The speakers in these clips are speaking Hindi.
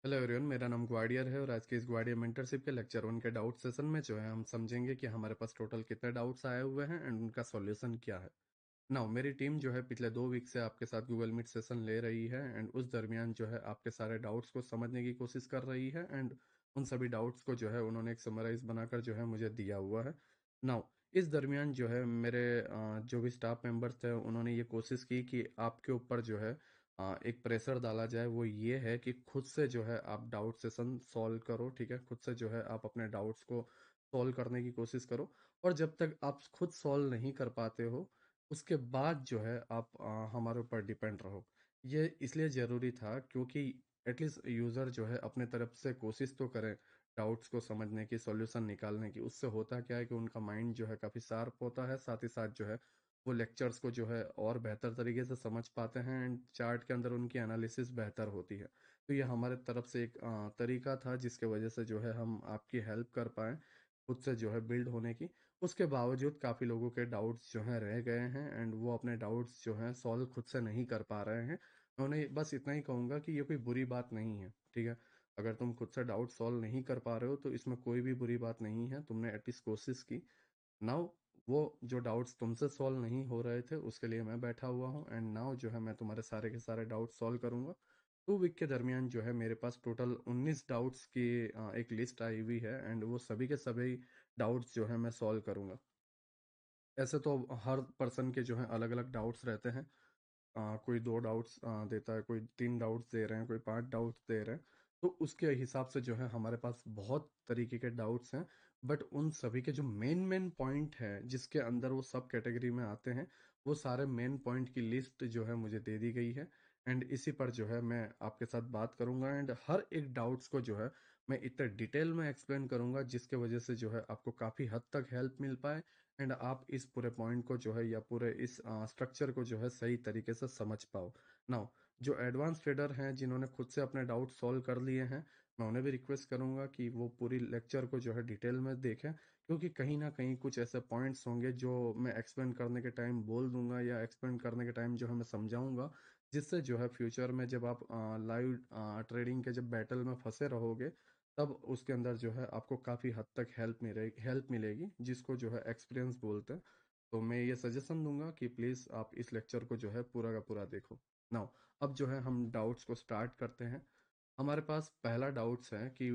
हेलो एवरीवन, मेरा नाम ग्वाडियर है और आज के इस ग्वाडियर मेंटरशिप के लेक्चर 1 के डाउट सेशन में जो है हम समझेंगे कि हमारे पास टोटल कितने डाउट्स आए हुए हैं एंड उनका सॉल्यूशन क्या है। नाउ मेरी टीम जो है पिछले 2 वीक से आपके साथ गूगल मीट सेशन ले रही है एंड उस दरमियान जो है आपके सारे डाउट्स को समझने की कोशिश कर रही है एंड उन सभी डाउट्स को जो है उन्होंने एक समराइज बनाकर जो है मुझे दिया हुआ है। नाउ इस दरमियान जो है मेरे जो भी स्टाफ मेंबर्स थे उन्होंने ये कोशिश की कि आपके ऊपर जो है एक प्रेशर डाला जाए, वो ये है कि खुद से जो है आप डाउट सेशन सॉल्व करो। ठीक है, खुद से जो है आप अपने डाउट्स को सॉल्व करने की कोशिश करो और जब तक आप खुद सॉल्व नहीं कर पाते हो उसके बाद जो है आप हमारे ऊपर डिपेंड रहो। ये इसलिए ज़रूरी था क्योंकि एटलीस्ट यूज़र जो है अपने तरफ से कोशिश तो करें डाउट्स को समझने की, सॉल्यूशन निकालने की। उससे होता क्या है कि उनका माइंड जो है काफ़ी शार्प होता है, साथ ही साथ जो है वो लेक्चर्स को जो है और बेहतर तरीके से समझ पाते हैं एंड चार्ट के अंदर उनकी एनालिसिस बेहतर होती है। तो ये हमारे तरफ से एक तरीका था जिसके वजह से जो है हम आपकी हेल्प कर पाएँ खुद से जो है बिल्ड होने की। उसके बावजूद काफ़ी लोगों के डाउट्स जो हैं रह गए हैं एंड वो अपने डाउट्स जो हैं सॉल्व खुद से नहीं कर पा रहे हैं। मैं उन्हें बस इतना ही कहूँगा कि ये कोई बुरी बात नहीं है, ठीक है? अगर तुम खुद से डाउट सॉल्व नहीं कर पा रहे हो तो इसमें कोई भी बुरी बात नहीं है, तुमने एटलीस्ट कोशिश की। नाउ वो जो डाउट्स तुमसे सॉल्व नहीं हो रहे थे उसके लिए मैं बैठा हुआ हूँ एंड नाउ जो है मैं तुम्हारे सारे के सारे डाउट सॉल्व करूँगा। 2 वीक के दरमियान जो है मेरे पास टोटल 19 डाउट्स की एक लिस्ट आई हुई है एंड वो सभी के सभी डाउट्स जो है मैं सॉल्व करूँगा। ऐसे तो हर पर्सन के जो है अलग अलग डाउट्स रहते हैं। कोई 2 डाउट्स देता है, कोई 3 डाउट्स दे रहे हैं, कोई 5 डाउट्स दे रहे हैं। तो उसके हिसाब से जो है हमारे पास बहुत तरीके के डाउट्स हैं। बट उन सभी के जो मेन मेन पॉइंट है जिसके अंदर वो सब कैटेगरी में आते हैं, वो सारे मेन पॉइंट की लिस्ट जो है मुझे दे दी गई है एंड इसी पर जो है मैं आपके साथ बात करूंगा एंड हर एक डाउट्स को जो है मैं इतने डिटेल में एक्सप्लेन करूंगा जिसके वजह से जो है आपको काफ़ी हद तक हेल्प मिल पाए एंड आप इस पूरे पॉइंट को जो है या पूरे इस स्ट्रक्चर को जो है सही तरीके से समझ पाओ। नाउ जो एडवांस ट्रेडर हैं जिन्होंने खुद से अपने डाउट सॉल्व कर लिए हैं, मैं उन्हें भी रिक्वेस्ट करूंगा कि वो पूरी लेक्चर को जो है डिटेल में देखें क्योंकि कहीं ना कहीं कुछ ऐसे पॉइंट्स होंगे जो मैं एक्सप्लेन करने के टाइम बोल दूंगा या एक्सप्लेन करने के टाइम जो है मैं समझाऊंगा, जिससे जो है फ्यूचर में जब आप लाइव ट्रेडिंग के जब बैटल में फंसे रहोगे तब उसके अंदर जो है आपको काफ़ी हद तक हेल्प मिलेगी जिसको जो है एक्सपीरियंस बोलते हैं। तो मैं ये सजेशन दूंगा कि प्लीज़ आप इस लेक्चर को जो है पूरा का पूरा देखो। नाउ अब जो है हम डाउट्स को स्टार्ट करते हैं। हमारे पास पहला डाउट्स है कि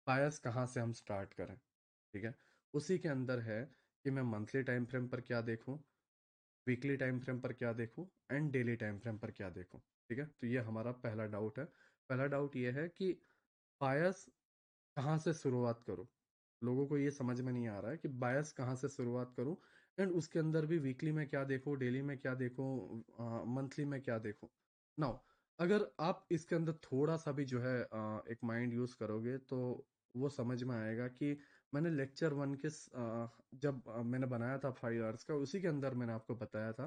बायस कहाँ से हम स्टार्ट करें। ठीक है, उसी के अंदर है कि मैं मंथली टाइम फ्रेम पर क्या देखूं, वीकली टाइम फ्रेम पर क्या देखूं एंड डेली टाइम फ्रेम पर क्या देखूं। ठीक है, तो ये हमारा पहला डाउट है। पहला डाउट ये है कि बायस कहाँ से शुरुआत करूँ? लोगों को ये समझ में नहीं आ रहा है कि बायस कहाँ से शुरुआत करूँ एंड उसके अंदर भी वीकली में क्या देखूँ, डेली में क्या देखूँ, मंथली में क्या देखूँ। नाउ अगर आप इसके अंदर थोड़ा-सा भी जो है एक माइंड यूज़ करोगे तो वो समझ में आएगा कि मैंने लेक्चर 1 के जब मैंने बनाया था 5 आवर्स का, उसी के अंदर मैंने आपको बताया था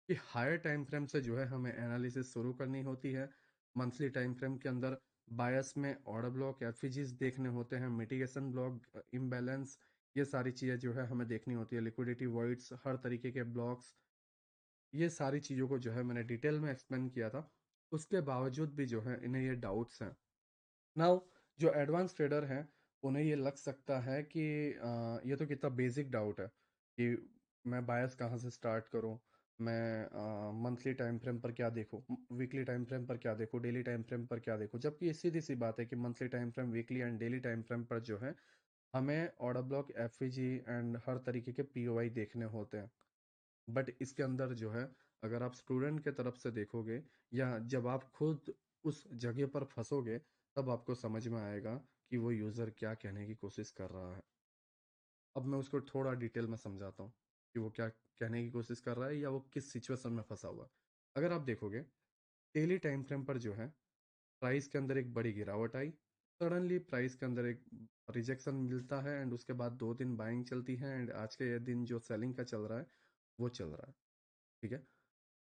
कि हायर टाइम फ्रेम से जो है हमें एनालिसिस शुरू करनी होती है। मंथली टाइम फ्रेम के अंदर बायस में ऑर्डर ब्लॉक, एफईजीज देखने होते हैं, मिटिगेशन ब्लॉक, इम्बैलेंस, ये सारी चीज़ें जो है हमें देखनी होती है, लिक्विडिटी वॉइड्स, हर तरीके के ब्लॉक्स, ये सारी चीज़ों को जो है मैंने डिटेल में एक्सप्लेन किया था। उसके बावजूद भी जो है इन्हें ये डाउट्स हैं। नाउ जो एडवांस ट्रेडर हैं उन्हें ये लग सकता है कि ये तो कितना बेसिक डाउट है कि मैं बायस कहाँ से स्टार्ट करूँ, मैं मंथली टाइम फ्रेम पर क्या देखूँ, वीकली टाइम फ्रेम पर क्या देखूँ, डेली टाइम फ्रेम पर क्या देखूँ, जबकि ये सीधी सी बात है कि monthly time frame, weekly and daily time frame पर जो है हमें ऑर्डर ब्लॉक, एफईजी एंड हर तरीके के पीओआई देखने होते हैं। बट इसके अंदर जो है अगर आप स्टूडेंट के तरफ से देखोगे या जब आप खुद उस जगह पर फंसोगे तब आपको समझ में आएगा कि वो यूज़र क्या कहने की कोशिश कर रहा है। अब मैं उसको थोड़ा डिटेल में समझाता हूँ कि वो क्या कहने की कोशिश कर रहा है या वो किस सिचुएशन में फंसा हुआ है। अगर आप देखोगे डेली टाइम फ्रेम पर जो है प्राइस के अंदर एक बड़ी गिरावट आई, सडनली प्राइस के अंदर एक रिजेक्शन मिलता है एंड उसके बाद 2 दिन बाइंग चलती है एंड आज के ये दिन जो सेलिंग का चल रहा है वो चल रहा है। ठीक है,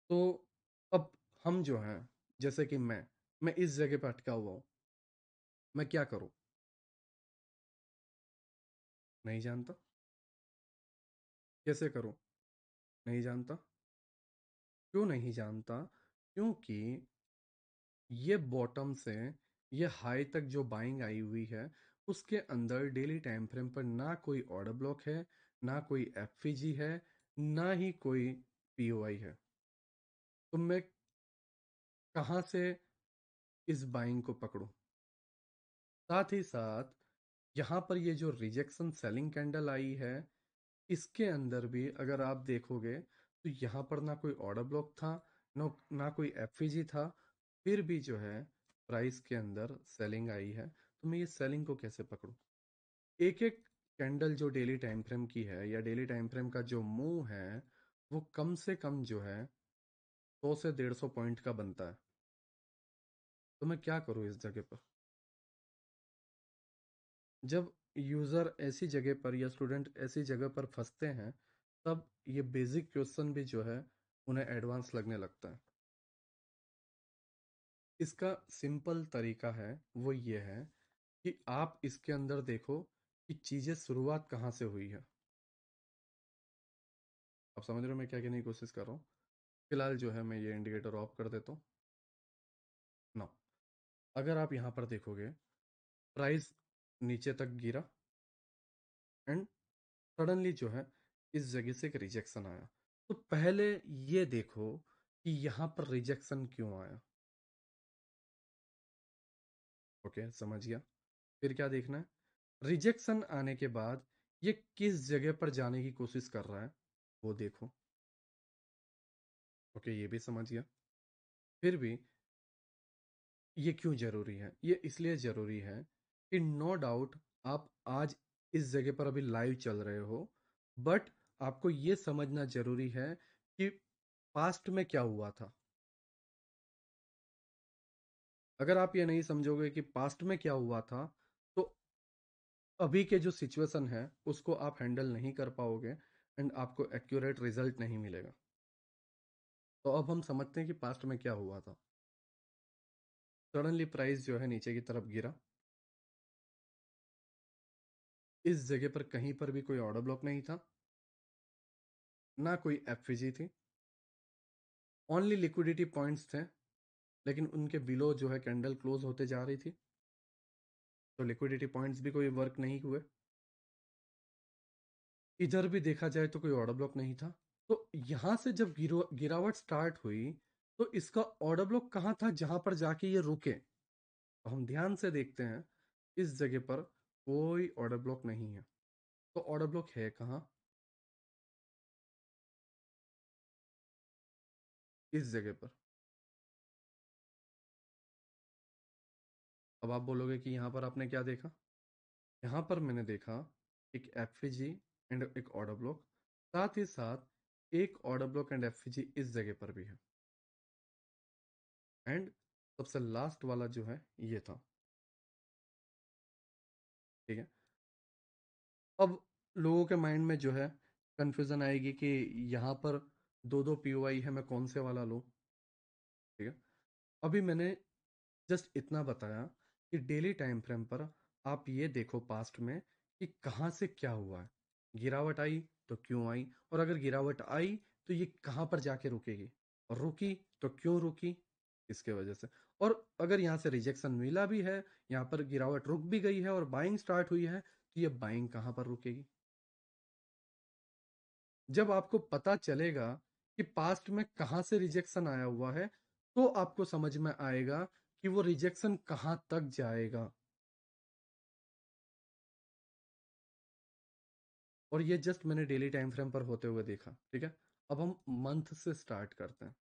तो अब हम जो हैं, जैसे कि मैं इस जगह पे अटका हुआ हूँ, मैं क्या करूँ? नहीं जानता। कैसे करूँ? नहीं जानता। क्यों नहीं जानता? क्योंकि ये बॉटम से ये हाई तक जो बाइंग आई हुई है, उसके अंदर डेली टाइम फ्रेम पर ना कोई ऑर्डर ब्लॉक है, ना कोई एफवीजी है, ना ही कोई पीओआई है। तो मैं कहाँ से इस बाइंग को पकड़ूं? साथ ही साथ यहाँ पर ये जो रिजेक्शन सेलिंग कैंडल आई है, इसके अंदर भी अगर आप देखोगे तो यहाँ पर ना कोई ऑर्डर ब्लॉक था, ना कोई एफवीजी था, फिर भी जो है प्राइस के अंदर सेलिंग आई है। तो मैं ये सेलिंग को कैसे पकड़ूं? एक एक कैंडल जो डेली टाइम फ्रेम की है या डेली टाइम फ्रेम का जो मूव है, वो कम से कम जो है 100 से 150 पॉइंट का बनता है। तो मैं क्या करूं इस जगह पर? जब यूजर ऐसी जगह पर या स्टूडेंट ऐसी जगह पर फंसते हैं, तब ये बेसिक क्वेश्चन भी जो है उन्हें एडवांस लगने लगता है। इसका सिंपल तरीका है, वो ये है कि आप इसके अंदर देखो कि चीजें शुरुआत कहाँ से हुई है। आप समझ रहे हो मैं क्या कहने की कोशिश कर रहा हूँ? फिलहाल जो है मैं ये इंडिकेटर ऑफ कर देता हूँ ना। अगर आप यहाँ पर देखोगे, प्राइस नीचे तक गिरा एंड सडनली जो है इस जगह से एक रिजेक्शन आया। तो पहले ये देखो कि यहाँ पर रिजेक्शन क्यों आया। ओके, समझ गया। फिर क्या देखना है? रिजेक्शन आने के बाद ये किस जगह पर जाने की कोशिश कर रहा है, वो देखो। ओके, ये भी समझ गया। फिर भी ये क्यों जरूरी है? ये इसलिए जरूरी है कि नो डाउट आप आज इस जगह पर अभी लाइव चल रहे हो, बट आपको ये समझना जरूरी है कि पास्ट में क्या हुआ था। अगर आप ये नहीं समझोगे कि पास्ट में क्या हुआ था, तो अभी के जो सिचुएशन है उसको आप हैंडल नहीं कर पाओगे एंड आपको एक्यूरेट रिजल्ट नहीं मिलेगा। तो अब हम समझते हैं कि पास्ट में क्या हुआ था। सडनली प्राइस जो है नीचे की तरफ गिरा। इस जगह पर कहीं पर भी कोई ऑर्डर ब्लॉक नहीं था, ना कोई एफवीजी थी, ओनली लिक्विडिटी पॉइंट्स थे, लेकिन उनके बिलो जो है कैंडल क्लोज होते जा रही थी, तो लिक्विडिटी पॉइंट्स भी कोई वर्क नहीं हुए। इधर भी देखा जाए तो कोई ऑर्डर ब्लॉक नहीं था। तो यहां से जब गिरावट स्टार्ट हुई, तो इसका ऑर्डर ब्लॉक कहाँ था जहां पर जाके ये रुके? तो हम ध्यान से देखते हैं, इस जगह पर कोई ऑर्डर ब्लॉक नहीं है। तो ऑर्डर ब्लॉक है कहाँ? इस जगह पर। अब आप बोलोगे कि यहाँ पर आपने क्या देखा? यहाँ पर मैंने देखा एक एफवीजी एंड एक ऑर्डर ब्लॉक, साथ ही साथ एक ऑर्डर ब्लॉक एंड एफवीजी इस जगह पर भी है, एंड सबसे लास्ट वाला जो है ये था। ठीक है। अब लोगों के माइंड में जो है कंफ्यूजन आएगी कि यहाँ पर दो दो पीओआई है, मैं कौन से वाला लूँ? ठीक है। अभी मैंने जस्ट इतना बताया कि डेली टाइम फ्रेम पर आप ये देखो पास्ट में कि कहाँ से क्या हुआ है। गिरावट आई तो क्यों आई, और अगर गिरावट आई तो ये कहाँ पर जाके रुकेगी, और रुकी तो क्यों रुकी, इसके वजह से। और अगर यहाँ से रिजेक्शन मिला भी है, यहाँ पर गिरावट रुक भी गई है और बाइंग स्टार्ट हुई है, तो ये बाइंग कहाँ पर रुकेगी? जब आपको पता चलेगा कि पास्ट में कहाँ से रिजेक्शन आया हुआ है, तो आपको समझ में आएगा कि वो रिजेक्शन कहाँ तक जाएगा। और ये जस्ट मैंने डेली टाइम फ्रेम पर होते हुए देखा। ठीक है। अब हम मंथ से स्टार्ट करते हैं।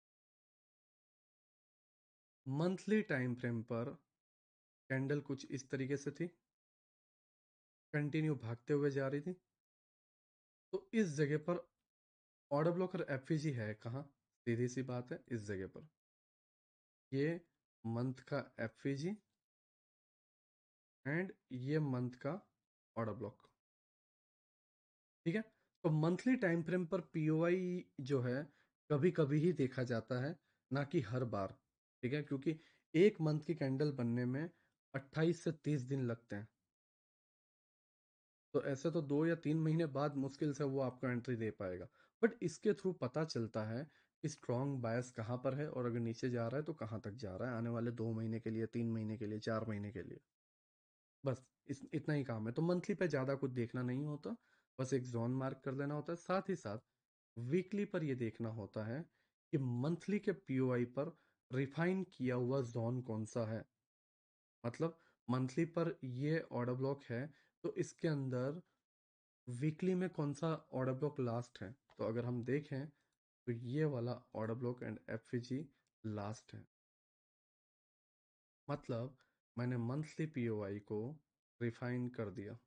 मंथली टाइम फ्रेम पर कैंडल कुछ इस तरीके से थी, कंटिन्यू भागते हुए जा रही थी। तो इस जगह पर ऑर्डर ब्लॉक और एफवीजी है कहाँ? सीधी सी बात है, इस जगह पर। ये मंथ का एफवीजी एंड ये मंथ का ऑर्डर ब्लॉक। ठीक है। तो मंथली टाइम फ्रेम पर पीओआई जो है कभी कभी ही देखा जाता है, ना कि हर बार। ठीक है, क्योंकि एक मंथ की कैंडल बनने में 28 से 30 दिन लगते हैं। तो ऐसे तो 2 या 3 महीने बाद मुश्किल से वो आपको एंट्री दे पाएगा। बट इसके थ्रू पता चलता है स्ट्रॉन्ग बायस कहाँ पर है और अगर नीचे जा रहा है तो कहाँ तक जा रहा है, आने वाले 2 महीने के लिए, 3 महीने के लिए, 4 महीने के लिए। बस इतना ही काम है। तो मंथली पे ज़्यादा कुछ देखना नहीं होता, बस एक जोन मार्क कर देना होता है। साथ ही साथ वीकली पर ये देखना होता है कि मंथली के पीओआई पर रिफाइन किया हुआ जोन कौन सा है। मतलब मंथली पर ये ऑर्डर ब्लॉक है तो इसके अंदर वीकली में कौन सा ऑर्डर ब्लॉक लास्ट है। तो अगर हम देखें तो ये वाला order block and FVG last है। मतलब मैंने मंथली पीओआई को रिफाइन कर दिया।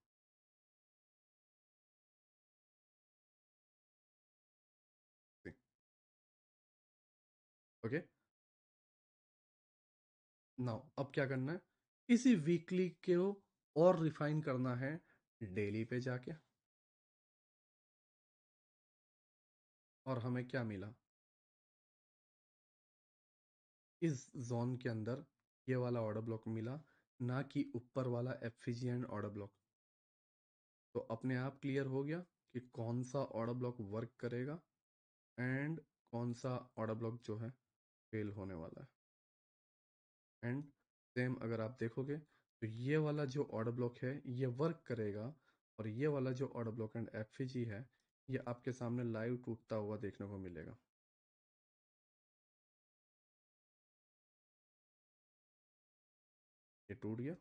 ओके, नाउ अब क्या करना है, इसी वीकली को और रिफाइन करना है डेली पे जाके। और हमें क्या मिला, इस जोन के अंदर ये वाला ऑर्डर ब्लॉक मिला, ना कि ऊपर वाला एफिजिएंट ऑर्डर ब्लॉक। तो अपने आप क्लियर हो गया कि कौन सा ऑर्डर ब्लॉक वर्क करेगा एंड कौन सा ऑर्डर ब्लॉक जो है फेल होने वाला है। एंड सेम अगर आप देखोगे तो ये वाला जो ऑर्डर ब्लॉक है ये वर्क करेगा, और ये वाला जो ऑर्डर ब्लॉक एंड एफजी है ये आपके सामने लाइव टूटता हुआ देखने को मिलेगा। ये टूट गया।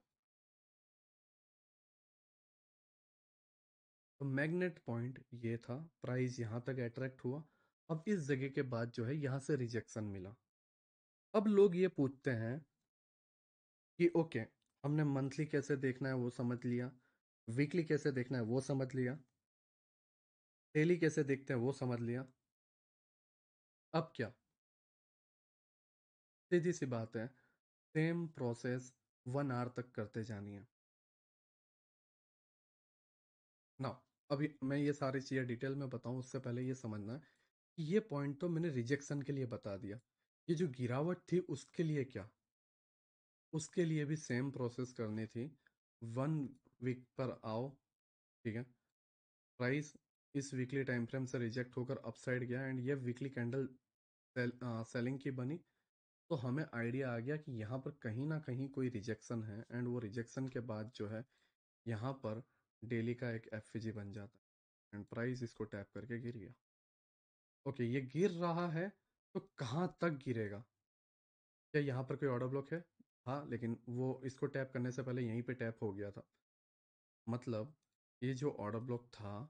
तो मैग्नेट पॉइंट ये था, प्राइस यहाँ तक अट्रैक्ट हुआ। अब इस जगह के बाद जो है यहाँ से रिजेक्शन मिला। अब लोग ये पूछते हैं कि ओके, हमने मंथली कैसे देखना है वो समझ लिया, वीकली कैसे देखना है वो समझ लिया, डेली कैसे देखते हैं वो समझ लिया, अब क्या। सीधी सी बात है, सेम प्रोसेस 1 आवर तक करते जानी है ना। अभी मैं ये सारी चीज़ें डिटेल में बताऊं उससे पहले ये समझना है कि ये पॉइंट तो मैंने रिजेक्शन के लिए बता दिया, ये जो गिरावट थी उसके लिए क्या, उसके लिए भी सेम प्रोसेस करनी थी। 1 वीक पर आओ, ठीक है, प्राइस इस वीकली टाइम फ्रेम से रिजेक्ट होकर अपसाइड गया एंड ये वीकली कैंडल सेलिंग की बनी। तो हमें आइडिया आ गया कि यहाँ पर कहीं ना कहीं कोई रिजेक्शन है एंड वो रिजेक्शन के बाद जो है यहाँ पर डेली का एक एफजी बन जाता है एंड प्राइस इसको टैप करके गिर गया। ओके, ये गिर रहा है तो कहाँ तक गिरेगा, क्या यहाँ पर कोई ऑर्डर ब्लॉक है? हाँ, लेकिन वो इसको टैप करने से पहले यहीं पे टैप हो गया था। मतलब ये जो ऑर्डर ब्लॉक था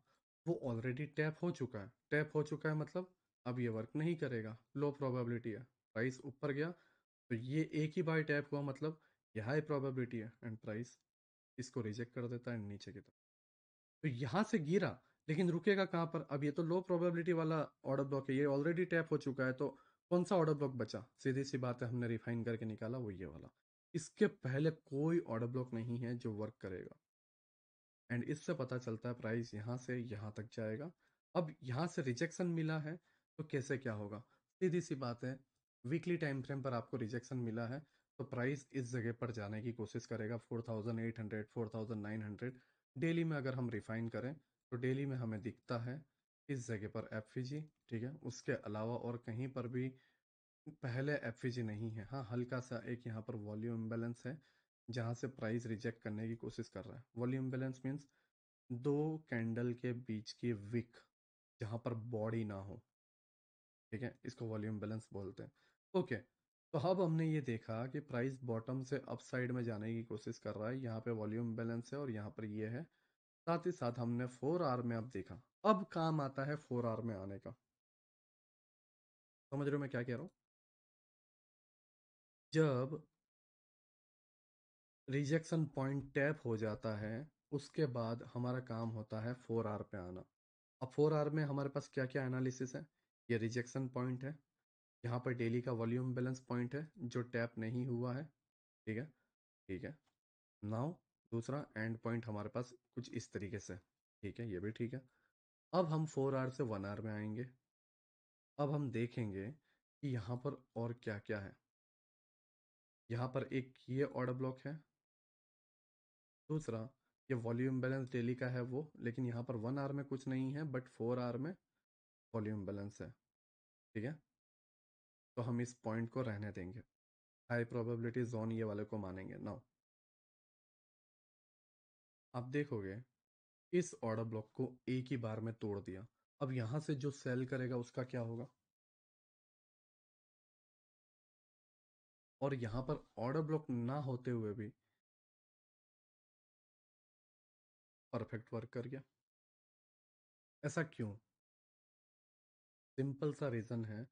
वो ऑलरेडी टैप हो चुका है। टैप हो चुका है मतलब अब ये वर्क नहीं करेगा, लो प्रोबेबिलिटी है। प्राइस ऊपर गया तो ये एक ही बार टैप हुआ, मतलब यह हाई प्रोबेबिलिटी है एंड प्राइस इसको रिजेक्ट कर देता है नीचे की तरफ। तो यहाँ से गिरा लेकिन रुकेगा कहाँ पर, अब ये तो लो प्रोबेबिलिटी वाला ऑर्डर ब्लॉक है, ये ऑलरेडी टैप हो चुका है। तो कौन सा ऑर्डर ब्लॉक बचा, सीधी सी बात है, हमने रिफाइन करके निकाला वो ये वाला। इसके पहले कोई ऑर्डर ब्लॉक नहीं है जो वर्क करेगा एंड इससे पता चलता है प्राइस यहाँ से यहाँ तक जाएगा। अब यहाँ से रिजेक्शन मिला है तो कैसे क्या होगा, सीधी सी बात है, वीकली टाइम फ्रेम पर आपको रिजेक्शन मिला है तो प्राइस इस जगह पर जाने की कोशिश करेगा, 4800, 4900। डेली में अगर हम रिफाइन करें तो डेली में हमें दिखता है इस जगह पर एफईजी, ठीक है, उसके अलावा और कहीं पर भी पहले एफईजी नहीं है। हाँ, हल्का सा एक यहाँ पर वॉल्यूम इम्बैलेंस है जहाँ से प्राइस रिजेक्ट करने की कोशिश कर रहा है। वॉल्यूम बैलेंस मीन्स दो कैंडल के बीच की विक जहां पर बॉडी ना हो, ठीक है, इसको वॉल्यूम बैलेंस बोलते हैं। ओके, तो अब हमने ये देखा कि प्राइस बॉटम से अप साइड में जाने की कोशिश कर रहा है, यहाँ पे वॉल्यूम बैलेंस है और यहाँ पर ये है। साथ ही साथ हमने 4 आवर में अब देखा, अब काम आता है 4 आवर में आने का। समझ रहे हो मैं क्या कह रहा हूँ? जब रिजेक्शन पॉइंट टैप हो जाता है उसके बाद हमारा काम होता है 4 आवर पे आना। अब 4 आवर में हमारे पास क्या क्या एनालिसिस है, ये रिजेक्शन पॉइंट है, यहाँ पर डेली का वॉल्यूम बैलेंस पॉइंट है जो टैप नहीं हुआ है, ठीक है, ठीक है। नाउ दूसरा एंड पॉइंट हमारे पास कुछ इस तरीके से, ठीक है, ये भी ठीक है। अब हम 4 आवर से 1 आवर में आएंगे। अब हम देखेंगे कि यहाँ पर और क्या क्या है। यहाँ पर एक ये ऑर्डर ब्लॉक है, दूसरा ये वॉल्यूम बैलेंस डेली का है वो, लेकिन यहाँ पर 1 आवर में कुछ नहीं है बट 4 आवर में वॉल्यूम बैलेंस है, ठीक है। तो हम इस पॉइंट को रहने देंगे, हाई प्रोबेबिलिटी जोन ये वाले को मानेंगे। नाउ आप देखोगे इस ऑर्डर ब्लॉक को एक ही बार में तोड़ दिया। अब यहां से जो सेल करेगा उसका क्या होगा? और यहां पर ऑर्डर ब्लॉक ना होते हुए भी परफेक्ट वर्क कर गया। ऐसा क्यों? सिंपल सा रीजन है,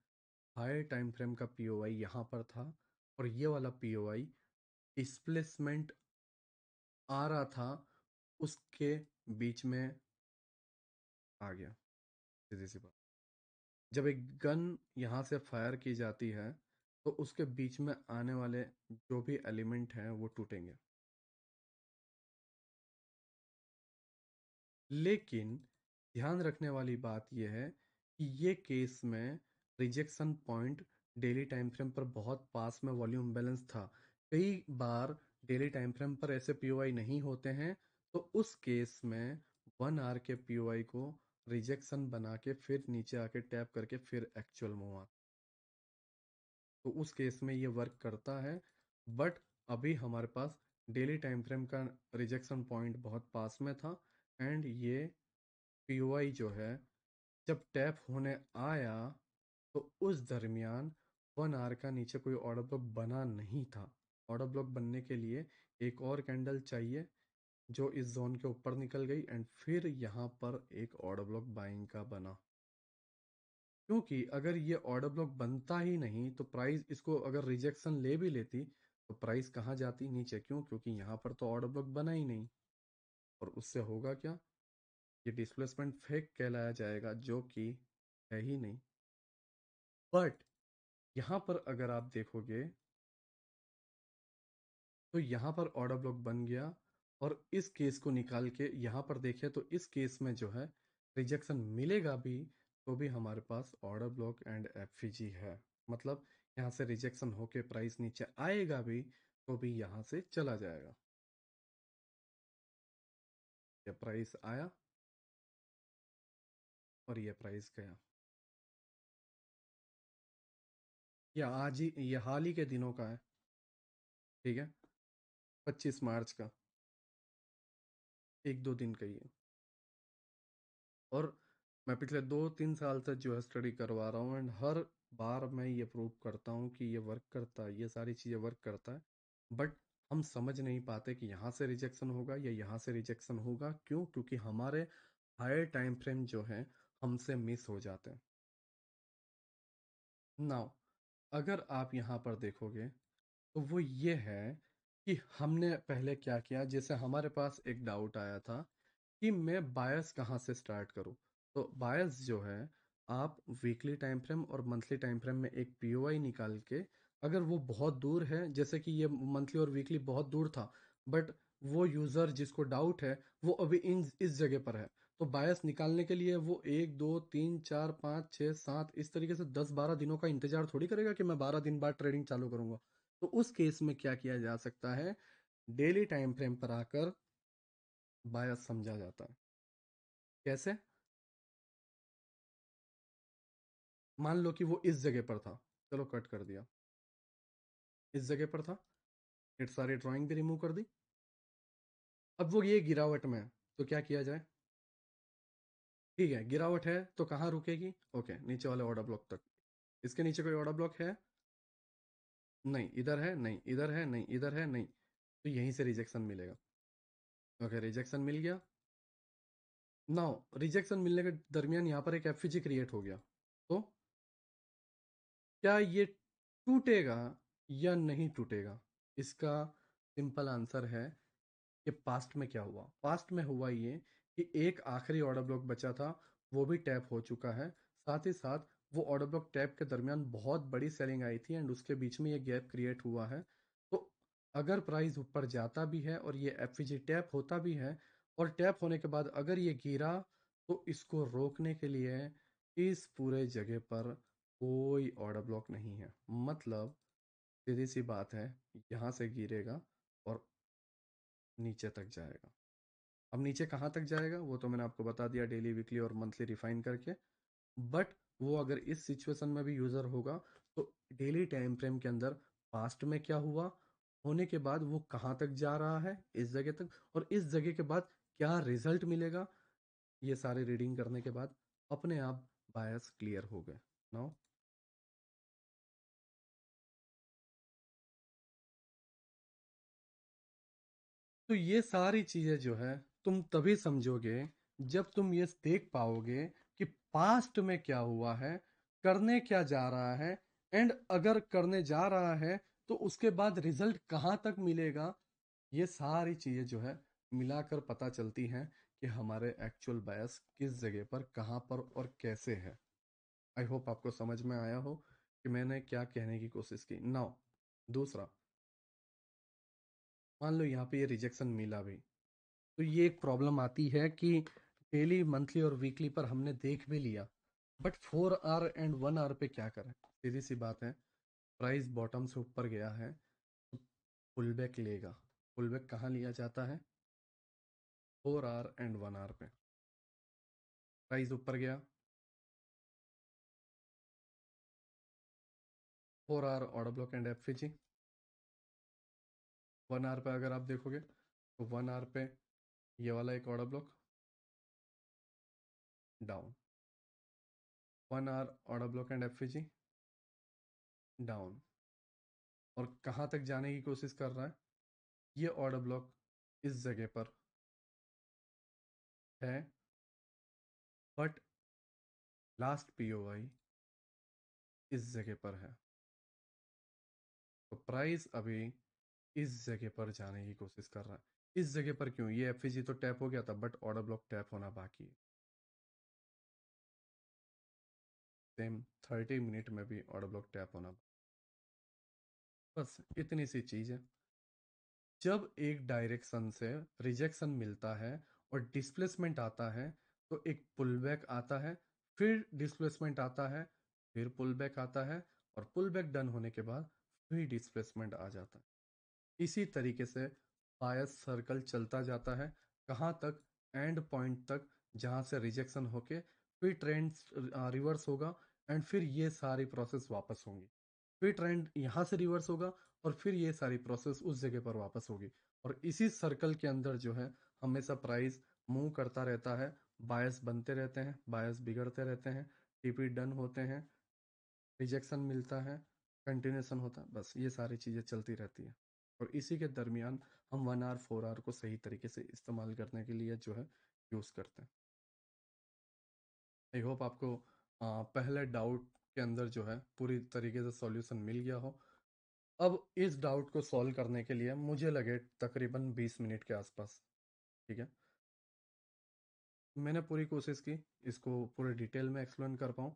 हाई टाइम फ्रेम का पीओआई यहां पर था और ये वाला पीओआई डिस्प्लेसमेंट आ रहा था, उसके बीच में आ गया। सीधी सी बात, जब एक गन यहां से फायर की जाती है तो उसके बीच में आने वाले जो भी एलिमेंट हैं वो टूटेंगे। लेकिन ध्यान रखने वाली बात यह है कि ये केस में rejection point daily time frame पर बहुत पास में वॉल्यूम बैलेंस था। कई बार डेली टाइम फ्रेम पर ऐसे पीओआई नहीं होते हैं, तो उस केस में 1 आवर के पीओआई को रिजेक्शन बना के फिर नीचे आके टैप करके फिर एक्चुअल मूव आ, तो उस केस में ये वर्क करता है। बट अभी हमारे पास डेली टाइम फ्रेम का रिजेक्शन पॉइंट बहुत पास में था, एंड ये पीओआई जो है जब टैप होने आया तो उस दरमियान 1 आवर का नीचे कोई ऑर्डर ब्लॉक बना नहीं था। ऑर्डर ब्लॉक बनने के लिए एक और कैंडल चाहिए जो इस जोन के ऊपर निकल गई, एंड फिर यहाँ पर एक ऑर्डर ब्लॉक बाइंग का बना। क्योंकि अगर ये ऑर्डर ब्लॉक बनता ही नहीं तो प्राइस इसको अगर रिजेक्शन ले भी लेती तो प्राइस कहाँ जाती? नीचे। क्यों? क्योंकि यहाँ पर तो ऑर्डर ब्लॉक बना ही नहीं। और उससे होगा क्या? ये डिस्प्लेसमेंट फेक कहलाया जाएगा, जो कि है ही नहीं। बट यहाँ पर अगर आप देखोगे तो यहाँ पर ऑर्डर ब्लॉक बन गया, और इस केस को निकाल के यहाँ पर देखें तो इस केस में जो है रिजेक्शन मिलेगा भी तो भी हमारे पास ऑर्डर ब्लॉक एंड एफईजी है। मतलब यहाँ से रिजेक्शन होके प्राइस नीचे आएगा भी तो भी यहाँ से चला जाएगा। ये प्राइस आया और ये प्राइस गया। ये आज ही, ये हाल ही के दिनों का है, ठीक है, 25 मार्च का, 1-2 दिन का ही है। और मैं पिछले 2-3 साल से जो है स्टडी करवा रहा हूँ, एंड हर बार मैं ये प्रूव करता हूँ कि ये वर्क करता है, ये सारी चीज़ें वर्क करता है। बट हम समझ नहीं पाते कि यहाँ से रिजेक्शन होगा या यहाँ से रिजेक्शन होगा। क्यों? क्योंकि हमारे हायर टाइम फ्रेम जो है हमसे मिस हो जाते हैं। नाउ अगर आप यहाँ पर देखोगे तो वो ये है कि हमने पहले क्या किया। जैसे हमारे पास एक डाउट आया था कि मैं बायस कहाँ से स्टार्ट करूँ। तो बायस जो है, आप वीकली टाइम फ्रेम और मंथली टाइम फ्रेम में एक पीओआई निकाल के, अगर वो बहुत दूर है, जैसे कि ये मंथली और वीकली बहुत दूर था, बट वो यूज़र जिसको डाउट है वो अभी इन इस जगह पर है, तो बायस निकालने के लिए वो 1 2 3 4 5 6 7 इस तरीके से 10-12 दिनों का इंतजार थोड़ी करेगा कि मैं 12 दिन बाद ट्रेडिंग चालू करूंगा। तो उस केस में क्या किया जा सकता है? डेली टाइम फ्रेम पर आकर बायस समझा जाता है। कैसे? मान लो कि वो इस जगह पर था, चलो कट कर दिया, इस जगह पर था, इट सारी ड्राइंग भी रिमूव कर दी। अब वो ये गिरावट में है, तो क्या किया जाए? ठीक है, गिरावट है तो कहाँ रुकेगी? ओके, नीचे वाले ऑर्डर ब्लॉक तक। इसके नीचे कोई ऑर्डर ब्लॉक है? नहीं। इधर है? नहीं। इधर है? नहीं। इधर है? नहीं। तो यहीं से रिजेक्शन मिलेगा। ओके, रिजेक्शन मिल गया। नाउ रिजेक्शन मिलने के दरमियान यहाँ पर एक एफईजी क्रिएट हो गया, तो क्या ये टूटेगा या नहीं टूटेगा? इसका सिंपल आंसर है कि पास्ट में क्या हुआ। पास्ट में हुआ ये कि एक आखिरी ऑर्डर ब्लॉक बचा था, वो भी टैप हो चुका है। साथ ही साथ वो ऑर्डर ब्लॉक टैप के दरमियान बहुत बड़ी सेलिंग आई थी, एंड उसके बीच में ये गैप क्रिएट हुआ है। तो अगर प्राइस ऊपर जाता भी है और ये एफईजी टैप होता भी है, और टैप होने के बाद अगर ये गिरा, तो इसको रोकने के लिए इस पूरे जगह पर कोई ऑर्डर ब्लॉक नहीं है। मतलब सीधी सी बात है, यहाँ से गिरेगा और नीचे तक जाएगा। अब नीचे कहाँ तक जाएगा वो तो मैंने आपको बता दिया, डेली वीकली और मंथली रिफाइन करके। बट वो अगर इस सिचुएशन में भी यूजर होगा तो डेली टाइम फ्रेम के अंदर पास्ट में क्या हुआ, होने के बाद वो कहाँ तक जा रहा है, इस जगह तक, और इस जगह के बाद क्या रिजल्ट मिलेगा, ये सारे रीडिंग करने के बाद अपने आप बायस क्लियर हो गए। नाउ तो ये सारी चीजें जो है तुम तभी समझोगे जब तुम ये देख पाओगे कि पास्ट में क्या हुआ है, करने क्या जा रहा है, एंड अगर करने जा रहा है तो उसके बाद रिजल्ट कहाँ तक मिलेगा। ये सारी चीजें जो है मिलाकर पता चलती हैं कि हमारे एक्चुअल बायस किस जगह पर, कहाँ पर और कैसे है। आई होप आपको समझ में आया हो कि मैंने क्या कहने की कोशिश की। नाउ दूसरा, मान लो यहाँ पे ये रिजेक्शन मिला भी, तो ये एक प्रॉब्लम आती है कि डेली, मंथली और वीकली पर हमने देख भी लिया, बट 4 आवर एंड 1 आवर पे क्या करें। सीधी सी बात है, प्राइस बॉटम से ऊपर गया है तो पुल बैक लेगा। पुल बैक कहाँ लिया जाता है, 4 आवर एंड 1 आवर पे। प्राइस ऊपर गया, 4 hour order block and FG. 1 hour पे अगर आप देखोगे तो 1 आवर पे ये वाला एक order block down, 1 hour order block and FG down, और कहाँ तक जाने की कोशिश कर रहा है, ये ऑर्डर ब्लॉक इस जगह पर है, बट लास्ट पीओआई इस जगह पर है। तो प्राइस अभी इस जगह पर जाने की कोशिश कर रहा है। इस जगह पर क्यों, ये एफजी तो टैप हो गया था बट ऑर्डर ब्लॉक टैप होना बाकी है। सेम 30 मिनट में भी ऑर्डर ब्लॉक टैप होना। बस इतनी सी चीज है। जब एक डायरेक्शन से रिजेक्शन मिलता है और डिस्प्लेसमेंट आता है तो एक पुल बैक आता है, फिर डिस्प्लेसमेंट आता है, फिर पुल बैक आता है, और पुल बैक डन होने के बाद फिर डिस्प्लेसमेंट आ जाता है। इसी तरीके से बायस सर्कल चलता जाता है, कहाँ तक, एंड पॉइंट तक, जहाँ से रिजेक्शन होके फिर ट्रेंड रिवर्स होगा, एंड फिर ये सारी प्रोसेस वापस होंगी। फिर ट्रेंड यहाँ से रिवर्स होगा और फिर ये सारी प्रोसेस उस जगह पर वापस होगी। और इसी सर्कल के अंदर जो है हमेशा प्राइस मूव करता रहता है, बायस बनते रहते हैं, बायस बिगड़ते रहते हैं, टीपी डन होते हैं, रिजेक्शन मिलता है, कंटिन्यूशन होता है, बस ये सारी चीज़ें चलती रहती है। और इसी के दरमियान हम 1 आवर 4 आवर को सही तरीके से इस्तेमाल करने के लिए जो है यूज़ करते हैं। आई होप आपको पहले डाउट के अंदर जो है पूरी तरीके से सॉल्यूशन मिल गया हो। अब इस डाउट को सॉल्व करने के लिए मुझे लगे तकरीबन 20 मिनट के आसपास। ठीक है, मैंने पूरी कोशिश की इसको पूरे डिटेल में एक्सप्लेन कर पाऊँ।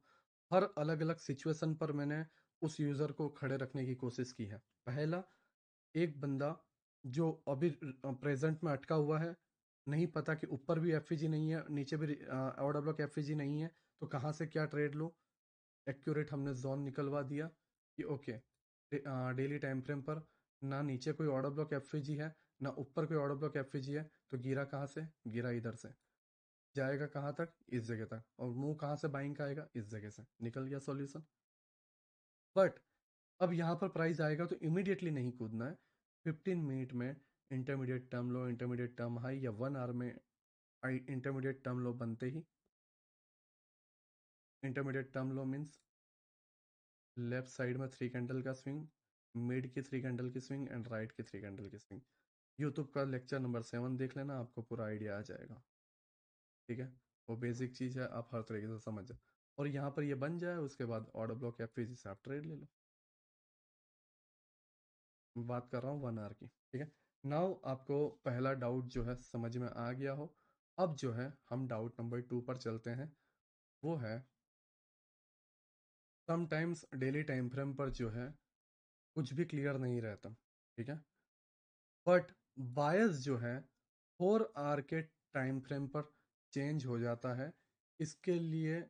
हर अलग अलग सिचुएशन पर मैंने उस यूज़र को खड़े रखने की कोशिश की है। पहला, एक बंदा जो अभी प्रेजेंट में अटका हुआ है, नहीं पता कि ऊपर भी एफईजी नहीं है, नीचे भी ऑर्डर ब्लॉक एफईजी नहीं है, तो कहाँ से क्या ट्रेड लो। एक्यूरेट हमने जोन निकलवा दिया कि ओके, डेली टाइम फ्रेम पर ना नीचे कोई ऑर्डर ब्लॉक एफईजी है, ना ऊपर कोई ऑर्डर ब्लॉक एफईजी है, तो गिरा कहाँ से, गिरा इधर से, जाएगा कहाँ तक, इस जगह तक, और मुंह कहाँ से बाइंग का आएगा, इस जगह से, निकल गया सॉल्यूशन। बट अब यहाँ पर प्राइस आएगा तो इमीडिएटली नहीं कूदना है। 15 मिनट में intermediate term low, intermediate term high, या 1 आवर में इंटरमीडिएट टर्म लो बनते ही। Intermediate term low means left side में 3 कैंडल का स्विंग, मिड की 3 कैंडल की स्विंग, एंड राइट की 3 कैंडल की स्विंग। यूट्यूब का लेक्चर नंबर 7 देख लेना, आपको पूरा आइडिया आ जाएगा। ठीक है, वो बेसिक चीज़ है, आप हर तरीके से समझ जाओ। और यहाँ पर ये बन जाए, उसके बाद ऑर्डर ब्लॉक या फिर से आप ट्रेड ले लो। मैं बात कर रहा हूँ 1 आवर की। ठीक है, नाउ आपको पहला डाउट जो है समझ में आ गया हो। अब जो है हम डाउट नंबर 2 पर चलते हैं। वो है, समटाइम्स डेली टाइम फ्रेम पर जो है कुछ भी क्लियर नहीं रहता। ठीक है, बट बायस जो है 4 आवर के टाइम फ्रेम पर चेंज हो जाता है। इसके लिए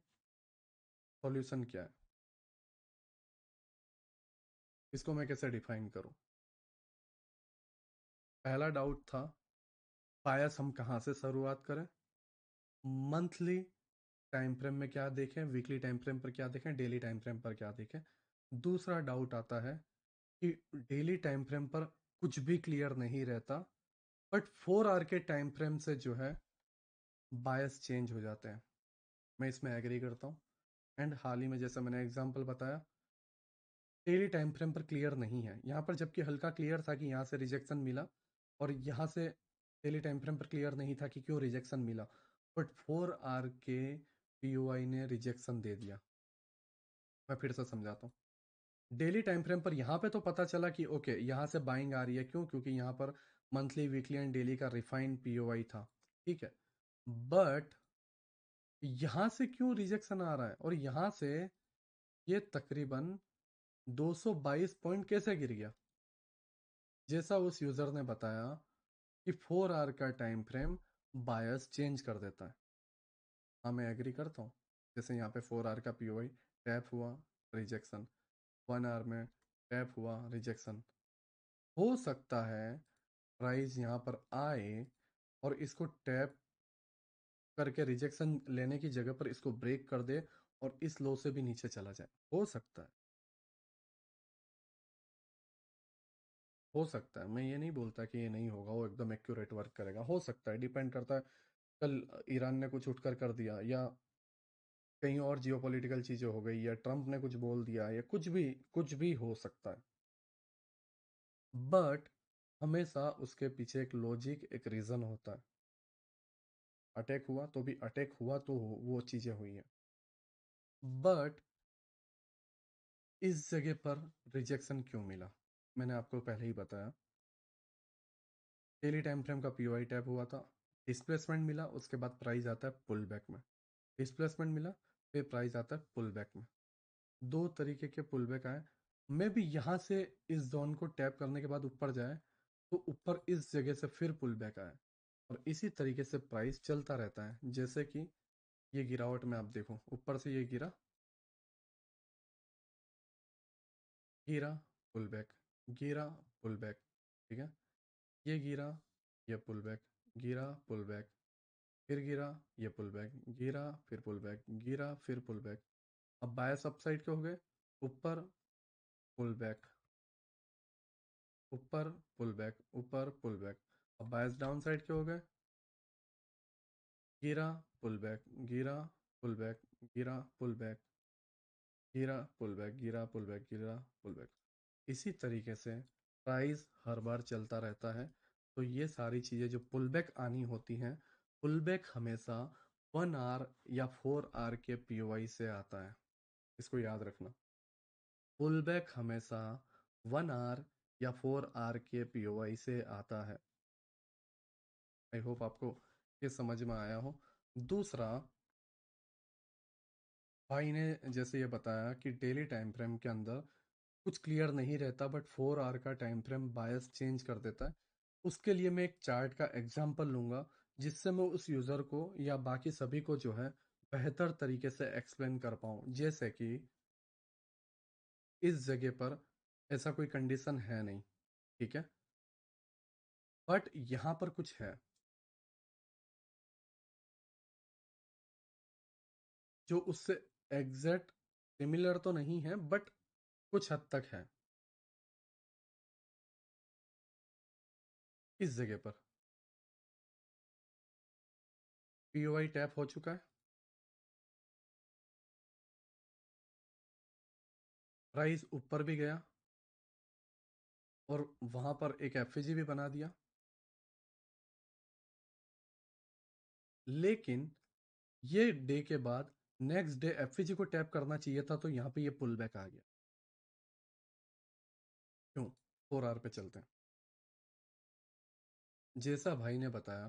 सॉल्यूशन क्या है, इसको मैं कैसे डिफाइन करूं। पहला डाउट था, बायस हम कहाँ से शुरुआत करें, मंथली टाइम फ्रेम में क्या देखें, वीकली टाइम फ्रेम पर क्या देखें, डेली टाइम फ्रेम पर क्या देखें। दूसरा डाउट आता है कि डेली टाइम फ्रेम पर कुछ भी क्लियर नहीं रहता, बट 4 आवर के टाइम फ्रेम से जो है बायस चेंज हो जाते हैं। मैं इसमें एग्री करता हूँ। एंड हाल ही में जैसा मैंने एग्जांपल बताया, डेली टाइम फ्रेम पर क्लियर नहीं है यहाँ पर, जबकि हल्का क्लियर था कि यहाँ से रिजेक्शन मिला, और यहाँ से डेली टाइम फ्रेम पर क्लियर नहीं था कि क्यों रिजेक्शन मिला। बट 4 आवर के पीओआई ने रिजेक्शन दे दिया। मैं फिर से समझाता हूँ। डेली टाइम फ्रेम पर यहाँ पे तो पता चला कि ओके यहाँ से बाइंग आ रही है, क्यों? क्योंकि यहाँ पर मंथली, वीकली एंड डेली का रिफाइंड पीओआई था, ठीक है। बट यहाँ से क्यों रिजेक्शन आ रहा है, और यहाँ से ये तकरीबन 222 पॉइंट कैसे गिर गया? जैसा उस यूजर ने बताया कि 4 आवर का टाइम फ्रेम बायस चेंज कर देता है। हाँ, मैं एग्री करता हूँ। जैसे यहाँ पे 4 आवर का पीओआई टैप हुआ, रिजेक्शन। 1 आवर में टैप हुआ, रिजेक्शन। हो सकता है प्राइस यहाँ पर आए और इसको टैप करके रिजेक्शन लेने की जगह पर इसको ब्रेक कर दे और इस लो से भी नीचे चला जाए। हो सकता है, हो सकता है। मैं ये नहीं बोलता कि ये नहीं होगा, वो एकदम एक्यूरेट वर्क करेगा। हो सकता है, डिपेंड करता है। कल ईरान ने कुछ उठकर कर दिया, या कहीं और जियोपॉलिटिकल चीजें हो गई, या ट्रम्प ने कुछ बोल दिया, या कुछ भी हो सकता है। बट हमेशा उसके पीछे एक लॉजिक, एक रीजन होता है। अटैक हुआ तो भी अटैक हुआ तो वो चीजें हुई हैं। बट इस जगह पर रिजेक्शन क्यों मिला? मैंने आपको पहले ही बताया। डेली टाइम फ्रेम का पीओआई टैप हुआ था, डिस्प्लेसमेंट मिला, उसके बाद प्राइस आता है पुल बैक में। डिस्प्लेसमेंट मिला, फिर प्राइस आता है पुल बैक में। दो तरीके के पुल बैक आए। मे भी यहाँ से इस जोन को टैप करने के बाद ऊपर जाए, तो ऊपर इस जगह से फिर पुल बैक आए, और इसी तरीके से प्राइस चलता रहता है। जैसे कि ये गिरावट में आप देखो, ऊपर से ये गिरा, गिरा, पुल बैक, गिरा, पुल बैक, ठीक है। ये गिरा, ये पुल बैक, गिरा, पुल बैक, फिर गिरा, ये पुल बैक, गिरा, फिर पुल बैक, गिरा, फिर पुल बैक। अब बायस अपसाइड के हो गए, ऊपर पुल बैक, ऊपर पुल बैक, ऊपर पुल बैक। अब बायस डाउन साइड के हो गए, गिरा, पुल बैक, गिरा, पुल बैक, गिरा, पुल बैक, गिरा, पुल बैक, गिरा, पुल बैक, गिरा, पुल बैक। इसी तरीके से प्राइस हर बार चलता रहता है। तो ये सारी चीज़ें जो पुल बैक आनी होती हैं, पुल बैक हमेशा 1 आवर या 4 आवर के पीओआई से आता है। इसको याद रखना। पुल बैक हमेशा 1 आवर या 4 आवर के पीओआई से आता है। आई होप आपको ये समझ में आया हो। दूसरा, भाई ने जैसे ये बताया कि डेली टाइम फ्रेम के अंदर कुछ क्लियर नहीं रहता, बट 4 आवर का टाइम फ्रेम बायस चेंज कर देता है। उसके लिए मैं एक चार्ट का एग्जांपल लूंगा, जिससे मैं उस यूजर को या बाकी सभी को जो है बेहतर तरीके से एक्सप्लेन कर पाऊँ। जैसे कि इस जगह पर ऐसा कोई कंडीशन है नहीं, ठीक है, बट यहाँ पर कुछ है जो उससे एग्जैक्ट सिमिलर तो नहीं है, बट कुछ हद तक है। इस जगह पर पीओआई टैप हो चुका है, प्राइस ऊपर भी गया, और वहां पर एक एफएजी भी बना दिया। लेकिन ये डे के बाद नेक्स्ट डे एफएजी को टैप करना चाहिए था, तो यहाँ पे ये पुल बैक आ गया। क्यों? 4 आवर पे चलते हैं। जैसा भाई ने बताया,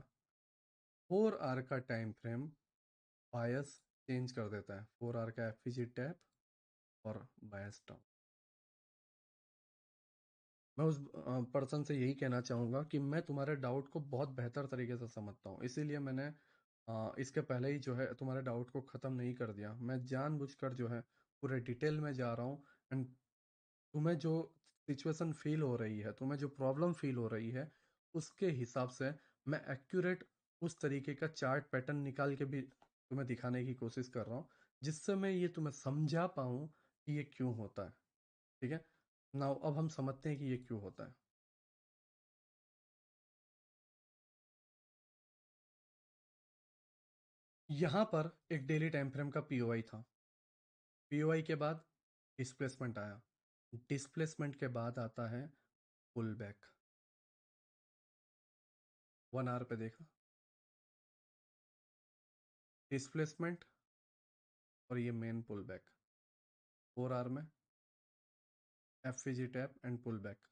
4 आवर का टाइम फ्रेम बायस चेंज कर देता है। 4 आवर का एफएजी टैप और बायस डाउन। मैं उस पर्सन से यही कहना चाहूँगा कि मैं तुम्हारे डाउट को बहुत बेहतर तरीके से समझता हूँ, इसीलिए मैंने इसके पहले ही जो है तुम्हारे डाउट को ख़त्म नहीं कर दिया। मैं जानबूझकर जो है पूरे डिटेल में जा रहा हूँ। एंड तुम्हें जो सिचुएशन फील हो रही है, तुम्हें जो प्रॉब्लम फील हो रही है, उसके हिसाब से मैं एक्यूरेट उस तरीके का चार्ट पैटर्न निकाल के भी तुम्हें दिखाने की कोशिश कर रहा हूँ, जिससे मैं ये तुम्हें समझा पाऊँ कि ये क्यों होता है। ठीक है। नाउ अब हम समझते हैं कि ये क्यों होता है। यहाँ पर एक डेली टाइम फ्रेम का पीओआई था। पीओआई के बाद डिस्प्लेसमेंट आया। डिस्प्लेसमेंट के बाद आता है पुल बैक। 1 आवर पे देखा डिस्प्लेसमेंट और ये मेन पुल बैक। 4 आवर में FVG tap and pull back.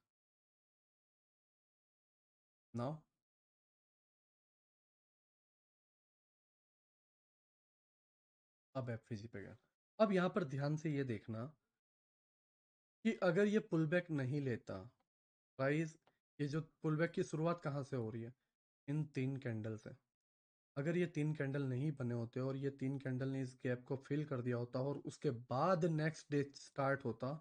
Now अब एफवीजी पे गया। अब यहाँ पर ध्यान से ये देखना कि अगर ये पुल बैक नहीं लेता प्राइस, ये जो पुल बैक की शुरुआत कहाँ से हो रही है, इन 3 कैंडल से। अगर ये 3 कैंडल नहीं बने होते और ये 3 कैंडल ने इस गैप को फिल कर दिया होता और उसके बाद नेक्स्ट डे स्टार्ट होता,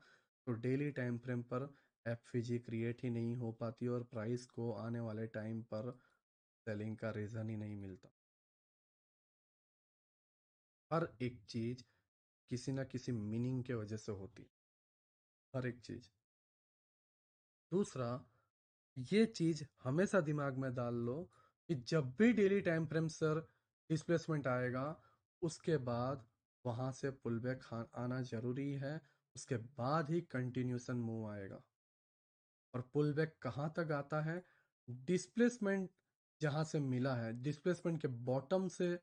तो डेली टाइम फ्रेम पर एफवीजी क्रिएट ही नहीं हो पाती और प्राइस को आने वाले टाइम पर सेलिंग का रीजन ही नहीं मिलता। हर एक चीज किसी ना किसी मीनिंग के वजह से होती, हर एक चीज। दूसरा, ये चीज हमेशा दिमाग में डाल लो कि जब भी daily time frame sir displacement आएगा, उसके बाद वहां से पुल बैक आना जरूरी है। उसके बाद ही कंटिन्यूशन मूव आएगा। और पुल बैक कहाँ तक आता है, डिस्प्लेसमेंट जहां से मिला है, डिस्प्लेसमेंट के बॉटम से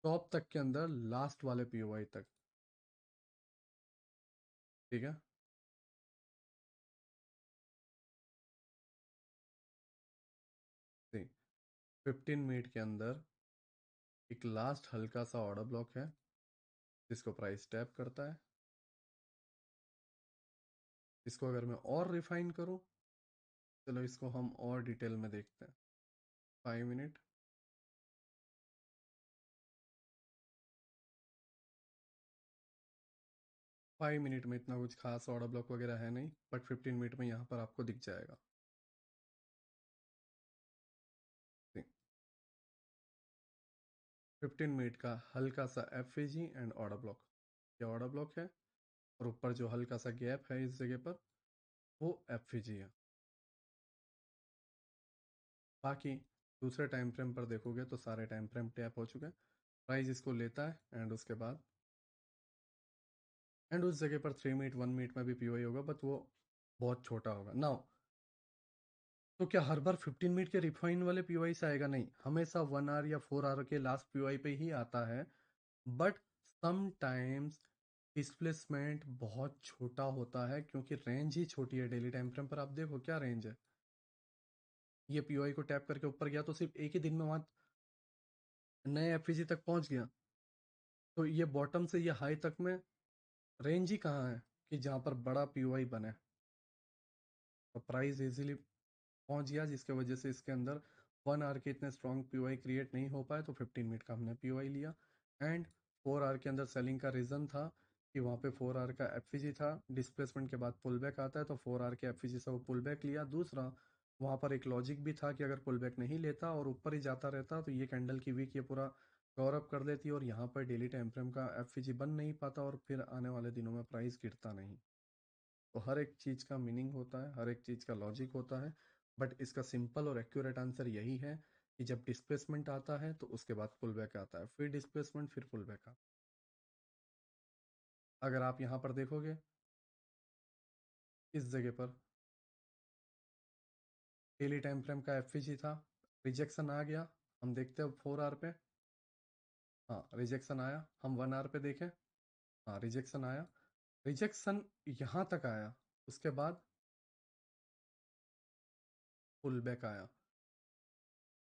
टॉप तक के अंदर लास्ट वाले पीओआई तक। ठीक है। सी 15 मिनट के अंदर एक लास्ट हल्का सा ऑर्डर ब्लॉक है जिसको प्राइस टैप करता है। इसको अगर मैं और रिफाइन करूं, चलो इसको हम और डिटेल में देखते हैं। 5 मिनट। 5 मिनट में इतना कुछ खास ऑर्डर ब्लॉक वगैरह है नहीं, बट 15 मिनट में यहाँ पर आपको दिख जाएगा। 15 मिनट का हल्का सा एफ एंड ऑर्डर ब्लॉक, ये ऑर्डर ब्लॉक है। और ऊपर जो हल्का सा गैप है इस जगह पर, वो एफ है। बाकी दूसरे टाइम फ्रेम पर देखोगे तो सारे टाइम फ्रेम टैप हो चुके हैं। प्राइस इसको लेता है एंड उसके बाद एंड उस जगह पर 3 मिनट 1 मिनट में भी पीओआई होगा, बट वो बहुत छोटा होगा। नाउ तो क्या हर बार 15 मिनट के रिफाइन वाले पीओआई से आएगा? नहीं, हमेशा 1 आवर या 4 आवर के लास्ट पीओआई पे ही आता है। बट समटाइम्स डिस्प्लेसमेंट बहुत छोटा होता है क्योंकि रेंज ही छोटी है। डेली टाइम फ्रेम पर आप देखो क्या रेंज है। ये पीओआई को टैप करके ऊपर गया तो सिर्फ एक ही दिन में वहां नए एफईजी तक पहुंच गया। तो ये बॉटम से ये हाई तक में रेंज ही कहाँ है कि जहां पर बड़ा पीओआई बने। तो प्राइस इजीली पहुंच गया, जिसके वजह से इसके अंदर 1 आवर के इतने स्ट्रॉन्ग पीओआई क्रिएट नहीं हो पाए, तो 15 मिनट का हमने पीओआई लिया। एंड 4 आवर के अंदर सेलिंग का रीजन था कि वहाँ पे 4 आवर का एफईजी था। डिस्प्लेसमेंट के बाद पुल बैक आता है तो 4 आवर के एफईजी से वो पुल बैक लिया। दूसरा, वहाँ पर एक लॉजिक भी था कि अगर पुल बैक नहीं लेता और ऊपर ही जाता रहता तो ये कैंडल की वीक ये पूरा कवर अप कर देती और यहाँ पर डेली टाइम फ्रेम का एफईजी बन नहीं पाता और फिर आने वाले दिनों में प्राइस गिरता नहीं। तो हर एक चीज का मीनिंग होता है, हर एक चीज का लॉजिक होता है। बट इसका सिंपल और एक्यूरेट आंसर यही है कि जब डिस्प्लेसमेंट आता है तो उसके बाद पुल बैक आता है, फिर डिस्प्लेसमेंट, फिर पुल बैक आता है। अगर आप यहाँ पर देखोगे इस जगह पर डेली टाइम फ्रेम का एफईजी था, रिजेक्शन आ गया। हम देखते हैं 4 आवर पे। हाँ, रिजेक्शन आया। हम 1 आवर पे देखें। हाँ, रिजेक्शन आया। रिजेक्शन यहाँ तक आया, उसके बाद पुल बैक आया।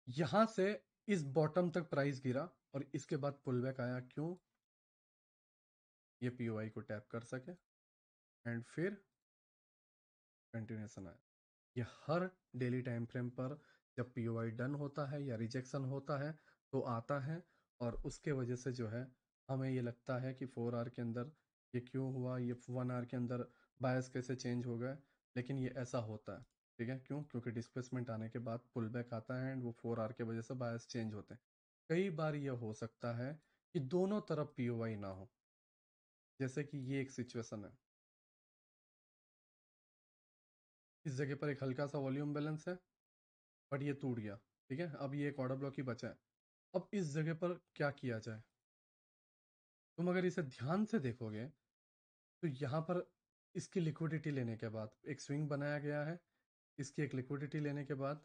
यहाँ से इस बॉटम तक प्राइस गिरा और इसके बाद पुल बैक आया। क्यों? ये पीओआई को टैप कर सके एंड फिर कंटिन्यूशन आया। ये हर डेली टाइम फ्रेम पर जब पीओआई डन होता है या रिजेक्शन होता है तो आता है। और उसके वजह से जो है हमें ये लगता है कि 4 आवर के अंदर ये क्यों हुआ, ये 1 आवर के अंदर बायस कैसे चेंज हो गए। लेकिन ये ऐसा होता है। ठीक है, क्यों? क्योंकि डिस्प्लेसमेंट आने के बाद पुल बैक आता है एंड वो 4 आवर के वजह से बायस चेंज होते हैं। कई बार ये हो सकता है कि दोनों तरफ पीओआई ना हो, जैसे कि ये एक सिचुएशन है। इस जगह पर एक हल्का सा वॉल्यूम बैलेंस है, बट ये टूट गया। ठीक है, अब ये एक ऑर्डर ब्लॉक ही बचा है। अब इस जगह पर क्या किया जाए? तुम अगर इसे ध्यान से देखोगे तो यहाँ पर इसकी लिक्विडिटी लेने के बाद एक स्विंग बनाया गया है। इसकी एक लिक्विडिटी लेने के बाद,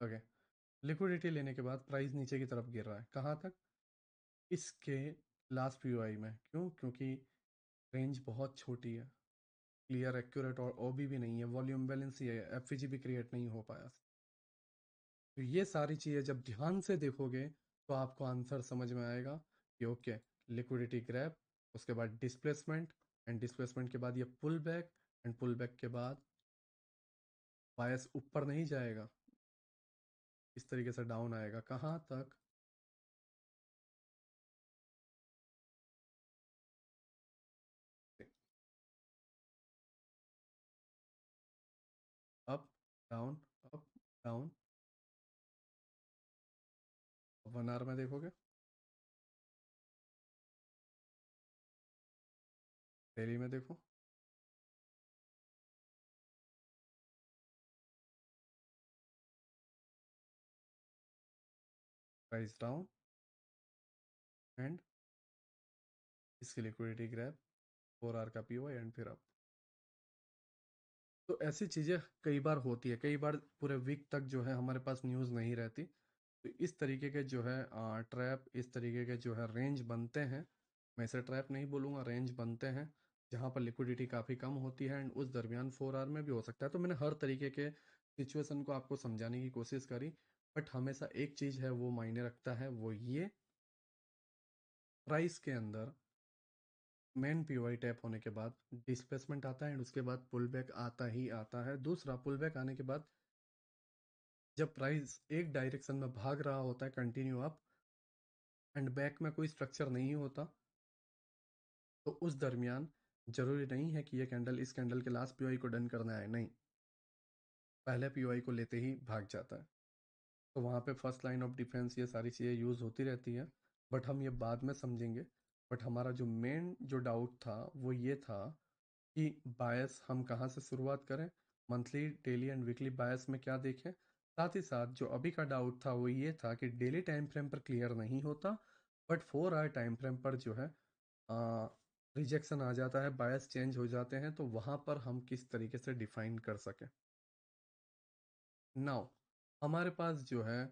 ओके, लिक्विडिटी लेने के बाद प्राइस नीचे की तरफ गिर रहा है। कहाँ तक? इसके लास्ट पीओआई में। क्यों? क्योंकि रेंज बहुत छोटी है, क्लियर एक्यूरेट और ओबी भी नहीं है, वॉल्यूम बैलेंस ही है, एफवीजी भी क्रिएट नहीं हो पाया। तो ये सारी चीज़ें जब ध्यान से देखोगे तो आपको आंसर समझ में आएगा कि ओके, लिक्विडिटी ग्रैब, उसके बाद डिस्प्लेसमेंट, एंड डिस्प्लेसमेंट के बाद ये pull back, and pull back के बाद बायस ऊपर नहीं जाएगा, इस तरीके से डाउन आएगा। कहाँ तक? Up, down, up, down. 1 hour में देखोगे, डेली में देखो, प्राइस डाउन, एंड इसकी लिक्विडिटी ग्रैब, 4 आवर का पीओ, एंड फिर अप। तो ऐसी चीज़ें कई बार होती है, कई बार पूरे वीक तक जो है हमारे पास न्यूज़ नहीं रहती। तो इस तरीके के जो है ट्रैप, इस तरीके के जो है रेंज बनते हैं। मैं इसे ट्रैप नहीं बोलूँगा, रेंज बनते हैं जहाँ पर लिक्विडिटी काफ़ी कम होती है, एंड उस दरमियान 4 आवर में भी हो सकता है। तो मैंने हर तरीके के सिचुएशन को आपको समझाने की कोशिश करी, बट हमेशा एक चीज़ है वो मायने रखता है, वो ये, प्राइस के अंदर मेन पीओआई टैप होने के बाद डिस्प्लेसमेंट आता है, एंड उसके बाद पुल बैक आता ही आता है। दूसरा, पुल बैक आने के बाद जब प्राइस एक डायरेक्शन में भाग रहा होता है कंटिन्यू अप, एंड बैक में कोई स्ट्रक्चर नहीं होता, तो उस दरमियान जरूरी नहीं है कि ये कैंडल इस कैंडल के लास्ट पीओआई को डन करना है, नहीं, पहले पीओआई को लेते ही भाग जाता है। तो वहाँ पे फर्स्ट लाइन ऑफ डिफेंस, ये सारी चीज़ें यूज़ होती रहती हैं, बट हम ये बाद में समझेंगे। बट हमारा जो मेन जो डाउट था वो ये था कि बायस हम कहाँ से शुरुआत करें, मंथली, डेली एंड वीकली बायस में क्या देखें। साथ ही साथ जो अभी का डाउट था वो ये था कि डेली टाइम फ्रेम पर क्लियर नहीं होता, बट 4 आवर टाइम फ्रेम पर जो है रिजेक्शन आ जाता है, बायस चेंज हो जाते हैं। तो वहाँ पर हम किस तरीके से डिफाइन कर सकें। नाउ हमारे पास जो है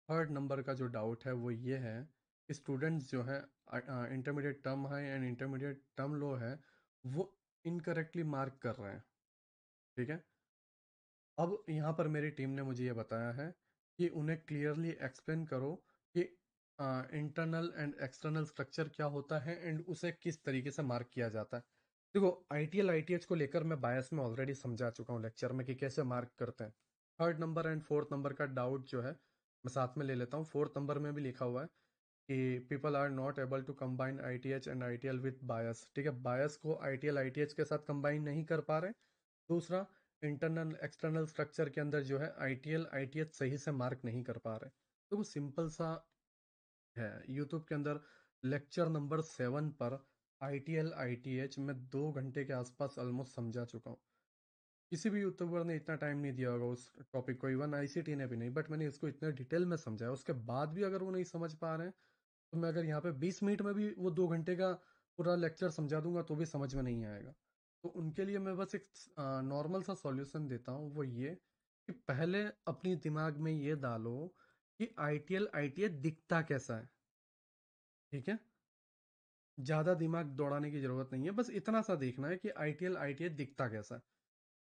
थर्ड नंबर का जो डाउट है वो ये है कि स्टूडेंट्स जो है intermediate term high and intermediate term लो है, वो इनकरेक्टली मार्क कर रहे हैं। ठीक है, अब यहाँ पर मेरी टीम ने मुझे ये बताया है कि उन्हें क्लियरली एक्सप्लेन करो कि इंटरनल एंड एक्सटर्नल स्ट्रक्चर क्या होता है, एंड उसे किस तरीके से मार्क किया जाता है। देखो, आईटीएल आईटीएच को लेकर मैं बायस में ऑलरेडी समझा चुका हूँ लेक्चर में कि कैसे मार्क करते हैं। Third number and fourth number का डाउट जो है मैं साथ में ले लेता हूँ। फोर्थ नंबर में भी लिखा हुआ है कि people are not able to combine ITH and ITL with bias. ठीक है, बायस को आईटीएल आईटीएच के साथ कंबाइन नहीं कर पा रहे। दूसरा, इंटरनल एक्सटर्नल स्ट्रक्चर के अंदर जो है आईटीएल आईटीएच सही से मार्क नहीं कर पा रहे। तो वो सिंपल सा है, यूट्यूब के अंदर लेक्चर नंबर 7 पर आईटीएल आईटीएच में 2 घंटे के आसपास ऑलमोस्ट समझा चुका हूँ। किसी भी यूट्यूबर ने इतना टाइम नहीं दिया होगा उस टॉपिक को, इवन आईसीटी ने भी नहीं, बट मैंने इसको इतने डिटेल में समझाया, उसके बाद भी अगर वो नहीं समझ पा रहे हैं, तो मैं अगर यहाँ पे 20 मिनट में भी वो 2 घंटे का पूरा लेक्चर समझा दूंगा तो भी समझ में नहीं आएगा। तो उनके लिए मैं बस एक नॉर्मल सा सॉल्यूशन देता हूँ, वो ये कि पहले अपनी दिमाग में ये डालो कि आईटीएल आईटीएच दिखता कैसा है। ठीक है, ज़्यादा दिमाग दौड़ाने की ज़रूरत नहीं है, बस इतना सा देखना है कि आईटीएल आईटीएच दिखता कैसा है।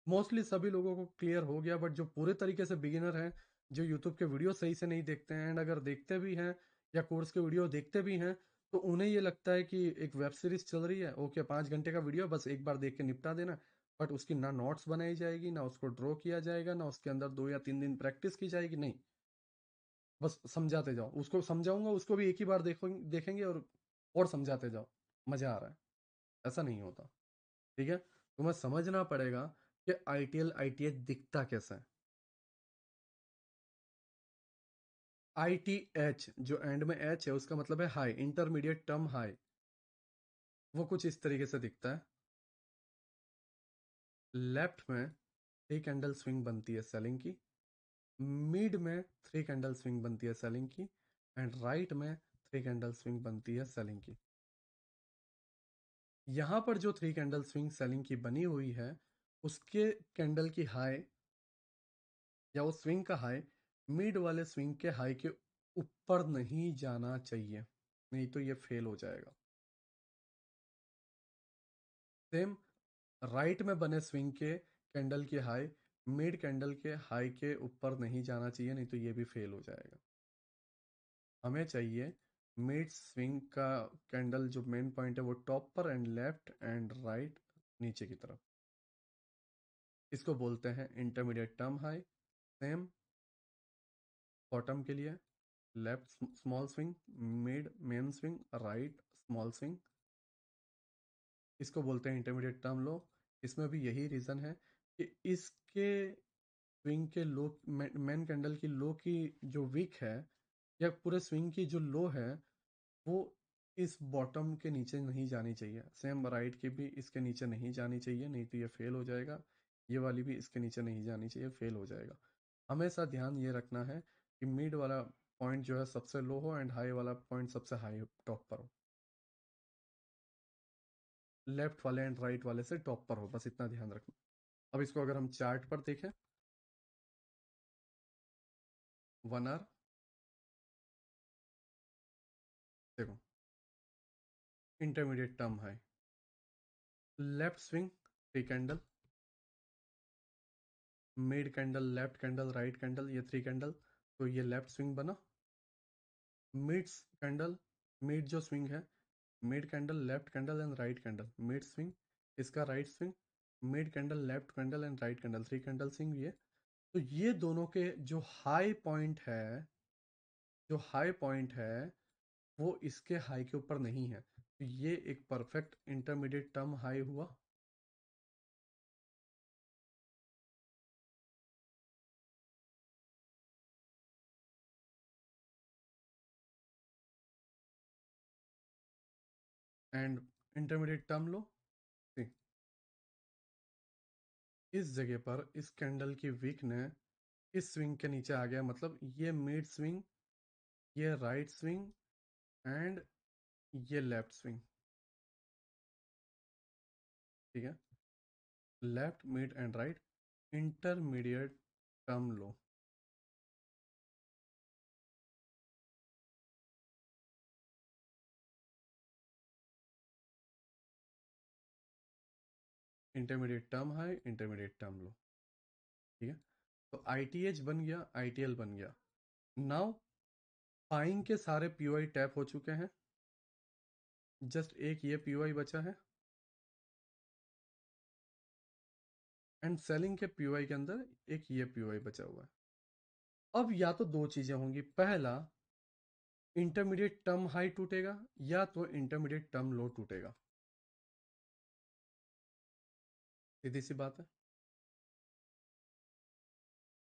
मोस्टली सभी लोगों को क्लियर हो गया, बट जो पूरे तरीके से बिगिनर हैं, जो यूट्यूब के वीडियो सही से नहीं देखते हैं, एंड अगर देखते भी हैं या कोर्स के वीडियो देखते भी हैं, तो उन्हें ये लगता है कि एक वेब सीरीज चल रही है, ओके 5 घंटे का वीडियो बस एक बार देख के निपटा देना। बट उसकी ना नोट्स बनाई जाएगी, ना उसको ड्रॉ किया जाएगा, ना उसके अंदर 2 या 3 दिन प्रैक्टिस की जाएगी, नहीं, बस समझाते जाओ। उसको समझाऊंगा, उसको भी एक ही बार देखेंगे और समझाते जाओ, मजा आ रहा है, ऐसा नहीं होता। ठीक है, तुम्हें समझना पड़ेगा कि आईटीएल आईटीएच दिखता कैसा है। ITH जो एंड में एच है उसका मतलब है हाई, इंटरमीडिएट टर्म हाई। वो कुछ इस तरीके से दिखता है। लेफ्ट में 3 कैंडल स्विंग बनती है सेलिंग की, मिड में 3 कैंडल स्विंग बनती है सेलिंग की, एंड राइट में 3 कैंडल स्विंग बनती है सेलिंग की। यहां पर जो 3 कैंडल स्विंग सेलिंग की बनी हुई है, उसके कैंडल की हाई या वो स्विंग का हाई मिड वाले स्विंग के हाई के ऊपर नहीं जाना चाहिए, नहीं तो ये फेल हो जाएगा। सेम राइट में बने स्विंग के कैंडल की हाई मिड कैंडल के हाई के ऊपर नहीं जाना चाहिए, नहीं तो ये भी फेल हो जाएगा। हमें चाहिए मिड स्विंग का कैंडल जो मेन पॉइंट है वो टॉप पर, एंड लेफ्ट एंड राइट नीचे की तरफ। इसको बोलते हैं intermediate term high. Same bottom के लिए left small swing, mid main swing, right small swing, इसको बोलते हैं इंटरमीडिएट टर्म लो। इसमें भी यही रीज़न है कि इसके स्विंग के लो, मेन कैंडल की लो की जो विक है या पूरे स्विंग की जो लो है वो इस बॉटम के नीचे नहीं जानी चाहिए। सेम राइट की भी इसके नीचे नहीं जानी चाहिए, नहीं तो ये फेल हो जाएगा। ये वाली भी इसके नीचे नहीं जानी चाहिए, फेल हो जाएगा। हमेशा ध्यान ये रखना है कि मिड वाला पॉइंट जो है सबसे लो हो एंड हाई वाला पॉइंट सबसे हाई टॉप पर हो। लेफ्ट वाले एंड राइट वाले से टॉप पर हो, बस इतना ध्यान रखना। अब इसको अगर हम चार्ट पर देखें, 1 आवर देखो, intermediate term high, left swing 3 candle, mid candle, left candle, right candle, ये 3 कैंडल, तो ये लेफ्ट स्विंग बना। मिड कैंडल, मिड जो स्विंग है, mid candle, left candle and right candle, mid swing, इसका right swing, mid candle, left candle and right candle, 3 candle swing ये। तो ये दोनों के जो हाई पॉइंट है, जो हाई पॉइंट है वो इसके हाई के ऊपर नहीं है, तो ये एक परफेक्ट इंटरमीडिएट टर्म हाई हुआ। And intermediate term low. See, इस जगह पर इस कैंडल की विक ने इस स्विंग के नीचे आ गया, मतलब ये मिड स्विंग, ये राइट स्विंग एंड ये लेफ्ट स्विंग। ठीक है, left mid and right intermediate term low. Intermediate term high, intermediate term लो। ठीक है, तो ITH बन गया, ITL बन गया। नाउ बाइंग के सारे POI टैप हो चुके हैं, जस्ट एक ये POI बचा है, एंड सेलिंग के POI के अंदर एक ये POI बचा हुआ है। अब या तो दो चीजें होंगी, पहला इंटरमीडिएट टर्म हाई टूटेगा या तो इंटरमीडिएट टर्म लो टूटेगा। सीधी सी बात है।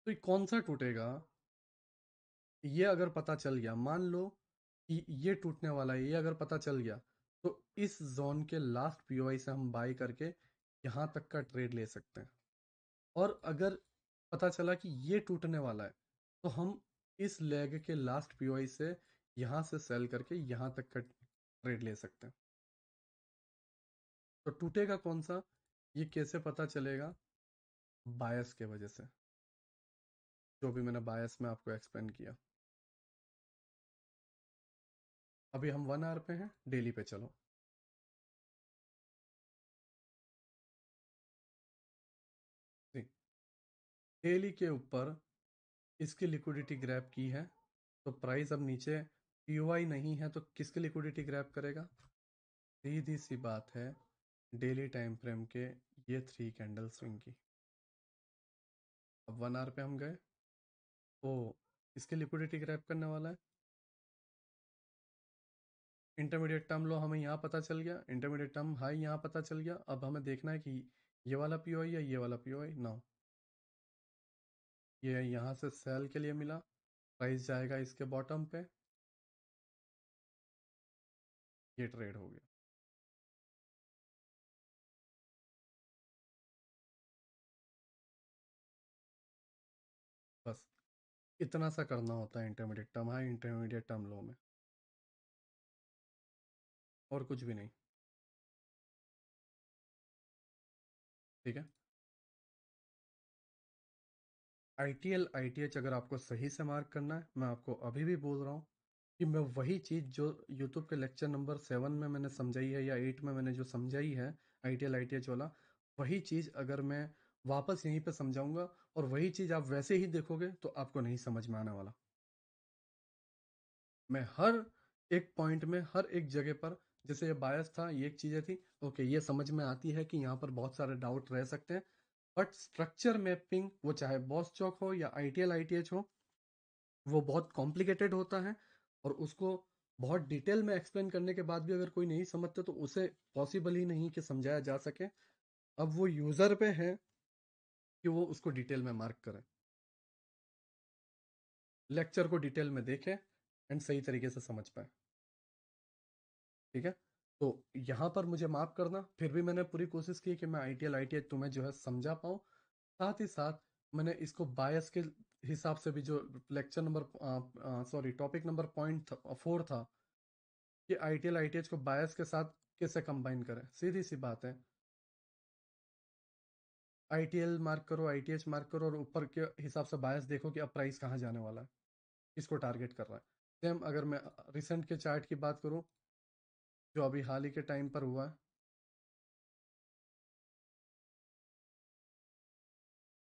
तो ये कौन सा टूटेगा, ये अगर पता चल गया, मान लो कि ये टूटने वाला है, ये अगर पता चल गया, तो इस जोन के लास्ट POI से हम बाई करके यहां तक का ट्रेड ले सकते हैं। और अगर पता चला कि ये टूटने वाला है, तो हम इस लेग के लास्ट POI से यहां से सेल करके यहां तक का ट्रेड ले सकते हैं। तो टूटेगा कौन सा, ये कैसे पता चलेगा? बायस के वजह से, जो भी मैंने बायस में आपको एक्सप्लेन किया। अभी हम 1 आवर पे हैं, डेली पे चलो। डेली के ऊपर इसकी लिक्विडिटी ग्रैब की है, तो प्राइस अब नीचे POI नहीं है तो किसकी लिक्विडिटी ग्रैब करेगा? सीधी सी बात है, डेली टाइम फ्रेम के ये 3 कैंडल स्विंग की। अब 1 आवर पे हम गए, तो इसकी लिक्विडिटी ग्रैब करने वाला है। इंटरमीडिएट टर्म लो हमें यहाँ पता चल गया, इंटरमीडिएट टर्म हाई यहाँ पता चल गया। अब हमें देखना है कि ये वाला POI या ये वाला POI ना। ये यहाँ से सेल के लिए मिला, प्राइस जाएगा इसके बॉटम पे, ये ट्रेड हो गया। बस इतना सा करना होता है intermediate term high, intermediate term लो में, और कुछ भी नहीं। ठीक है। ITL ITH अगर आपको सही से मार्क करना है, मैं आपको अभी भी बोल रहा हूँ कि मैं वही चीज़ जो यूट्यूब के लेक्चर नंबर 7 में मैंने समझाई है या 8 में मैंने जो समझाई है ITL ITH वाला, वही चीज़ अगर मैं वापस यहीं पे समझाऊंगा और वही चीज़ आप वैसे ही देखोगे तो आपको नहीं समझ में आने वाला। मैं हर एक पॉइंट में, हर एक जगह पर, जैसे ये बायस था, ये एक चीज़ें थी, ओके ये समझ में आती है कि यहाँ पर बहुत सारे डाउट रह सकते हैं, बट स्ट्रक्चर मैपिंग, वो चाहे बॉस चौक हो या ITL ITH हो, वो बहुत कॉम्प्लिकेटेड होता है, और उसको बहुत डिटेल में एक्सप्लेन करने के बाद भी अगर कोई नहीं समझता तो उसे पॉसिबल ही नहीं कि समझाया जा सके। अब वो यूज़र पे है कि वो उसको डिटेल में मार्क करे, लेक्चर को डिटेल में देखे एंड सही तरीके से समझ पाए। ठीक है। तो यहाँ पर मुझे माफ करना, फिर भी मैंने पूरी कोशिश की कि मैं ITL ITH तुम्हें जो है समझा पाऊँ। साथ ही साथ मैंने इसको बायस के हिसाब से भी, जो lecture number sorry topic number point 4 था, कि ITL ITH को बायस के साथ कैसे कंबाइन करें। सीधी सी बात है, ITL मार्क करो, ITH मार्क करो, और ऊपर के हिसाब से बायस देखो कि अब प्राइस कहाँ जाने वाला है, किसको टारगेट कर रहा है। सेम अगर मैं रिसेंट के चार्ट की बात करूं, जो अभी हाल ही के टाइम पर हुआ है,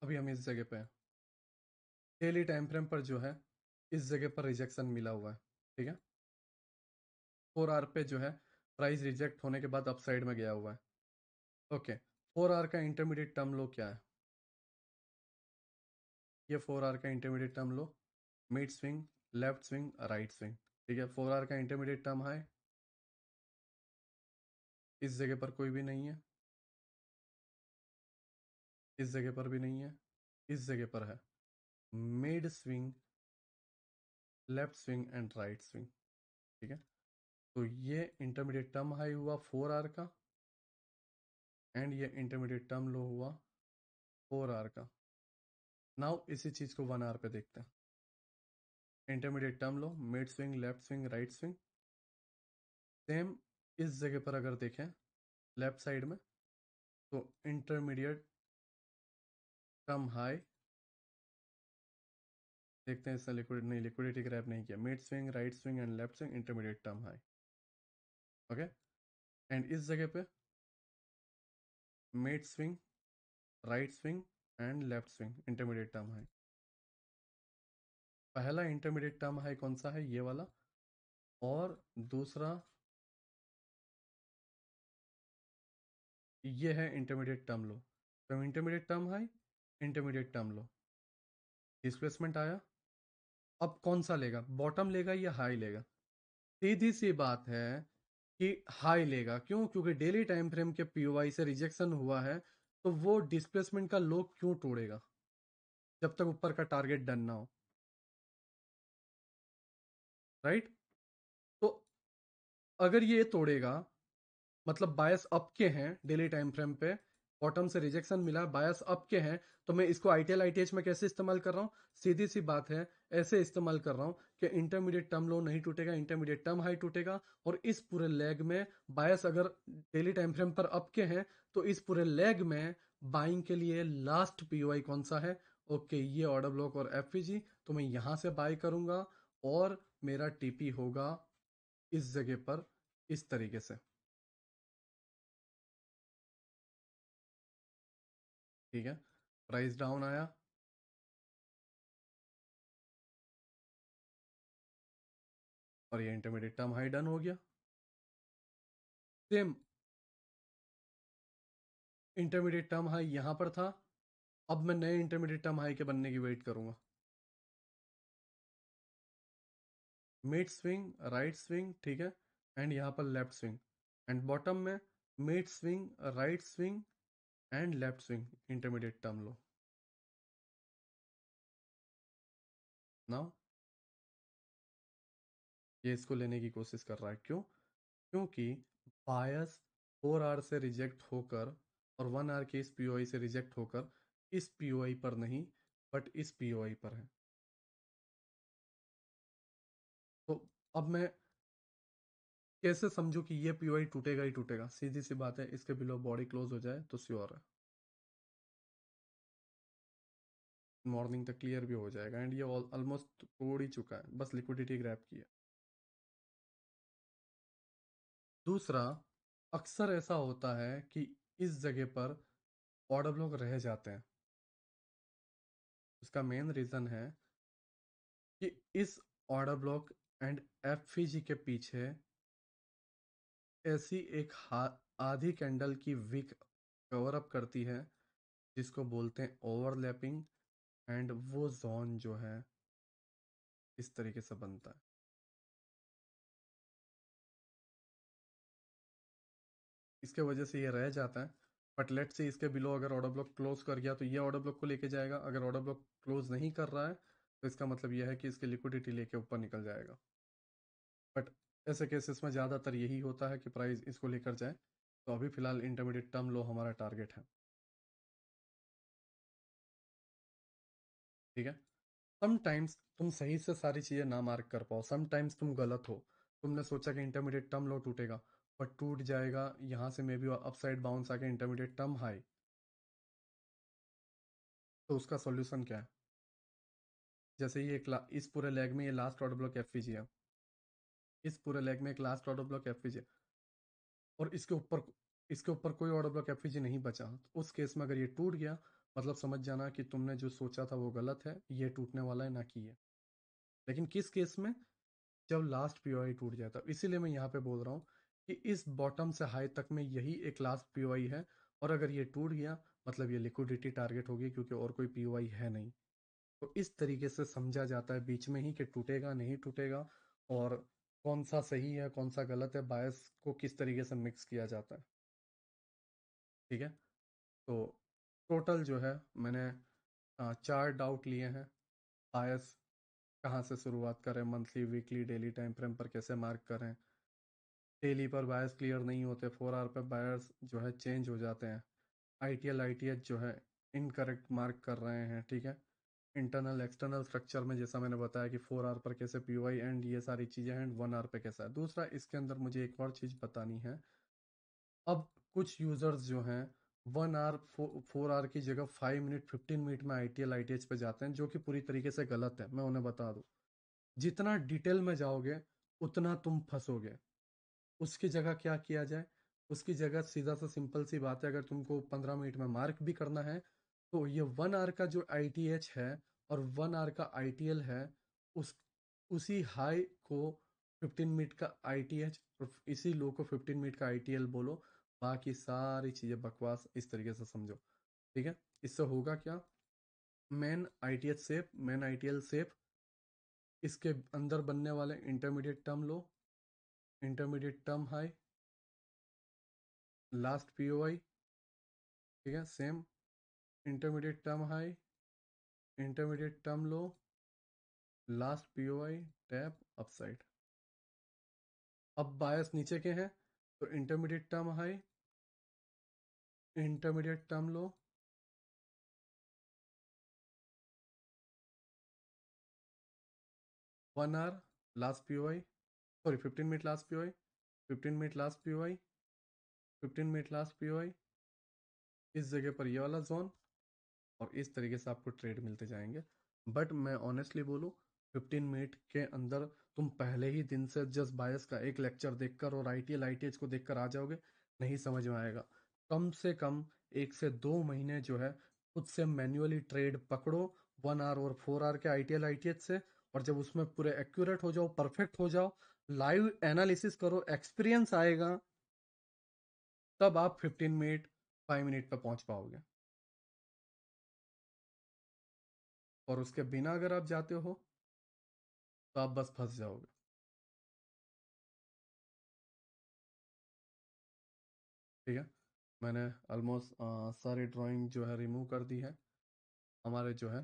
अभी हम इस जगह पे हैं, डेली टाइम फ्रेम पर जो है इस जगह पर रिजेक्शन मिला हुआ है। ठीक है। 4 आवर पे जो है प्राइस रिजेक्ट होने के बाद अपसाइड में गया हुआ है। ओके। 4 आवर का इंटरमीडिएट टर्म लो क्या है? ये 4 आवर का इंटरमीडिएट टर्म लो, mid swing, left swing, right swing. ठीक है। 4 आवर का इंटरमीडिएट टर्म है, इस जगह पर कोई भी नहीं है, इस जगह पर भी नहीं है, इस जगह पर है। Mid swing, left swing and right swing. ठीक है। तो ये इंटरमीडिएट टर्म हाई हुआ 4 आवर का, एंड ये इंटरमीडिएट टर्म लो हुआ 4 आवर का। नाउ इसी चीज को 1 आवर पे देखते हैं। इंटरमीडिएट टर्म लो, mid swing, left swing, right swing. Same इस जगह पर अगर देखें लेफ्ट साइड में, तो इंटरमीडिएट टर्म हाई देखते हैं, इसने लिक्विड नहीं, लिक्विडिटी ग्रैब नहीं किया। Mid swing, right swing and left swing, intermediate term high. Okay. And इस जगह पे mid swing, right swing and left swing, intermediate term high. पहला इंटरमीडिएट टर्म हाई कौन सा है? ये वाला। और दूसरा ये है इंटरमीडिएट टर्म लो। तो intermediate term high, intermediate term low, displacement आया। अब कौन सा लेगा, बॉटम लेगा या हाई लेगा? सीधी सी बात है कि हाई लेगा। क्यों? क्योंकि डेली टाइम फ्रेम के POI से रिजेक्शन हुआ है, तो वो डिस्प्लेसमेंट का लो क्यों तोड़ेगा जब तक ऊपर का टारगेट डन ना हो। राइट। तो अगर ये तोड़ेगा, मतलब बायस अप के हैं डेली टाइम फ्रेम पे, बॉटम से रिजेक्शन मिला, बायस अप के हैं, तो मैं इसको ITL ITH में कैसे इस्तेमाल कर रहा हूँ? सीधी सी बात है, ऐसे इस्तेमाल कर रहा हूँ कि इंटरमीडिएट टर्म लो नहीं टूटेगा, इंटरमीडिएट टर्म हाई टूटेगा, और इस पूरे लेग में बायस अगर डेली टाइम फ्रेम पर अप के हैं, तो इस पूरे लेग में बाइंग के लिए लास्ट POI कौन सा है? ओके, ये ऑर्डर ब्लॉक और FVG, तो मैं यहां से बाय करूंगा, और मेरा TP होगा इस जगह पर, इस तरीके से। ठीक है। प्राइस डाउन आया, और ये इंटरमीडिएट टर्म हाई डन हो गया। सेम इंटरमीडिएट टर्म हाई यहां पर था, अब मैं नए इंटरमीडिएट टर्म हाई के बनने की वेट करूंगा। मिड स्विंग, राइट स्विंग, ठीक है, एंड यहाँ पर लेफ्ट स्विंग, एंड बॉटम में mid swing, right swing and left swing, intermediate term low. Now ये इसको लेने की कोशिश कर रहा है, क्यों? क्योंकि बायस 4R से रिजेक्ट होकर और 1R के इस पीओआई से रिजेक्ट होकर इस पीओआई पर नहीं, बट इस पीओआई पर है। तो अब मैं कैसे समझूं कि ये पीओआई टूटेगा ही टूटेगा? सीधी सी बात है, इसके बिलो बॉडी क्लोज हो जाए तो श्योर है, मॉर्निंग तक क्लियर भी हो जाएगा। एंड ये ऑलमोस्ट तोड़ ही चुका है, बस लिक्विडिटी ग्रैब की है। दूसरा, अक्सर ऐसा होता है कि इस जगह पर ऑर्डर ब्लॉक रह जाते हैं। उसका मेन रीजन है कि इस ऑर्डर ब्लॉक एंड एफईजी के पीछे ऐसी एक आधी कैंडल की विक कवर अप करती है, जिसको बोलते हैं ओवरलैपिंग। एंड वो जोन जो है इस तरीके से बनता है। इसके वजह से ये रह जाता है। बट लेट से इसके बिलो अगर ऑर्डर ब्लॉक क्लोज कर गया तो ये ऑर्डर ब्लॉक को लेके जाएगा। अगर ऑर्डर ब्लॉक क्लोज नहीं कर रहा है तो इसका मतलब यह है कि इसकी लिक्विडिटी लेके ऊपर निकल जाएगा। बट ऐसे केसेस में ज़्यादातर यही होता है कि प्राइस इसको लेकर जाए। तो अभी फिलहाल इंटरमीडिएट टर्म लो हमारा टारगेट है। ठीक है। समटाइम्स तुम सही से सारी चीज़ें ना मार्क कर पाओ, समटाइम्स तुम गलत हो। तुमने सोचा कि इंटरमीडिएट टर्म लो टूटेगा, बट टूट जाएगा यहाँ से, मे बी अपसाइड बाउंस आके इंटरमीडिएट टर्म हाई। तो उसका सॉल्यूशन क्या है? जैसे ये इस पूरे लेग में ये लास्ट ऑर्डर ब्लॉक एफवीजी है, इस पूरे लेग में एक लास्ट ऑर्डर ब्लॉक एफवीजी है, और इसके ऊपर कोई ऑर्डर ब्लॉक एफवीजी नहीं बचा, तो उस केस में अगर ये टूट गया, मतलब समझ जाना कि तुमने जो सोचा था वो गलत है, ये टूटने वाला है ना कि ये। लेकिन किस केस में? जब लास्ट पीओआई टूट जाता है। इसीलिए मैं यहाँ पे बोल रहा हूँ कि इस बॉटम से हाई तक में यही एक लास्ट पीओआई है, और अगर ये टूट गया मतलब ये लिक्विडिटी टारगेट होगी, क्योंकि और कोई पीओआई है नहीं। तो इस तरीके से समझा जाता है बीच में ही कि टूटेगा नहीं टूटेगा, और कौन सा सही है कौन सा गलत है, बायस को किस तरीके से मिक्स किया जाता है। ठीक है। तो टोटल जो है मैंने 4 डाउट लिए हैं। बायस कहाँ से शुरुआत करें, monthly weekly daily time frame पर कैसे मार्क करें। डेली पर बायस क्लियर नहीं होते, 4 आवर पर बायस जो है चेंज हो जाते हैं। आईटीएल आईटीएच जो है इनकरेक्ट मार्क कर रहे हैं। ठीक है। इंटरनल एक्सटर्नल स्ट्रक्चर में जैसा मैंने बताया कि 4 आवर पर कैसे पीओआई एंड ये सारी चीज़ें हैं, एंड 1 आवर पे कैसा है। दूसरा, इसके अंदर मुझे एक और चीज़ बतानी है। अब कुछ यूजर्स जो हैं 1 आवर 4 आवर की जगह 5 मिनट 15 मिनट में आईटीएल आईटीएच पे जाते हैं, जो कि पूरी तरीके से गलत है। मैं उन्हें बता दूं, जितना डिटेल में जाओगे उतना तुम फंसोगे। उसकी जगह क्या किया जाए? उसकी जगह सीधा सा सिंपल सी बात है, अगर तुमको 15 मिनट में मार्क भी करना है तो ये 1 आवर का जो आईटीएच है और 1 आवर का आईटीएल है, उस उसी हाई को 15 मिनट का आईटीएच और इसी लो को 15 मिनट का आईटीएल बोलो। बाकी सारी चीजें बकवास इस तरीके से समझो। ठीक है। इससे होगा क्या? मेन आईटीएल सेप, इसके अंदर बनने वाले intermediate term low, intermediate term high, last POI. ठीक है, same intermediate term high, intermediate term low, last POI, tap upside. अब बायस नीचे के हैं तो intermediate term high, intermediate term low, 1 hour last POI, sorry 15 minute last POI, 15 minute last POI, 15 minute last POI, इस जगह पर ये वाला जोन, और इस तरीके से आपको ट्रेड मिलते जाएंगे। बट मैं ऑनेस्टली बोलूँ, 15 मिनट के अंदर तुम पहले ही दिन से जस्ट बायस का एक लेक्चर देखकर और आईटीएल आईटीएच को देखकर आ जाओगे, नहीं समझ में आएगा। कम से कम 1 से 2 महीने जो है खुद से मैन्युअली ट्रेड पकड़ो, 1 आवर और 4 आवर के आईटीएल आईटीएच से। और जब उसमें पूरे एक्यूरेट हो जाओ, परफेक्ट हो जाओ, लाइव एनालिसिस करो, एक्सपीरियंस आएगा, तब आप 15 मिनट 5 मिनट पर पहुंच पाओगे। और उसके बिना अगर आप जाते हो तो आप बस फंस जाओगे। ठीक है। मैंने ऑलमोस्ट सारी ड्राइंग जो है रिमूव कर दी है। हमारे जो है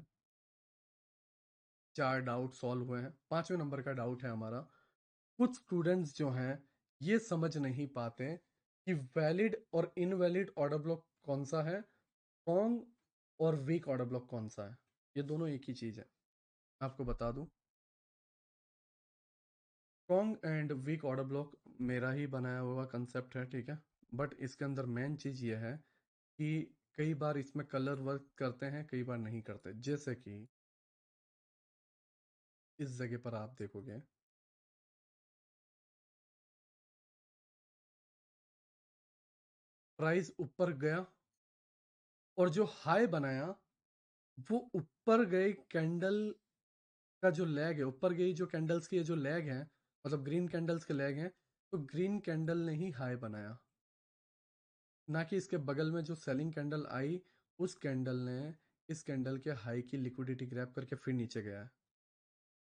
4 डाउट सॉल्व हुए हैं, 5वें नंबर का डाउट है हमारा कुछ स्टूडेंट्स जो हैं ये समझ नहीं पाते कि वैलिड और इनवैलिड ऑर्डर ब्लॉक कौन सा है, स्ट्रॉन्ग और वीक ऑर्डर ब्लॉक कौन सा है। ये दोनों एक ही चीज है। आपको बता दूं, strong and weak order block मेरा ही बनाया हुआ कंसेप्ट है, ठीक है। बट इसके अंदर मेन चीज ये है कि कई बार इसमें कलर वर्क करते हैं, कई बार नहीं करते। जैसे कि इस जगह पर आप देखोगे, प्राइस ऊपर गया और जो हाई बनाया वो ऊपर गए कैंडल का जो लैग है, ऊपर गई जो कैंडल्स की जो लैग है, मतलब ग्रीन कैंडल्स के लैग हैं, तो ग्रीन कैंडल ने ही हाई बनाया, ना कि इसके बगल में जो सेलिंग कैंडल आई उस कैंडल ने इस कैंडल के हाई की लिक्विडिटी ग्रैब करके फिर नीचे गया है।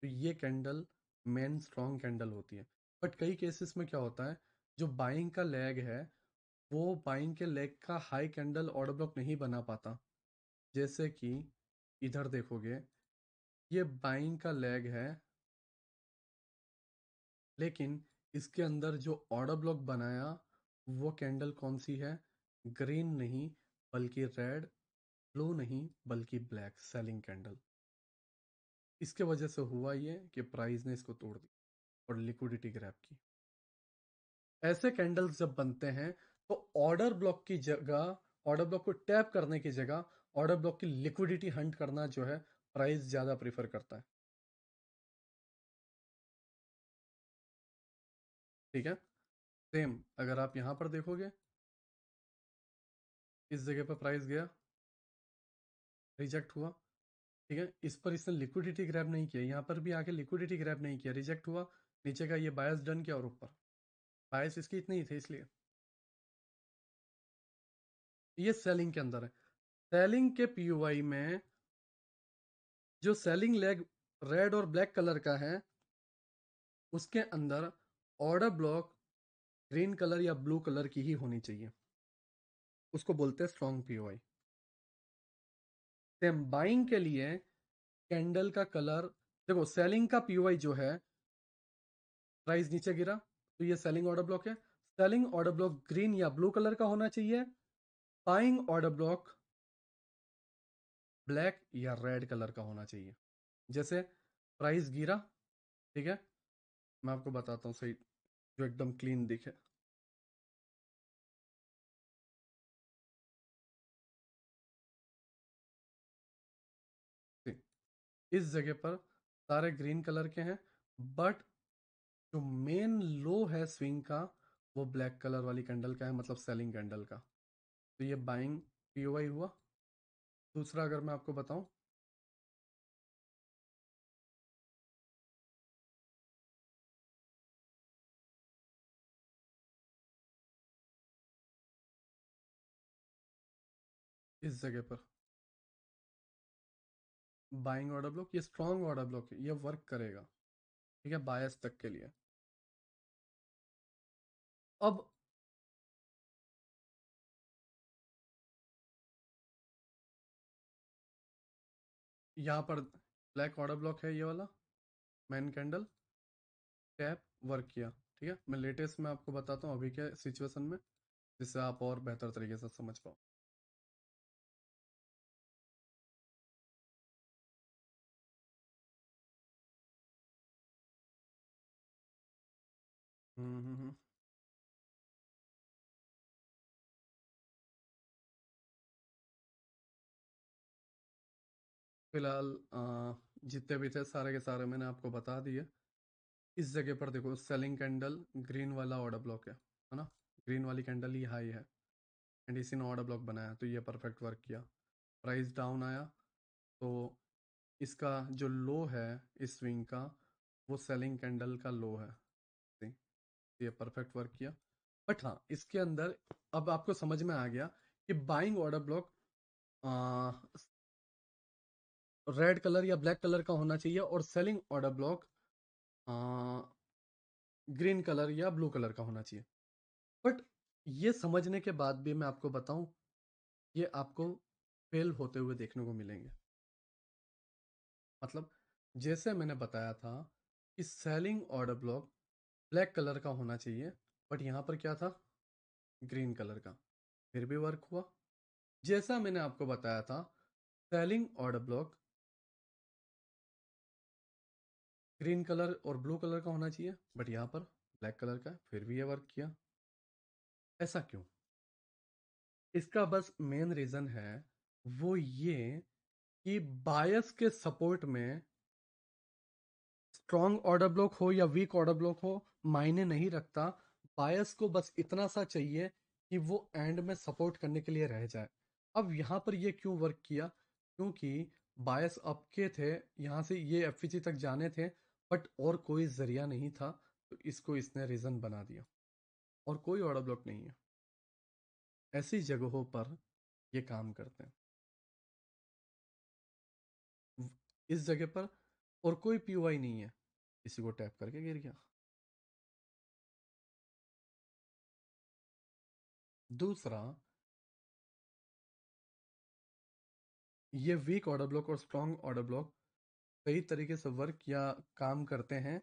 तो ये कैंडल मेन स्ट्रॉन्ग कैंडल होती है। बट कई केसेस में क्या होता है, जो बाइंग का लैग है वो बाइंग के लेग का हाई कैंडल ऑर्डर ब्लॉक नहीं बना पाता। जैसे कि इधर देखोगे, ये बाइंग का लेग है, लेकिन इसके अंदर जो ऑर्डर ब्लॉक बनाया वो कैंडल कौन सी है, ग्रीन नहीं बल्कि रेड, ब्लू नहीं बल्कि ब्लैक सेलिंग कैंडल। इसके वजह से हुआ ये कि प्राइस ने इसको तोड़ दी और लिक्विडिटी ग्रैब की। ऐसे कैंडल्स जब बनते हैं तो ऑर्डर ब्लॉक की जगह, ऑर्डर ब्लॉक को टैप करने की जगह ऑर्डर ब्लॉक की लिक्विडिटी हंट करना जो है प्राइस ज्यादा प्रीफर करता है, ठीक है। सेम अगर आप यहां पर देखोगे, इस जगह पर प्राइस गया, रिजेक्ट हुआ, ठीक है। इस पर इसने लिक्विडिटी ग्रैब नहीं किया, यहाँ पर भी आके लिक्विडिटी ग्रैब नहीं किया, रिजेक्ट हुआ, नीचे का ये बायस डन किया और ऊपर बायस इसकी इतनी ही थे इसलिए। ये सेलिंग के अंदर है। सेलिंग के पीयूआई में जो सेलिंग लेग रेड और ब्लैक कलर का है उसके अंदर ऑर्डर ब्लॉक ग्रीन कलर या ब्लू कलर की ही होनी चाहिए, उसको बोलते हैं स्ट्रॉन्ग पीओआई। सेम बाइंग के लिए कैंडल का कलर, देखो सेलिंग का पीओआई जो है, प्राइस नीचे गिरा तो ये सेलिंग ऑर्डर ब्लॉक है। सेलिंग ऑर्डर ब्लॉक ग्रीन या ब्लू कलर का होना चाहिए। बाइंग ऑर्डर ब्लॉक ब्लैक या रेड कलर का होना चाहिए। जैसे प्राइस गिरा, ठीक है, मैं आपको बताता हूँ सही, जो एकदम क्लीन दिखे। इस जगह पर सारे ग्रीन कलर के हैं, बट जो मेन लो है स्विंग का वो ब्लैक कलर वाली कैंडल का है, मतलब सेलिंग कैंडल का। तो ये बाइंग पीओआई हुआ। दूसरा अगर मैं आपको बताऊं, इस जगह पर बाइंग ऑर्डर ब्लॉक, ये स्ट्रॉन्ग ऑर्डर ब्लॉक है, ये वर्क करेगा, ठीक है, बायस तक के लिए। अब यहाँ पर ब्लैक ऑर्डर ब्लॉक है, ये वाला मैन कैंडल टैप वर्क किया, ठीक है। मैं लेटेस्ट में आपको बताता हूँ अभी के सिचुएशन में, जिससे आप और बेहतर तरीके से समझ पाओ। हम्म। फिलहाल जितने भी थे सारे के सारे मैंने आपको बता दिए। इस जगह पर देखो सेलिंग कैंडल ग्रीन वाला ऑर्डर ब्लॉक है ना, ग्रीन वाली कैंडल ही हाई है एंड इसी ने ऑर्डर ब्लॉक बनाया, तो ये परफेक्ट वर्क किया। प्राइस डाउन आया तो इसका जो लो है इस स्विंग का वो सेलिंग कैंडल का लो है, see? ये परफेक्ट वर्क किया। बट हाँ, इसके अंदर अब आपको समझ में आ गया कि buying order block red colour या ब्लैक कलर का होना चाहिए और selling order block green colour या ब्लू कलर का होना चाहिए। बट ये समझने के बाद भी मैं आपको बताऊं, ये आपको फेल होते हुए देखने को मिलेंगे। मतलब जैसे मैंने बताया था कि selling order block black colour का होना चाहिए, बट यहाँ पर क्या था, ग्रीन कलर का। फिर भी वर्क हुआ। जैसा मैंने आपको बताया था, selling order block green colour और ब्लू कलर का होना चाहिए, बट यहाँ पर ब्लैक कलर का है, फिर भी ये वर्क किया। ऐसा क्यों? इसका बस मेन रीजन है वो ये कि बायस के सपोर्ट में स्ट्रॉन्ग ऑर्डर ब्लॉक हो या वीक ऑर्डर ब्लॉक हो मायने नहीं रखता। बायस को बस इतना सा चाहिए कि वो एंड में सपोर्ट करने के लिए रह जाए। अब यहाँ पर ये क्यों वर्क किया? क्योंकि बायस अप के थे, यहाँ से ये एफईजी तक जाने थे, बट और कोई जरिया नहीं था, तो इसको इसने रीजन बना दिया। और कोई ऑर्डर ब्लॉक नहीं है। ऐसी जगहों पर ये काम करते हैं। इस जगह पर और कोई पीओआई नहीं है, किसी को टैप करके गिर गया। दूसरा, ये वीक ऑर्डर ब्लॉक और स्ट्रॉन्ग ऑर्डर ब्लॉक सही तरीके से वर्क या काम करते हैं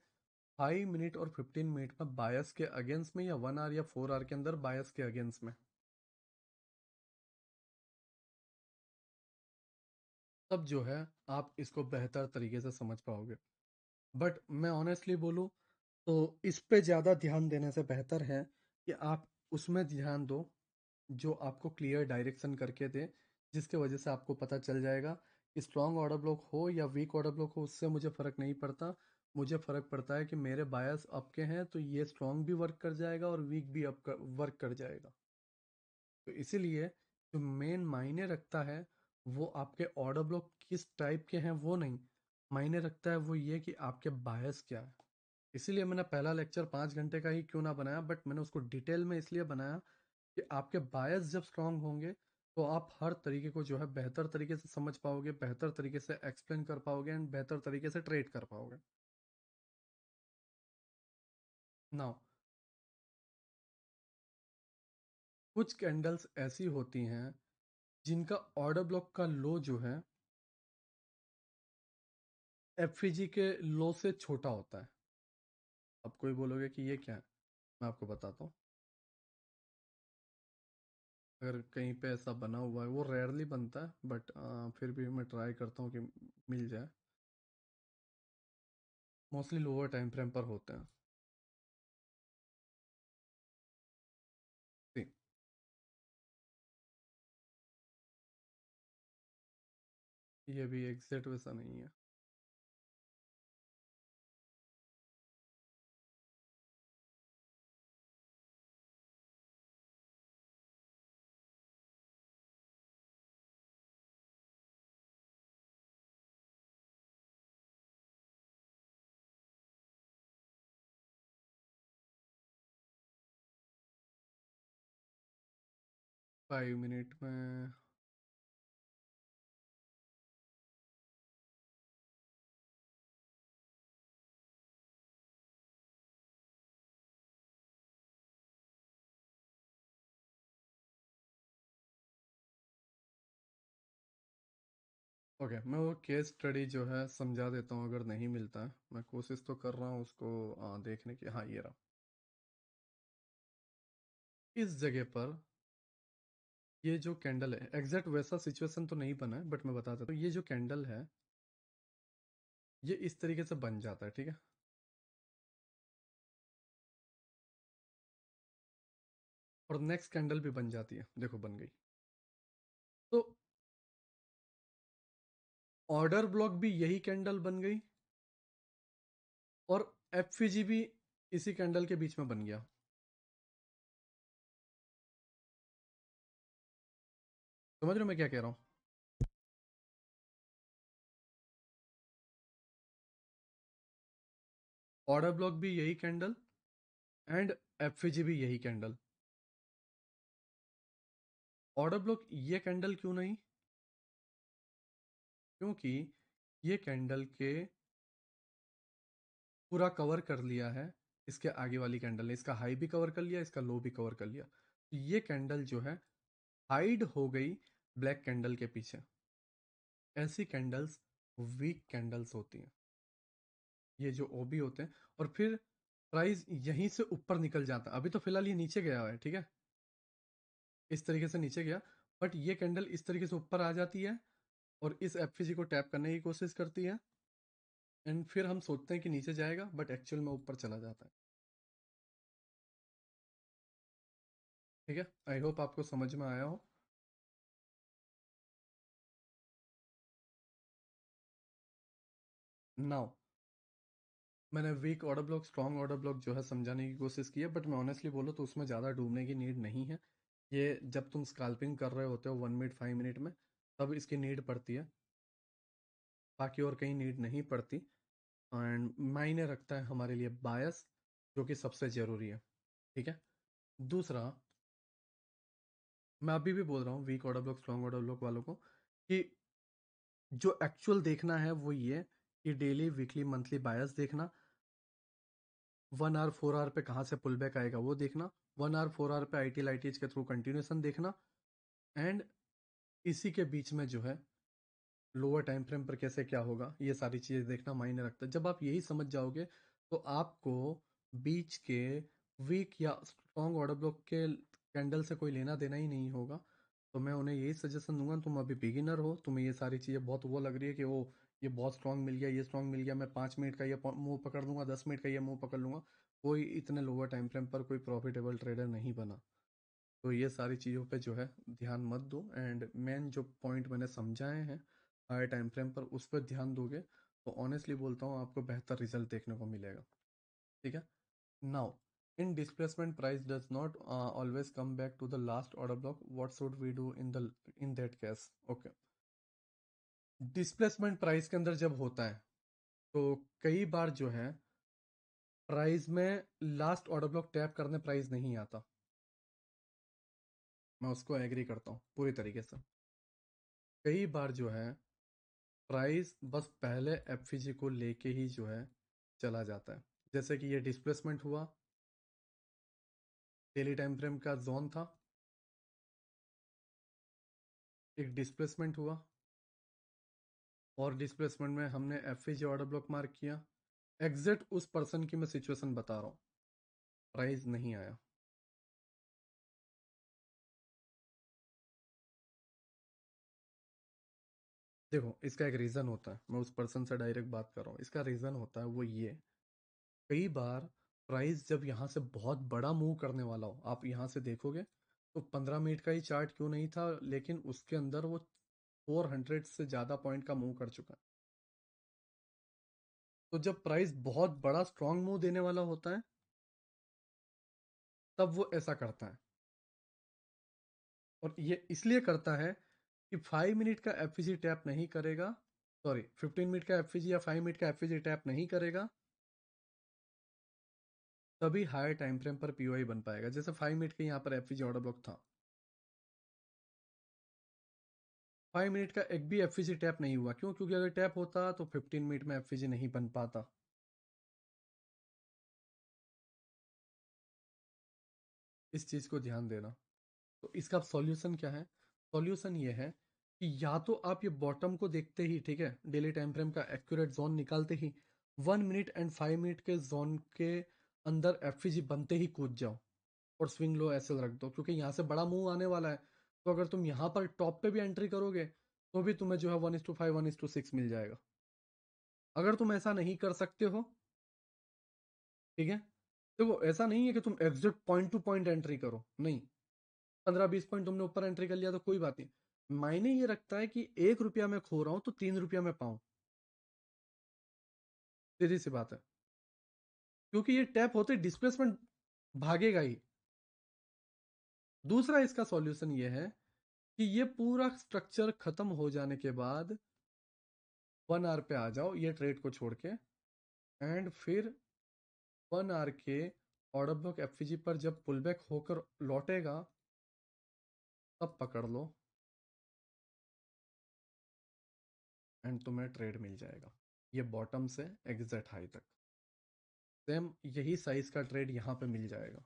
5 मिनट और 15 मिनट में बायस के अगेंस्ट में, या 1 आवर या 4 आवर के अंदर बायस के अगेंस्ट में। तब जो है आप इसको बेहतर तरीके से समझ पाओगे। बट मैं ऑनेस्टली बोलूँ तो इस पे ज़्यादा ध्यान देने से बेहतर है कि आप उसमें ध्यान दो जो आपको क्लियर डायरेक्शन करके दे, जिसके वजह से आपको पता चल जाएगा कि स्ट्रॉन्ग ऑर्डर ब्लॉक हो या वीक ऑर्डर ब्लॉक हो, उससे मुझे फ़र्क नहीं पड़ता। मुझे फ़र्क पड़ता है कि मेरे बायस अप के हैं तो ये स्ट्रॉन्ग भी वर्क कर जाएगा और वीक भी वर्क कर जाएगा। तो इसीलिए जो मेन मायने रखता है वो आपके ऑर्डर ब्लॉक किस टाइप के हैं वो नहीं, मायने रखता है वो ये कि आपके बायस क्या है। इसीलिए मैंने पहला लेक्चर 5 घंटे का ही क्यों ना बनाया, बट मैंने उसको डिटेल में इसलिए बनाया कि आपके बायस जब स्ट्रांग होंगे तो आप हर तरीके को जो है बेहतर तरीके से समझ पाओगे, बेहतर तरीके से एक्सप्लेन कर पाओगे एंड बेहतर तरीके से ट्रेड कर पाओगे। नाउ, कुछ कैंडल्स ऐसी होती हैं जिनका ऑर्डर ब्लॉक का लो जो है एफईजी के लो से छोटा होता है। अब कोई बोलोगे कि ये क्या है, मैं आपको बताता हूँ। अगर कहीं पे ऐसा बना हुआ है, वो रेयरली बनता है बट फिर भी मैं ट्राई करता हूँ कि मिल जाए। मोस्टली लोअर टाइम फ्रेम पर होते हैं। See, ये भी एग्जैक्ट वैसा नहीं है। 5 मिनट में ओके, मैं वो केस स्टडी जो है समझा देता हूँ, अगर नहीं मिलता है मैं कोशिश तो कर रहा हूँ उसको देखने की। हाँ, ये रहा। इस जगह पर ये जो कैंडल है, एग्जैक्ट वैसा सिचुएशन तो नहीं बना है बट मैं बता देता हूँ। ये जो कैंडल है ये इस तरीके से बन जाता है, ठीक है। और नेक्स्ट कैंडल भी बन जाती है, देखो बन गई। तो ऑर्डर ब्लॉक भी यही कैंडल बन गई और एफवीजी भी इसी कैंडल के बीच में बन गया। समझ रहे हो मैं क्या कह रहा हूँ? ऑर्डर ब्लॉक भी यही कैंडल एंड एफवीजी भी यही कैंडल। ऑर्डर ब्लॉक ये कैंडल क्यों नहीं? क्योंकि ये कैंडल के पूरा कवर कर लिया है इसके आगे वाली कैंडल ने। इसका हाई भी कवर कर लिया, इसका लो भी कवर कर लिया, तो ये कैंडल जो है हाइड हो गई ब्लैक कैंडल के पीछे। ऐसी कैंडल्स वीक कैंडल्स होती हैं, ये जो ओबी होते हैं। और फिर प्राइस यहीं से ऊपर निकल जाता। अभी तो फिलहाल ये नीचे गया है, ठीक है, इस तरीके से नीचे गया, बट ये कैंडल इस तरीके से ऊपर आ जाती है और इस एफपीजी को टैप करने की कोशिश करती है, एंड फिर हम सोचते हैं कि नीचे जाएगा, बट एक्चुअल में ऊपर चला जाता है। ठीक है, आई होप आपको समझ में आया हो। नाउ मैंने weak order block, strong order block जो है समझाने की कोशिश की है, बट मैं ऑनेस्टली बोलूँ तो उसमें ज़्यादा डूबने की नीड नहीं है। ये जब तुम स्कैल्पिंग कर रहे होते हो 1 मिनट 5 मिनट में, तब इसकी नीड पड़ती है, बाकी और कहीं नीड नहीं पड़ती। एंड मायने रखता है हमारे लिए बायस, जो कि सबसे ज़रूरी है। ठीक है, दूसरा, मैं अभी भी बोल रहा हूँ weak order block strong order block वालों को कि जो एक्चुअल देखना है वो ये कि डेली वीकली मंथली बायस देखना, 1 आवर 4 आवर पे कहाँ से पुल बैक आएगा वो देखना, 1 आवर 4 आवर पे आईटी लाइटीज के थ्रू कंटिन्यूएशन देखना, एंड इसी के बीच में जो है लोअर टाइम फ्रेम पर कैसे क्या होगा, ये सारी चीज़ें देखना मायने रखता है। जब आप यही समझ जाओगे तो आपको बीच के वीक या स्ट्रॉन्ग ऑर्डर ब्लॉक के कैंडल से कोई लेना देना ही नहीं होगा। तो मैं उन्हें यही सजेशन दूंगा, तुम अभी बिगिनर हो, तुम्हें ये सारी चीज़ें बहुत वो लग रही है कि वो ये बहुत स्ट्रांग मिल गया, ये स्ट्रांग मिल गया, मैं 5 मिनट का ये मुंह पकड़ लूंगा, 10 मिनट का ये मुंह पकड़ लूंगा। कोई इतने लोअर टाइम फ्रेम पर कोई प्रॉफिटेबल ट्रेडर नहीं बना। तो ये सारी चीज़ों पे जो है ध्यान मत दो, एंड मेन जो पॉइंट मैंने समझाए हैं हाई टाइम फ्रेम पर, उस पर ध्यान दोगे तो ऑनेस्टली बोलता हूँ आपको बेहतर रिजल्ट देखने को मिलेगा। ठीक है, now in displacement price does not always come back to the last order block, what should we do in that case. Okay, displacement price के अंदर जब होता है तो कई बार जो है प्राइस में लास्ट ऑर्डर ब्लॉक टैप करने प्राइस नहीं आता। मैं उसको एग्री करता हूँ पूरी तरीके से। कई बार जो है प्राइस बस पहले एफवीजी को लेके ही जो है चला जाता है। जैसे कि ये डिस्प्लेसमेंट हुआ, डेली टाइम फ्रेम का जोन था, एक डिस्प्लेसमेंट हुआ, और डिस्प्लेसमेंट में हमने एफवीजी ऑर्डर ब्लॉक मार्क किया। एग्जैक्ट उस पर्सन की मैं सिचुएशन बता रहा हूँ, प्राइस नहीं आया। देखो, इसका एक रीज़न होता है, मैं उस पर्सन से डायरेक्ट बात कर रहा हूँ, इसका रीज़न होता है वो ये, कई बार प्राइस जब यहाँ से बहुत बड़ा मूव करने वाला हो, आप यहाँ से देखोगे तो 15 मिनट का ही चार्ट क्यों नहीं था, लेकिन उसके अंदर वो 400 से ज़्यादा पॉइंट का मूव कर चुका है। तो जब प्राइस बहुत बड़ा स्ट्रांग मूव देने वाला होता है तब वो ऐसा करता है, और ये इसलिए करता है कि 5 मिनट का एफवीजी टैप नहीं करेगा, सॉरी 15 मिनट का एफवीजी या 5 मिनट का एफवीजी टैप नहीं करेगा, तभी हायर टाइम फ्रेम पर पीओआई बन पाएगा। जैसे 5 मिनट के यहाँ पर एफवीजी ऑर्डर ब्लॉक था, 5 मिनट का एक भी एफवीजी टैप नहीं हुआ, क्यों? क्योंकि अगर टैप होता तो 15 मिनट में एफवीजी नहीं बन पाता। इस चीज को ध्यान देना। तो इसका सॉल्यूशन क्या है? सॉल्यूशन ये है कि या तो आप ये बॉटम को देखते ही, ठीक है, डेली टाइम फ्रेम का एक्यूरेट जोन निकालते ही 1 मिनट एंड 5 मिनट के जोन के अंदर एफवीजी बनते ही कूद जाओ और स्विंग लो ऐसे रख दो, क्योंकि यहाँ से बड़ा मूव आने वाला है। तो अगर तुम यहाँ पर टॉप पे भी एंट्री करोगे तो भी तुम्हें जो है 1:5 1:6 मिल जाएगा। अगर तुम ऐसा नहीं कर सकते हो, ठीक है, देखो ऐसा नहीं है कि तुम exact point two point entry करो, नहीं, 15-20 पॉइंट तुमने ऊपर एंट्री कर लिया तो कोई बात नहीं। मायने ये रखता है कि 1 रुपया मैं खो रहा हूं तो 3 रुपया मैं पाऊं, सीधी सी बात है, क्योंकि ये टैप होते डिस्प्लेसमेंट भागेगा ही। दूसरा इसका सॉल्यूशन ये है कि ये पूरा स्ट्रक्चर खत्म हो जाने के बाद 1 आवर पे आ जाओ ये ट्रेड को छोड़ के, एंड फिर 1 आवर के ऑर्डर ब्लॉक एफजी पर जब पुल बैक होकर लौटेगा तब पकड़ लो, एंड तुम्हें ट्रेड मिल जाएगा ये बॉटम से एग्जैक्ट हाई तक। सेम यही साइज का ट्रेड यहाँ पे मिल जाएगा।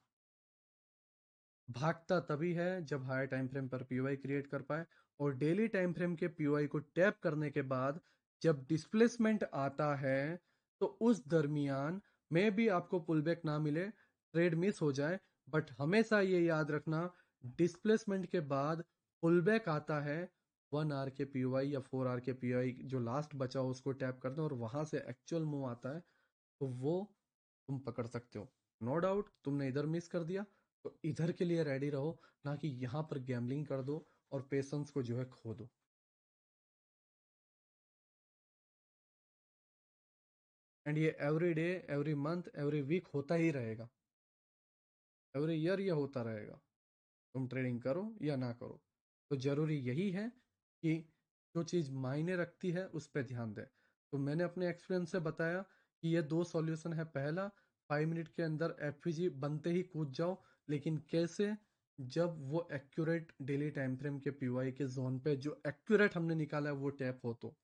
भागता तभी है जब हायर टाइम फ्रेम पर पीओआई क्रिएट कर पाए, और डेली टाइम फ्रेम के पीओआई को टैप करने के बाद जब डिस्प्लेसमेंट आता है तो उस दरमियान मे भी आपको पुल बैक ना मिले, ट्रेड मिस हो जाए, बट हमेशा ये याद रखना, डिस्प्लेसमेंट के बाद पुल बैक आता है, 1 आवर के पीओआई या 4 आवर के पीओआई जो लास्ट बचा हो उसको टैप करना और वहां से एक्चुअल मूव आता है, तो वो तुम पकड़ सकते हो। नो डाउट तुमने इधर मिस कर दिया, तो इधर के लिए रेडी रहो, ना कि यहां पर गैम्बलिंग कर दो और पेशेंस को जो है खो दो। एंड ये every day, every month, every week होता ही रहेगा, एवरी ईयर ये होता रहेगा, तुम ट्रेडिंग करो या ना करो। तो जरूरी यही है कि जो चीज़ मायने रखती है उस पर ध्यान दें। तो मैंने अपने एक्सपीरियंस से बताया कि ये दो सॉल्यूशन है। पहला, 5 मिनट के अंदर एफवीजी बनते ही कूद जाओ, लेकिन कैसे? जब वो एक्यूरेट डेली टाइम फ्रेम के पीवाई के जोन पे जो एक्यूरेट हमने निकाला है वो टैप हो। तो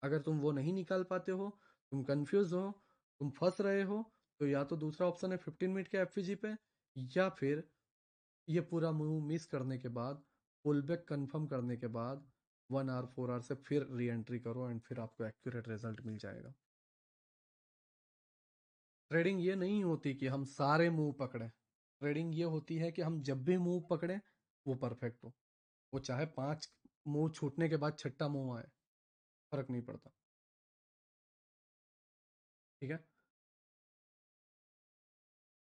अगर तुम वो नहीं निकाल पाते हो, तुम कंफ्यूज हो, तुम फंस रहे हो, तो या तो दूसरा ऑप्शन है 15 मिनट के एफवीजी पे, या फिर ये पूरा मूव मिस करने के बाद, पुल बैक कन्फर्म करने के बाद 1 आवर 4 आवर से फिर री एंट्री करो एंड फिर आपको एक्यूरेट रिजल्ट मिल जाएगा। ट्रेडिंग ये नहीं होती कि हम सारे मूव पकड़ें, ट्रेडिंग ये होती है कि हम जब भी मूव पकड़ें वो परफेक्ट हो, वो चाहे 5 मूव छूटने के बाद छठा मूव आए, फर्क नहीं पड़ता। ठीक है,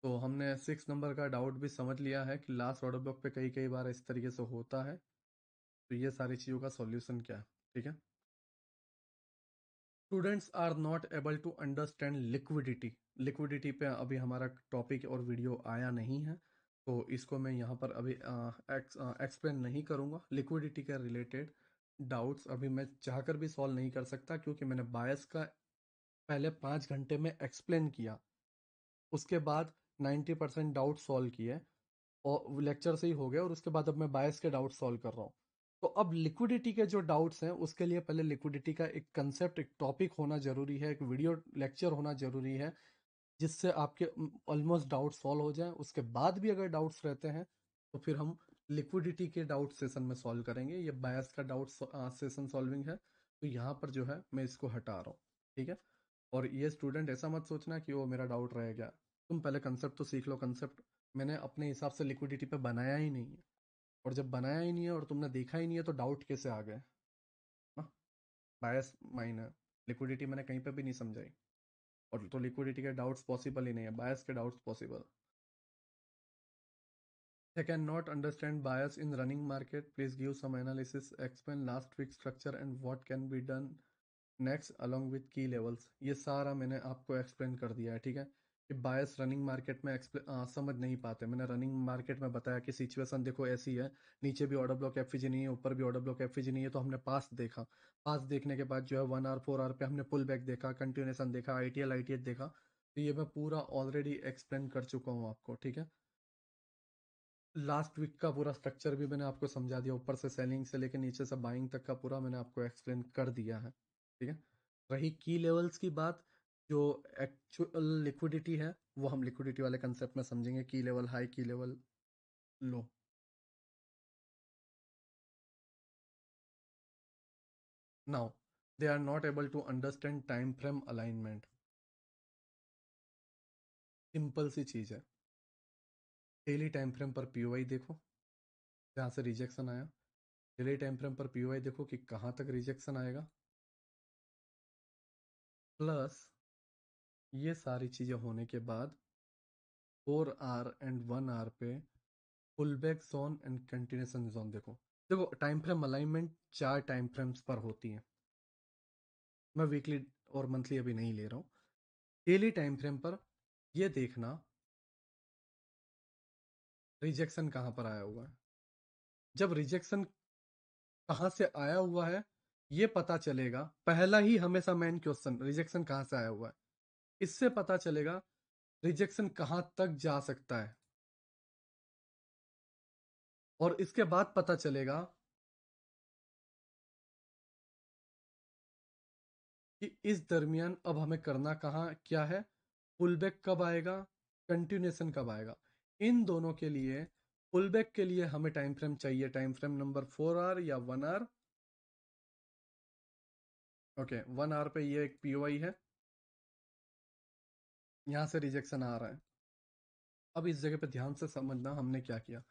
तो हमने 6 नंबर का डाउट भी समझ लिया है कि लास्ट ऑर्डर ब्लॉक पे कई कई बार इस तरीके से होता है। तो ये सारी चीज़ों का सॉल्यूशन क्या है? ठीक है, students are not able to understand liquidity. Liquidity पे अभी हमारा टॉपिक और वीडियो आया नहीं है, तो इसको मैं यहाँ पर अभी एक्सप्लेन नहीं करूँगा। लिक्विडिटी के रिलेटेड डाउट्स अभी मैं चाहकर भी सॉल्व नहीं कर सकता, क्योंकि मैंने बायस का पहले 5 घंटे में एक्सप्लेन किया, उसके बाद 90% डाउट सॉल्व किए और लेक्चर से ही हो गया, और उसके बाद अब मैं बायस के डाउट सॉल्व कर रहा हूँ। तो अब लिक्विडिटी के जो डाउट्स हैं उसके लिए पहले लिक्विडिटी का एक कंसेप्ट, एक टॉपिक होना जरूरी है, एक वीडियो लेक्चर होना जरूरी है, जिससे आपके ऑलमोस्ट डाउट सॉल्व हो जाए। उसके बाद भी अगर डाउट्स रहते हैं तो फिर हम लिक्विडिटी के डाउट सेशन में सॉल्व करेंगे। ये बायस का डाउट सेशन सॉल्विंग है, तो यहाँ पर जो है मैं इसको हटा रहा हूँ। ठीक है, और ये स्टूडेंट ऐसा मत सोचना कि वो मेरा डाउट रह गया, तुम पहले कंसेप्ट तो सीख लो। कंसेप्ट मैंने अपने हिसाब से लिक्विडिटी पे बनाया ही नहीं है, और जब बनाया ही नहीं है और तुमने देखा ही नहीं है तो डाउट कैसे आ गए ना? बायस माइन है, लिक्विडिटी मैंने कहीं पे भी नहीं समझाई, और तो लिक्विडिटी के डाउट्स पॉसिबल ही नहीं है, बायस के doubts possible. I cannot understand bias in running market. Please give some analysis. Explain last week's structure and what can be done next along with key levels. ये सारा मैंने आपको एक्सप्लेन कर दिया है। ठीक है, कि बायस रनिंग मार्केट में समझ नहीं पाते। मैंने रनिंग मार्केट में बताया कि सिचुएशन देखो ऐसी है, नीचे भी ऑर्डर ब्लॉक एफजी नहीं है, ऊपर भी ऑर्डर ब्लॉक एफजी नहीं है, तो हमने पास देखा। पास देखने के बाद जो है 1 आवर 4 आवर पे हमने पुल बैक देखा, कंटिन्यूएशन देखा, आईटीएल आईटीएच देखा। तो ये मैं पूरा ऑलरेडी एक्सप्लेन कर चुका हूँ आपको। ठीक है, लास्ट वीक का पूरा स्ट्रक्चर भी मैंने आपको समझा दिया, ऊपर से सेलिंग से लेकर नीचे से बाइंग तक का पूरा मैंने आपको एक्सप्लेन कर दिया है। ठीक है, रही की लेवल्स की बात, जो एक्चुअल लिक्विडिटी है वो हम लिक्विडिटी वाले कंसेप्ट में समझेंगे, की लेवल हाई, की level low. Now they are not able to understand time frame alignment. Simple सी चीज है, डेली टाइम फ्रेम पर पीओआई देखो जहाँ से रिजेक्शन आया, डेली टाइम फ्रेम पर पीओआई देखो कि कहाँ तक रिजेक्शन आएगा, प्लस ये सारी चीजें होने के बाद 4 आवर एंड 1 आवर पे pull back zone and continuation zone देखो। देखो time frame alignment 4 time frames पर होती है, मैं वीकली और मंथली अभी नहीं ले रहा हूँ। डेली टाइम फ्रेम पर ये देखना रिजेक्शन कहाँ पर आया हुआ है। जब रिजेक्शन कहाँ से आया हुआ है ये पता चलेगा, पहला ही हमेशा मेन क्वेश्चन रिजेक्शन कहाँ से आया हुआ है, इससे पता चलेगा रिजेक्शन कहाँ तक जा सकता है, और इसके बाद पता चलेगा कि इस दरमियान अब हमें करना कहाँ क्या है, पुल बैक कब आएगा, कंटिन्यूएशन कब आएगा। इन दोनों के लिए, पुल बैक के लिए हमें टाइम फ्रेम चाहिए, टाइम फ्रेम नंबर 4 आवर या 1 आवर। ओके, 1 आवर पे ये एक पीओआई है, यहाँ से रिजेक्शन आ रहा है। अब इस जगह पे ध्यान से समझना हमने क्या किया।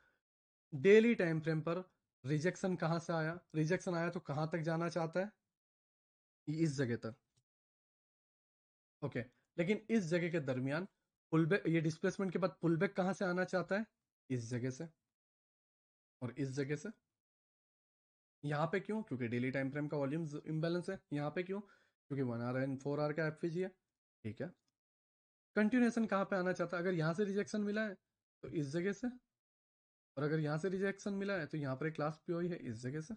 डेली टाइम फ्रेम पर रिजेक्शन कहाँ से आया, रिजेक्शन आया तो कहाँ तक जाना चाहता है, इस जगह तक। ओके, लेकिन इस जगह के दरमियान पुलबैक, ये डिस्प्लेसमेंट के बाद पुलबैक कहाँ से आना चाहता है, इस जगह से और इस जगह से। यहाँ पे क्यों, क्योंकि डेली टाइम फ्रेम का वॉल्यूम इम्बैलेंस है। यहाँ पे क्यों, क्योंकि 1 आवर एंड 4 आवर का एफवीजी है। ठीक है, कंटिन्यूएशन कहाँ पे आना चाहता है, अगर यहाँ से रिजेक्शन मिला है तो इस जगह से, और अगर यहाँ से रिजेक्शन मिला है तो यहाँ पर एक क्लास पी है इस जगह से।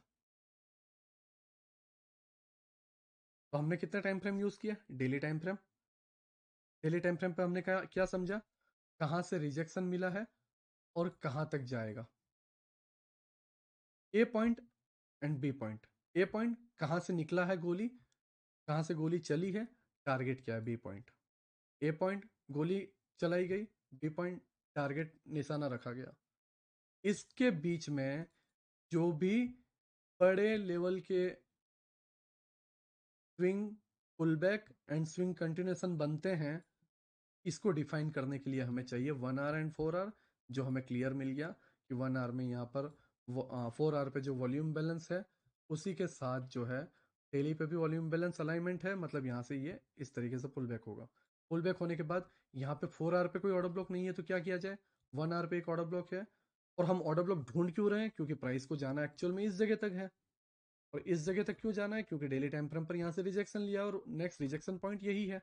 तो हमने कितना टाइम फ्रेम यूज किया, daily time frame. Daily time frame पे हमने क्या क्या समझा, कहाँ से रिजेक्शन मिला है और कहाँ तक जाएगा। A point and B point. A point कहाँ से निकला है गोली, कहाँ से गोली चली है, टारगेट क्या है बी पॉइंट। ए पॉइंट गोली चलाई गई, बी पॉइंट टारगेट निशाना रखा गया। इसके बीच में जो भी बड़े लेवल के swing pullback and swing continuation बनते हैं, इसको डिफाइन करने के लिए हमें चाहिए 1 आवर एंड 4 आवर, जो हमें क्लियर मिल गया कि 1 आवर में यहाँ पर 4 आवर पे जो वॉल्यूम बैलेंस है उसी के साथ जो है डेली पे भी वॉल्यूम बैलेंस अलाइनमेंट है, मतलब यहाँ से ये इस तरीके से पुल बैक होगा। पुल बैक होने के बाद यहाँ पे 4 आवर पे कोई ऑर्डर ब्लॉक नहीं है तो क्या किया जाए, 1 आवर पे एक ऑर्डर ब्लॉक है। और हम ऑर्डर ब्लॉक ढूंढ क्यों रहे हैं, क्योंकि प्राइस को जाना एक्चुअल में इस जगह तक है। और इस जगह तक क्यों जाना है, क्योंकि डेली टाइम फ्रेम पर यहाँ से रिजेक्शन लिया और नेक्स्ट रिजेक्शन पॉइंट यही है,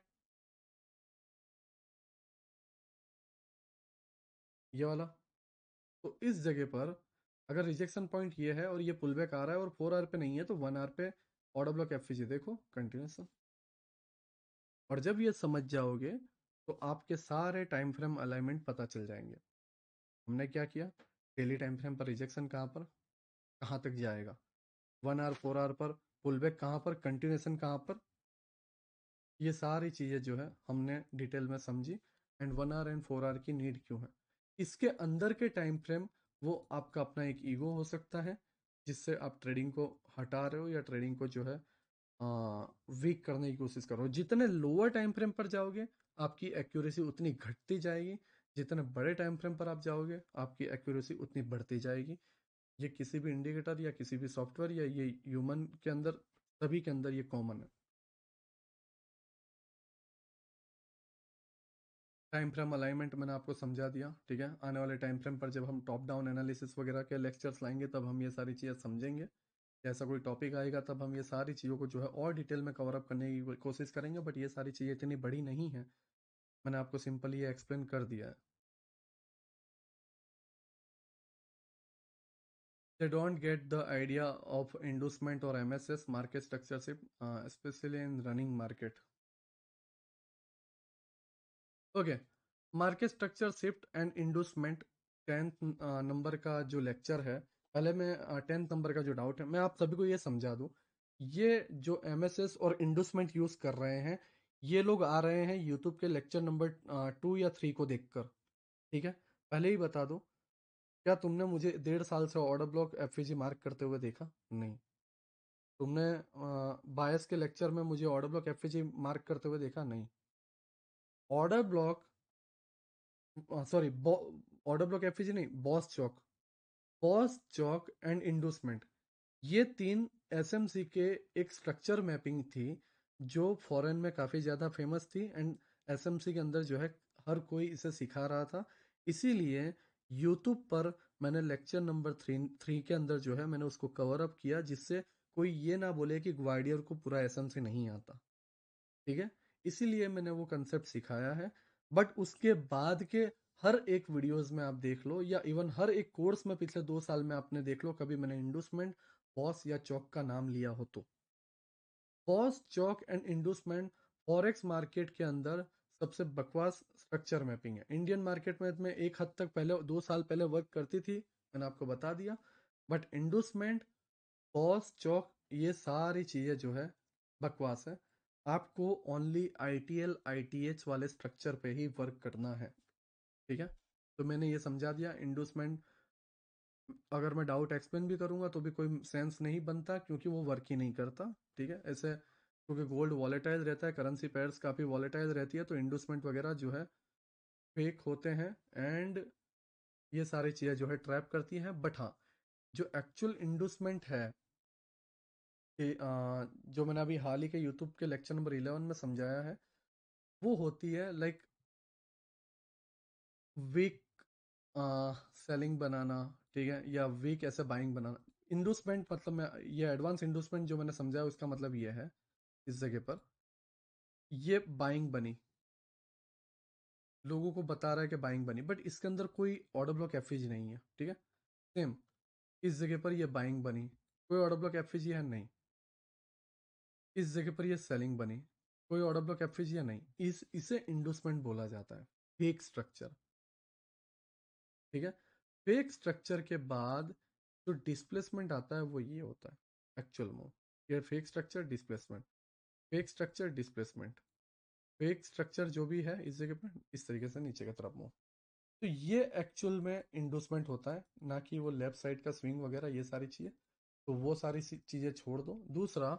ये वाला। तो इस जगह पर अगर रिजेक्शन पॉइंट ये है और ये पुल बैक आ रहा है और 4 आवर पे नहीं है तो 1 आवर पे ऑर्डर ब्लॉक एफवीजी देखो कंटिन्यूसन। और जब ये समझ जाओगे तो आपके सारे टाइम फ्रेम अलाइनमेंट पता चल जाएंगे। हमने क्या किया, डेली टाइम फ्रेम पर रिजेक्शन कहाँ पर, कहाँ तक जाएगा, 1 आवर 4 आवर पर पुल बैक कहाँ पर, कंटिन्यूसन कहाँ पर, ये सारी चीज़ें जो है हमने डिटेल में समझी। एंड 1 आवर एंड 4 आवर की नीड क्यों है। इसके अंदर के टाइम फ्रेम वो आपका अपना एक ईगो हो सकता है जिससे आप ट्रेडिंग को हटा रहे हो या ट्रेडिंग को जो है वीक करने की कोशिश कर रहे हो। जितने लोअर टाइम फ्रेम पर जाओगे आपकी एक्यूरेसी उतनी घटती जाएगी, जितने बड़े टाइम फ्रेम पर आप जाओगे आपकी एक्यूरेसी उतनी बढ़ती जाएगी। ये किसी भी इंडिकेटर या किसी भी सॉफ्टवेयर या ये ह्यूमन के अंदर, सभी के अंदर ये कॉमन है। टाइम फ्रेम अलाइनमेंट मैंने आपको समझा दिया, ठीक है। आने वाले टाइम फ्रेम पर जब हम टॉप डाउन एनालिसिस वगैरह के लेक्चर्स लाएंगे तब हम ये सारी चीज़ें समझेंगे। ऐसा कोई टॉपिक आएगा तब हम ये सारी चीज़ों को जो है और डिटेल में कवर अप करने की कोशिश करेंगे, बट ये सारी चीज़ें इतनी बड़ी नहीं है, मैंने आपको सिंपली ये एक्सप्लेन कर दिया है। They don't get the idea of inducement or MSS market structure shift, especially in running market. Okay, market structure shift and inducement 10th number का जो लेक्चर है। पहले मैं 10th नंबर का जो डाउट है मैं आप सभी को ये समझा दूं। ये जो एमएसएस और इंडूसमेंट यूज कर रहे हैं ये लोग आ रहे हैं यूट्यूब के लेक्चर नंबर 2 या 3 को देखकर, ठीक है। पहले ही बता दो, क्या तुमने मुझे 1.5 साल से ऑर्डर ब्लॉक एफईजी मार्क करते हुए देखा, नहीं। तुमने बायस के लेक्चर में मुझे ऑर्डर ब्लॉक एफईजी मार्क करते हुए देखा, नहीं। Order block, sorry, order block FEG नहीं, BOS CHoCH, BOS CHoCH and inducement, ये तीन एसएमसी के एक स्ट्रक्चर मैपिंग थी जो फॉरेन में काफ़ी ज़्यादा फेमस थी। एंड एसएमसी के अंदर जो है हर कोई इसे सिखा रहा था। इसीलिए यूट्यूब पर मैंने लेक्चर नंबर 3 के अंदर जो है मैंने उसको कवर अप किया, जिससे कोई ये ना बोले कि ग्वाडियर को पूरा एसएमसी नहीं आता, ठीक है। इसीलिए मैंने वो कंसेप्ट सिखाया है। बट उसके बाद के हर एक वीडियोस में आप देख लो या इवन हर एक कोर्स में पिछले 2 साल में आपने देख लो कभी मैंने इंडूसमेंट, बॉस या चौक का नाम लिया हो तो। BOS CHoCH and inducement forex market के अंदर सबसे बकवास स्ट्रक्चर मैपिंग है। इंडियन मार्केट में एक हद तक पहले 2 साल पहले वर्क करती थी, मैंने आपको बता दिया। बट इंडूसमेंट, बॉस चौक, ये सारी चीज़ें जो है बकवास है। आपको ओनली आईटीएल आईटीएच वाले स्ट्रक्चर पे ही वर्क करना है, ठीक है। तो मैंने ये समझा दिया। इंडूसमेंट अगर मैं डाउट एक्सप्लेन भी करूंगा तो भी कोई सेंस नहीं बनता क्योंकि वो वर्क ही नहीं करता, ठीक है। ऐसे क्योंकि गोल्ड वॉलेटाइल रहता है, करेंसी पेयर्स काफ़ी वॉलेटाइल रहती है, तो इंडूसमेंट वगैरह जो है फेक होते हैं। एंड ये सारी चीज़ें जो है ट्रैप करती हैं। बट हाँ, जो एक्चुअल इंडूसमेंट है कि जो मैंने अभी हाल ही के यूट्यूब के लेक्चर नंबर 11 में समझाया है, वो होती है लाइक वीक सेलिंग बनाना, ठीक है, या वीक ऐसे बाइंग बनाना। इंडूसमेंट मतलब मैं ये एडवांस इंडूसमेंट जो मैंने समझाया उसका मतलब ये है, इस जगह पर ये बाइंग बनी, लोगों को बता रहा है कि बाइंग बनी, बट इसके अंदर कोई ऑर्डर ब्लॉक एफईजी नहीं है, ठीक है। सेम इस जगह पर ये बाइंग बनी, कोई ऑर्डर ब्लॉक एफईजी है नहीं। इस जगह पर ये सेलिंग बनी, कोई ऑर्डर ब्लॉक एफईजी है नहीं। इसे इंडोसमेंट बोला जाता है, फेक स्ट्रक्चर, ठीक है। फेक स्ट्रक्चर के बाद जो डिस्प्लेसमेंट आता है वो ये होता है एक्चुअल मूव। ये fake structure displacement, fake structure displacement, fake structure जो भी है इस जगह पर इस तरीके से नीचे की तरफ मूव। तो ये एक्चुअल में इंडोसमेंट होता है, ना कि वो लेफ्ट साइड का स्विंग वगैरह ये सारी चीजें। तो वो सारी चीजें छोड़ दो। दूसरा,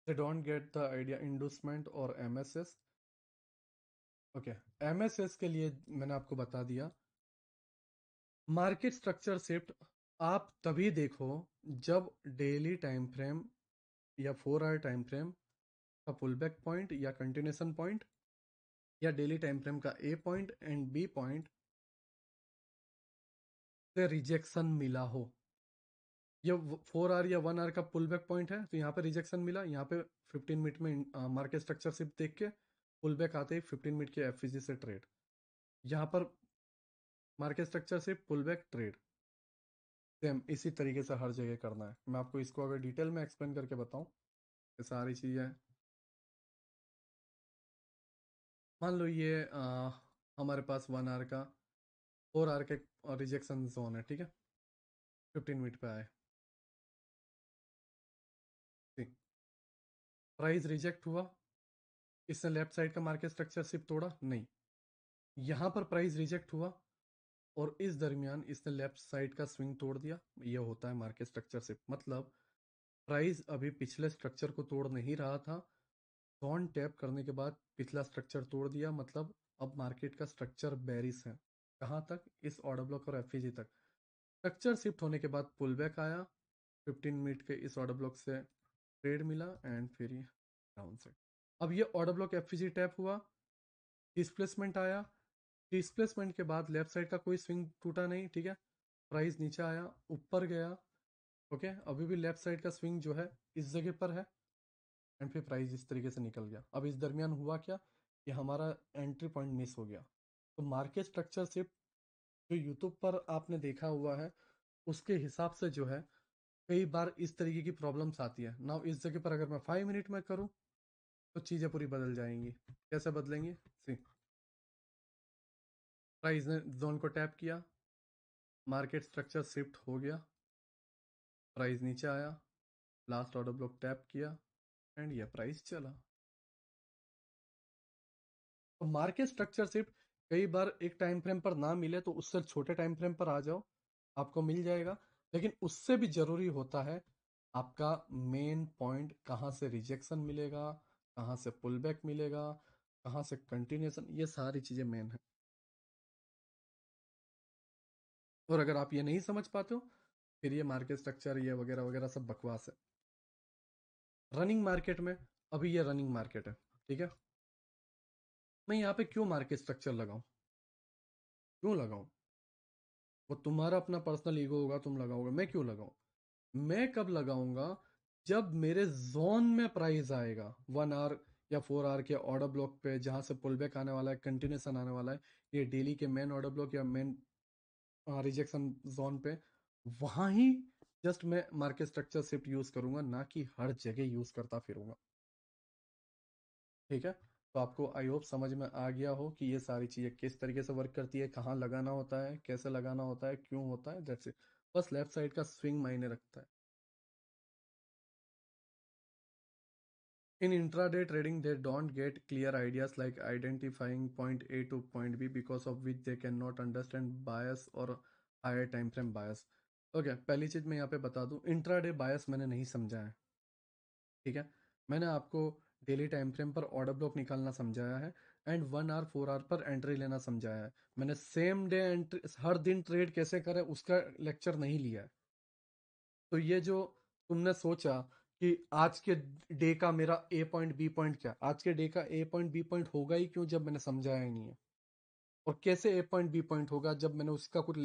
they don't get the idea endorsement और एमएसएस। ओके, एमएसएस के लिए मैंने आपको बता दिया, मार्केट स्ट्रक्चर शिफ्ट आप तभी देखो जब डेली टाइम फ्रेम या 4 आवर टाइम फ्रेम का पुल बैक पॉइंट या कंटिन्यूशन पॉइंट, या डेली टाइम फ्रेम का ए पॉइंट एंड बी पॉइंट से रिजेक्शन मिला हो। ये 4 आवर या 1 आवर का पुल बैक पॉइंट है, तो यहाँ पे रिजेक्शन मिला, यहाँ पे 15 मिनट में मार्केट स्ट्रक्चर शिफ्ट देख के पुल बैक आते ही 15 मिनट के एफईजी से ट्रेड, यहाँ पर market structure shift pull back trade. Same इसी तरीके से हर जगह करना है। मैं आपको इसको अगर डिटेल में एक्सप्लेन करके बताऊं, ये सारी चीज़ें, मान लो ये हमारे पास 1 आवर का 4 आवर के रिजेक्शन जोन है, ठीक है। 15 मिनट पे आए, ठीक, प्राइस रिजेक्ट हुआ, इसने लेफ्ट साइड का मार्केट स्ट्रक्चर शिफ्ट तोड़ा नहीं, यहाँ पर प्राइस रिजेक्ट हुआ और इस दरमियान इसने लेफ्ट साइड का स्विंग तोड़ दिया। ये होता है मार्केट स्ट्रक्चर शिफ्ट। मतलब प्राइस अभी पिछले स्ट्रक्चर को तोड़ नहीं रहा था, ऑन टैप करने के बाद पिछला स्ट्रक्चर तोड़ दिया, मतलब अब मार्केट का स्ट्रक्चर बेरिस है। कहाँ तक? इस ऑर्डर ब्लॉक और एफईजी तक। स्ट्रक्चर शिफ्ट होने के बाद पुल बैक आया, 15 मिनट के इस ऑर्डर ब्लॉक से ट्रेड मिला एंड फिर ये डाउन साइड। अब ये ऑर्डर ब्लॉक एफईजी टैप हुआ, डिस्प्लेसमेंट आया, डिस्प्लेसमेंट के बाद लेफ्ट साइड का कोई स्विंग टूटा नहीं, ठीक है। प्राइस नीचे आया, ऊपर गया, ओके, अभी भी लेफ्ट साइड का स्विंग जो है इस जगह पर है, एंड फिर प्राइस इस तरीके से निकल गया। अब इस दरमियान हुआ क्या कि हमारा एंट्री पॉइंट मिस हो गया। तो मार्केट स्ट्रक्चर शिफ्ट जो यूट्यूब पर आपने देखा हुआ है उसके हिसाब से जो है कई बार इस तरीके की प्रॉब्लम्स आती है ना। इस जगह पर अगर मैं 5 मिनट में करूं तो चीज़ें पूरी बदल जाएंगी। कैसे बदलेंगी? सी, प्राइस ने जोन को टैप किया, मार्केट स्ट्रक्चर शिफ्ट हो गया, प्राइस नीचे आया, लास्ट ऑर्डर ब्लॉक टैप किया एंड ये प्राइस चला। तो मार्केट स्ट्रक्चर शिफ्ट कई बार एक टाइम फ्रेम पर ना मिले तो उससे छोटे टाइम फ्रेम पर आ जाओ, आपको मिल जाएगा। लेकिन उससे भी जरूरी होता है आपका मेन पॉइंट, कहाँ से रिजेक्शन मिलेगा, कहाँ से पुल बैक मिलेगा, कहाँ से कंटिन्यूशन, ये सारी चीजें मेन है। और अगर आप ये नहीं समझ पाते हो फिर ये मार्केट स्ट्रक्चर ये वगैरह वगैरह सब बकवास है। रनिंग मार्केट में, अभी ये रनिंग मार्केट है, ठीक है। मैं यहाँ पे क्यों मार्केट स्ट्रक्चर लगाऊं? क्यों लगाऊं? वो तुम्हारा अपना पर्सनल ईगो होगा, तुम लगाओगे, मैं क्यों लगाऊं? मैं कब लगाऊंगा? जब मेरे जोन में प्राइस आएगा 1 आवर या 4 आवर के ऑर्डर ब्लॉक पे, जहां से पुल बैक आने वाला है, कंटिन्यूशन आने वाला है, ये डेली के मेन ऑर्डर ब्लॉक या मेन रिजेक्शन जोन पे, वहां ही जस्ट मैं मार्केट स्ट्रक्चर शिफ्ट यूज करूंगा, ना कि हर जगह यूज करता फिरूंगा, ठीक है। तो आपको आई होप समझ में आ गया हो कि ये सारी चीजें किस तरीके से वर्क करती है, कहाँ लगाना होता है, कैसे लगाना होता है, क्यों होता है, दैट्स इट। बस लेफ्ट साइड का स्विंग मायने रखता है। In intraday trading, they don't get clear ideas like identifying point A to point B, because of which they cannot understand bias or higher time frame bias. Okay, पहली चीज मैं यहाँ पे बता दूं, इंट्राडे बायस मैंने नहीं समझा है। ठीक है, मैंने आपको डेली टाइम फ्रेम पर ऑर्डर ब्लॉक निकालना समझाया है एंड 1 आवर 4 आवर पर एंट्री लेना समझाया है। मैंने सेम डे एंट्री, हर दिन ट्रेड कैसे करें उसका लेक्चर नहीं लिया है। तो ये जो तुमने सोचा कि आज के डे का मेरा ए पॉइंट बी पॉइंट क्या, आज के डे का ए पॉइंट बी पॉइंट होगा ही क्यों जब मैंने समझाया ही नहीं है। और कैसे ए पॉइंट बी पॉइंट होगा जब मैंने उसका कुछ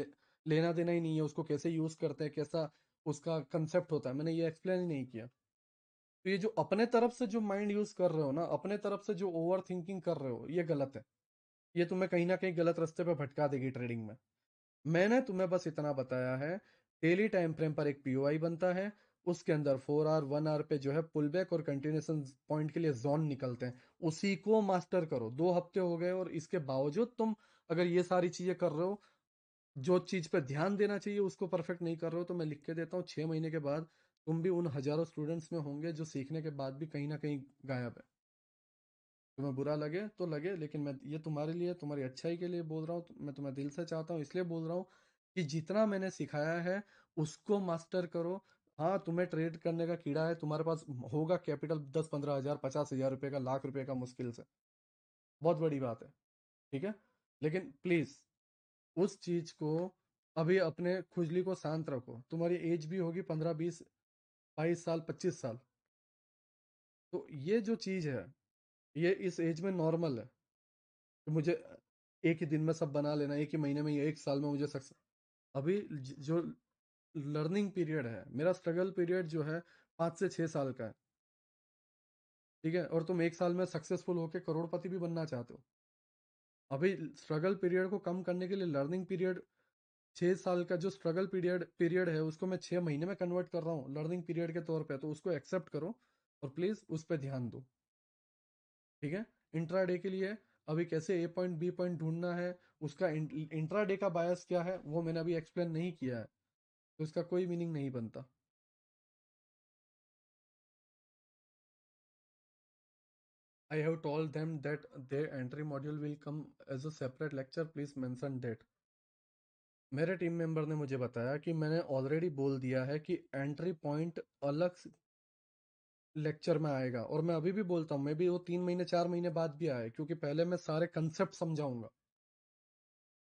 लेना देना ही नहीं है, उसको कैसे यूज करते हैं, कैसा उसका कंसेप्ट होता है, मैंने ये एक्सप्लेन ही नहीं किया। तो ये जो अपने तरफ से जो माइंड यूज कर रहे हो ना, अपने तरफ से जो ओवर थिंकिंग कर रहे हो, ये गलत है। ये तुम्हें कहीं ना कहीं गलत रास्ते पे भटका देगी ट्रेडिंग में। मैंने तुम्हें बस इतना बताया है, डेली टाइम फ्रेम पर एक पीओआई बनता है, उसके अंदर 4 आवर 1 आवर पे जो है पुल बैक और कंटिन्यूएशन पॉइंट के लिए जोन निकलते हैं, उसी को मास्टर करो। 2 हफ्ते हो गए और इसके बावजूद तुम अगर ये सारी चीजें कर रहे हो, जो चीज पे ध्यान देना चाहिए उसको परफेक्ट नहीं कर रहे हो, तो मैं लिख के देता हूँ 6 महीने के बाद तुम भी उन हजारों स्टूडेंट्स में होंगे जो सीखने के बाद भी कहीं ना कहीं गायब है। तुम्हें बुरा लगे तो लगे, लेकिन मैं ये तुम्हारे लिए, तुम्हारी अच्छाई के लिए बोल रहा हूँ। मैं तुम्हें दिल से चाहता हूँ, इसलिए बोल रहा हूँ कि जितना मैंने सिखाया है उसको मास्टर करो। हाँ, तुम्हें ट्रेड करने का कीड़ा है, तुम्हारे पास होगा कैपिटल 10-15 हजार 50 हजार रुपए का, लाख रुपए का, मुश्किल से, बहुत बड़ी बात है। ठीक है, लेकिन प्लीज उस चीज को अभी अपने खुजली को शांत रखो। तुम्हारी एज भी होगी 15 20 22 साल 25 साल, तो ये जो चीज है ये इस एज में नॉर्मल है कि मुझे एक ही दिन में सब बना लेना, एक ही महीने में, एक साल में मुझे सक्सेस। अभी जो लर्निंग पीरियड है, मेरा स्ट्रगल पीरियड जो है 5 से 6 साल का है। ठीक है, और तुम एक साल में सक्सेसफुल होकर करोड़पति भी बनना चाहते हो। अभी स्ट्रगल पीरियड को कम करने के लिए लर्निंग पीरियड, 6 साल का जो स्ट्रगल पीरियड पीरियड है उसको मैं 6 महीने में कन्वर्ट कर रहा हूँ लर्निंग पीरियड के तौर पे, तो उसको एक्सेप्ट करो और प्लीज उस पर ध्यान दो। ठीक है, इंट्राडे के लिए अभी कैसे ए पॉइंट बी पॉइंट ढूंढना है, उसका इंट्राडे का बायस क्या है वो मैंने अभी एक्सप्लेन नहीं किया है, तो इसका कोई मीनिंग नहीं बनता। I have told them that their entry module will come as a separate lecture, please mention that। मेरे टीम मेंबर ने मुझे बताया कि मैंने ऑलरेडी बोल दिया है कि एंट्री पॉइंट अलग लेक्चर में आएगा, और मैं अभी भी बोलता हूँ, मैं भी वो 3 महीने 4 महीने बाद भी आए, क्योंकि पहले मैं सारे कंसेप्ट समझाऊंगा।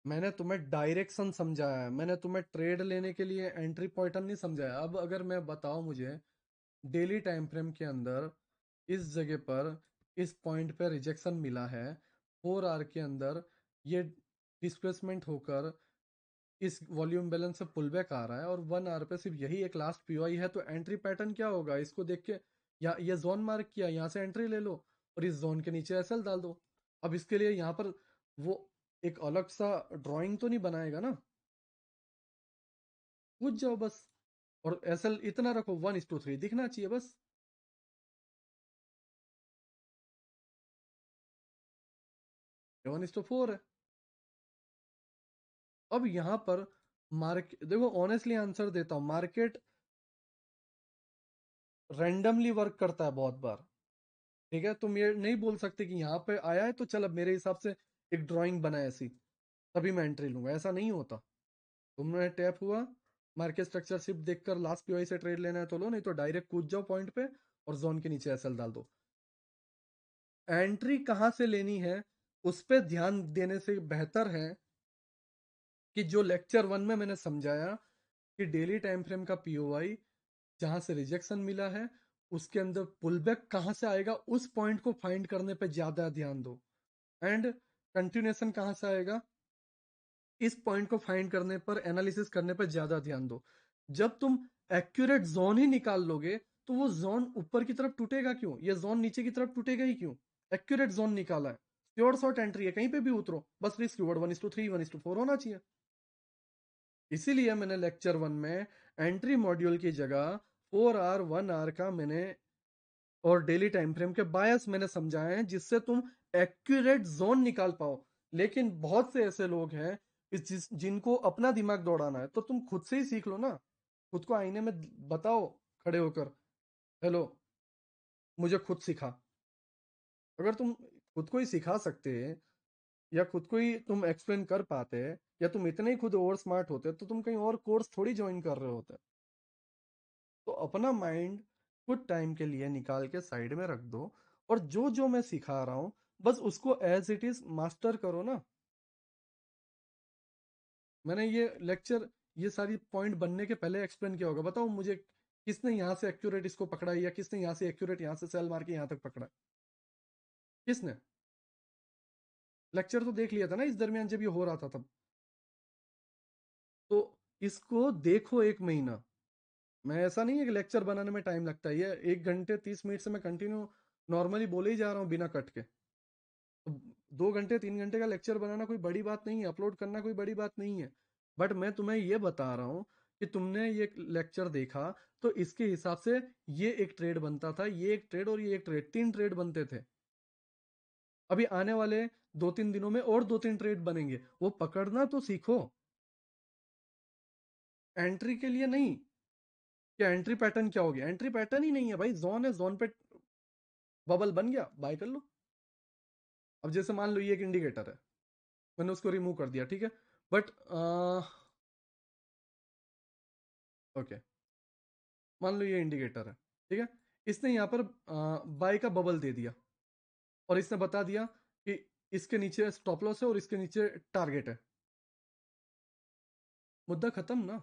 मैंने तुम्हें डायरेक्शन समझाया है, मैंने तुम्हें ट्रेड लेने के लिए एंट्री पॉइंट नहीं समझाया। अब अगर मैं बताऊं मुझे डेली टाइम फ्रेम के अंदर इस जगह पर इस पॉइंट पे रिजेक्शन मिला है, 4 आवर के अंदर ये डिस्प्लेसमेंट होकर इस वॉल्यूम बैलेंस से पुल बैक आ रहा है, और 1 आवर पे सिर्फ यही एक लास्ट पीओआई है, तो एंट्री पैटर्न क्या होगा इसको देख के, या ये जोन मार्क किया, यहाँ से एंट्री ले लो और इस जोन के नीचे एसएल डाल दो। अब इसके लिए यहाँ पर वो एक अलग सा ड्राइंग तो नहीं बनाएगा ना, पूछ जाओ बस। और एसएल इतना रखो 1:3 दिखना चाहिए बस। 1:4 है। अब यहाँ पर मार्केट देखो, ऑनेस्टली आंसर देता हूँ, मार्केट रैंडमली वर्क करता है बहुत बार। ठीक है, तुम ये नहीं बोल सकते कि यहाँ पे आया है तो चल अब मेरे हिसाब से एक ड्राइंग बना ऐसी तभी मैं एंट्री लूंगा, ऐसा नहीं होता। तुमने टैप हुआ, मार्केट स्ट्रक्चर शिफ्ट देखकर लास्ट पीओआई से ट्रेड लेना है तो लो, नहीं तो डायरेक्ट कूद जाओ पॉइंट पे और जोन के नीचे एसएल डाल दो। एंट्री कहाँ से लेनी है उस पर ध्यान देने से बेहतर है कि जो लेक्चर 1 में मैंने समझाया कि डेली टाइम फ्रेम का पीओआई जहां से रिजेक्शन मिला है उसके अंदर पुलबैक कहां से आएगा, उस पॉइंट को फाइंड करने पे ज्यादा ध्यान दो। एंड कंटिन्यूएशन कहां से आएगा, इस पॉइंट को फाइंड करने पर, एनालिसिस करने पर ज्यादा ध्यान दो। जब तुम एक्यूरेट जोन ही निकाल लोगे तो वो जोन ऊपर की तरफ टूटेगा क्यों, ये जोन नीचे की तरफ टूटेगा ही क्यों। एक्यूरेट जोन निकाला है, श्योर शॉर्ट एंट्री है, कहीं पे भी उतरो, बस रिस्क रिवॉर्ड 1:3 1:4 होना चाहिए। इसीलिए मैंने लेक्चर 1 में एंट्री मॉड्यूल की जगह 4 आवर 1 आवर का मैंने और डेली टाइम फ्रेम के बायस मैंने समझाए हैं, जिससे तुम एक्यूरेट जोन निकाल पाओ। लेकिन बहुत से ऐसे लोग हैं जिनको अपना दिमाग दौड़ाना है, तो तुम खुद से ही सीख लो ना। खुद को आईने में बताओ खड़े होकर, हेलो मुझे खुद सिखा। अगर तुम खुद को ही सिखा सकते या खुद को ही तुम एक्सप्लेन कर पाते या तुम इतने ही खुद ओवर स्मार्ट होते तो तुम कहीं और कोर्स थोड़ी ज्वाइन कर रहे होते। तो अपना माइंड कुछ टाइम के लिए निकाल के साइड में रख दो, और जो जो मैं सिखा रहा हूं बस उसको एज इट इज मास्टर करो ना। मैंने ये लेक्चर, ये सारी पॉइंट बनने के पहले एक्सप्लेन किया होगा। बताओ मुझे किसने यहाँ से एक्यूरेट इसको पकड़ा, या किसने यहाँ से एक्यूरेट यहाँ से सेल मार के यहाँ तक पकड़ा? किसने? लेक्चर तो देख लिया था ना इस दरमियान जब ये हो रहा था तब। तो इसको देखो 1 महीना। मैं, ऐसा नहीं है कि लेक्चर बनाने में टाइम लगता है, ये 1 घंटे 30 मिनट से मैं कंटिन्यू नॉर्मली बोले ही जा रहा हूँ बिना कट के। तो 2 घंटे 3 घंटे का लेक्चर बनाना कोई बड़ी बात नहीं है, अपलोड करना कोई बड़ी बात नहीं है। बट मैं तुम्हें ये बता रहा हूँ कि तुमने ये लेक्चर देखा तो इसके हिसाब से ये एक ट्रेड बनता था, ये एक ट्रेड और ये एक ट्रेड, 3 ट्रेड बनते थे। अभी आने वाले 2-3 दिनों में और 2-3 ट्रेड बनेंगे, वो पकड़ना तो सीखो। एंट्री के लिए नहीं। क्या एंट्री पैटर्न क्या हो गया? एंट्री पैटर्न ही नहीं है भाई, जोन है, जोन पे बबल बन गया, बाय कर लो। अब जैसे मान लो ये एक इंडिकेटर है, मैंने उसको रिमूव कर दिया, ठीक है। बट ओके, मान लो ये इंडिकेटर है, ठीक है। इसने यहाँ पर बाय का बबल दे दिया, और इसने बता दिया कि इसके नीचे स्टॉप लॉस है और इसके नीचे टारगेट है। मुद्दा खत्म ना।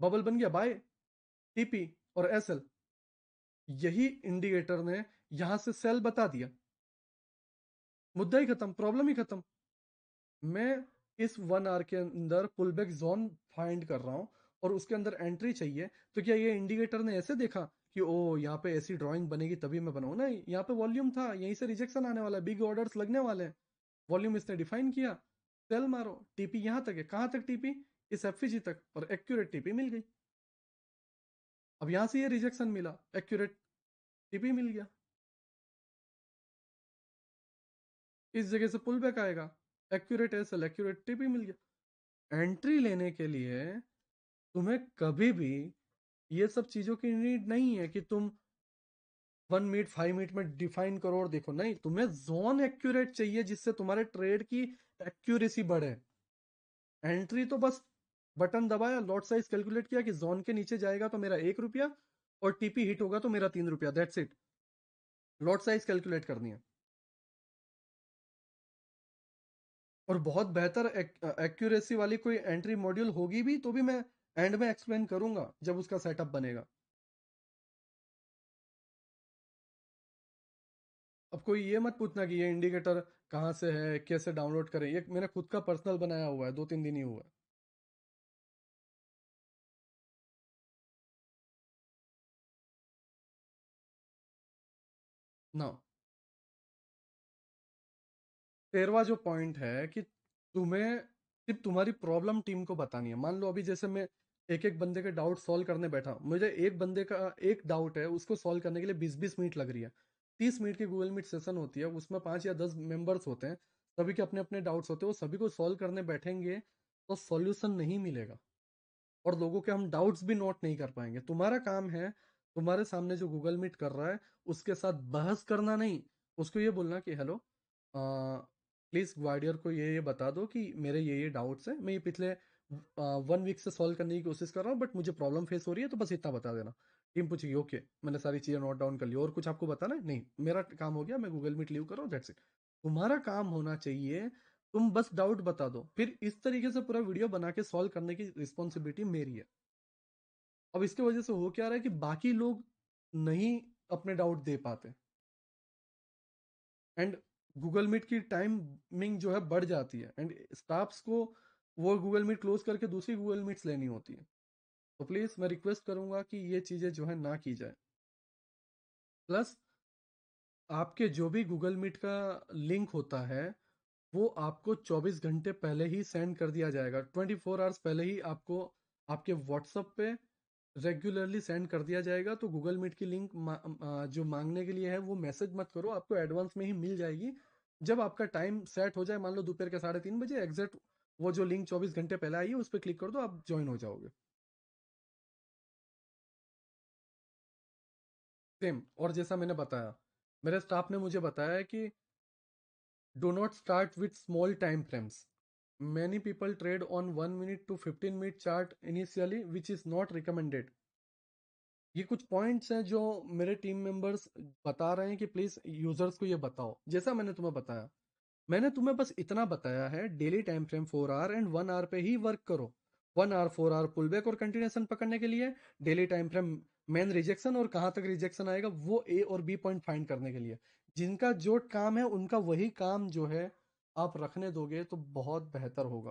बबल बन गया, बाय, टीपी और एसएल। यही इंडिकेटर ने यहां से सेल बता दिया, मुद्दा ही खत्म, प्रॉब्लम ही खत्म। मैं इस 1 आवर के अंदर पुल बैक जोन फाइंड कर रहा हूं और उसके अंदर एंट्री चाहिए, तो क्या ये इंडिकेटर ने ऐसे देखा कि ओ यहाँ पे ऐसी ड्राइंग बनेगी तभी मैं बनाऊं? नहीं, यहाँ पे वॉल्यूम था, यहीं से रिजेक्शन आने वाला है, बिग ऑर्डर्स लगने वाले हैं। वॉल्यूम इसने डिफाइन किया, सेल मारो, टीपी यहां तक है, कहां तक टीपी? इस एफपीजी तक, और एक्यूरेट टीपी मिल गई। अब यहां से ये रिजेक्शन मिला, एक्यूरेट टीपी मिल गया, इस जगह से पुल बैक आएगा, एक्यूरेट एसएल, एक्यूरेट टीपी मिल गया। एंट्री लेने के लिए तुम्हें कभी भी ये सब चीजों की नीड नहीं है कि तुम 1 मिनट 5 मिनट में डिफाइन करो और देखो, नहीं, तुम्हें जोन एक्यूरेट चाहिए जिससे तुम्हारे ट्रेड की एक्यूरेसी बढ़े। एंट्री तो बस बटन दबाया, लॉट साइज कैलकुलेट किया कि जोन के नीचे जाएगा तो मेरा 1 रुपया, और टीपी हिट होगा तो मेरा 3 रुपया, that's it. Lot size calculate करनी है। और बहुत बेहतर एक्यूरेसी वाली कोई एंट्री मॉड्यूल होगी भी तो भी मैं एंड में एक्सप्लेन करूंगा जब उसका सेटअप बनेगा। अब कोई ये मत पूछना कि ये इंडिकेटर कहाँ से है, कैसे डाउनलोड करें, ये मैंने खुद का पर्सनल बनाया हुआ है, 2-3 दिन ही हुआ है। ना, 13वां जो पॉइंट है कि तुम्हें सिर्फ तुम्हारी प्रॉब्लम टीम को बतानी है। मान लो अभी जैसे मैं एक एक बंदे के डाउट सॉल्व करने बैठा, मुझे एक बंदे का एक डाउट है, उसको सॉल्व करने के लिए 20-20 मिनट लग रही है। 30 मिनट की गूगल मीट सेशन होती है, उसमें 5 या 10 मेंबर्स होते हैं, सभी के अपने अपने डाउट्स होते हैं, वो सभी को सॉल्व करने बैठेंगे तो सॉल्यूशन नहीं मिलेगा, और लोगों के हम डाउट्स भी नोट नहीं कर पाएंगे। तुम्हारा काम है, तुम्हारे सामने जो गूगल मीट कर रहा है उसके साथ बहस करना नहीं, उसको ये बोलना कि हेलो, प्लीज ग्वाडियर को ये बता दो कि मेरे ये डाउट्स हैं, मैं ये पिछले 1 वीक से सॉल्व करने की कोशिश कर रहा हूँ, बट मुझे प्रॉब्लम फेस हो रही है, तो बस इतना बता देना। टीम पूछेगी, ओके, मैंने सारी चीजें नोट डाउन कर ली, और कुछ आपको बताना है? नहीं, मेरा काम हो गया, मैं गूगल मीट लीव कर रहा हूँ, दैट्स इट। तुम्हारा काम होना चाहिए, तुम बस डाउट बता दो, फिर इस तरीके से पूरा वीडियो बना के सॉल्व करने की रिस्पॉन्सिबिलिटी मेरी है। अब इसकी वजह से हो क्या रहा है कि बाकी लोग नहीं अपने डाउट दे पाते, एंड गूगल मीट की टाइमिंग जो है बढ़ जाती है, एंड स्टाफ्स को वो गूगल मीट क्लोज करके दूसरी गूगल मीट्स लेनी होती है। तो प्लीज मैं रिक्वेस्ट करूंगा कि ये चीजें जो है ना की जाए। प्लस आपके जो भी गूगल मीट का लिंक होता है वो आपको 24 घंटे पहले ही सेंड कर दिया जाएगा, 24 आवर्स पहले ही आपको आपके व्हाट्सएप पे रेगुलरली सेंड कर दिया जाएगा। तो गूगल मीट की लिंक जो मांगने के लिए है वो मैसेज मत करो, आपको एडवांस में ही मिल जाएगी। जब आपका टाइम सेट हो जाए, मान लो दोपहर के 3:30 बजे एग्जैक्ट, वो जो लिंक 24 घंटे पहले आई है उस पर क्लिक कर दो, आप ज्वाइन हो जाओगे। सेम, और जैसा मैंने बताया, मेरे स्टाफ ने मुझे बताया है कि do not start with small time frames. Many people trade on 1 minute to 15 minute chart initially, which is not recommended. ये कुछ पॉइंट्स हैं जो मेरे टीम मेंबर्स बता रहे हैं कि प्लीज यूजर्स को ये बताओ. जैसा मैंने तुम्हें बताया, मैंने तुम्हें बस इतना बताया है, daily time frame 4 hour and 1 hour पे ही वर्क करो. 1 आवर 4 आवर पुल बैक और कंटिन्यूएशन पकड़ने के लिए, daily time frame main rejection और कहाँ तक रिजेक्शन आएगा वो ए और बी पॉइंट फाइंड करने के लिए. जिनका जो काम है उनका वही काम जो है आप रखने दोगे तो बहुत बेहतर होगा.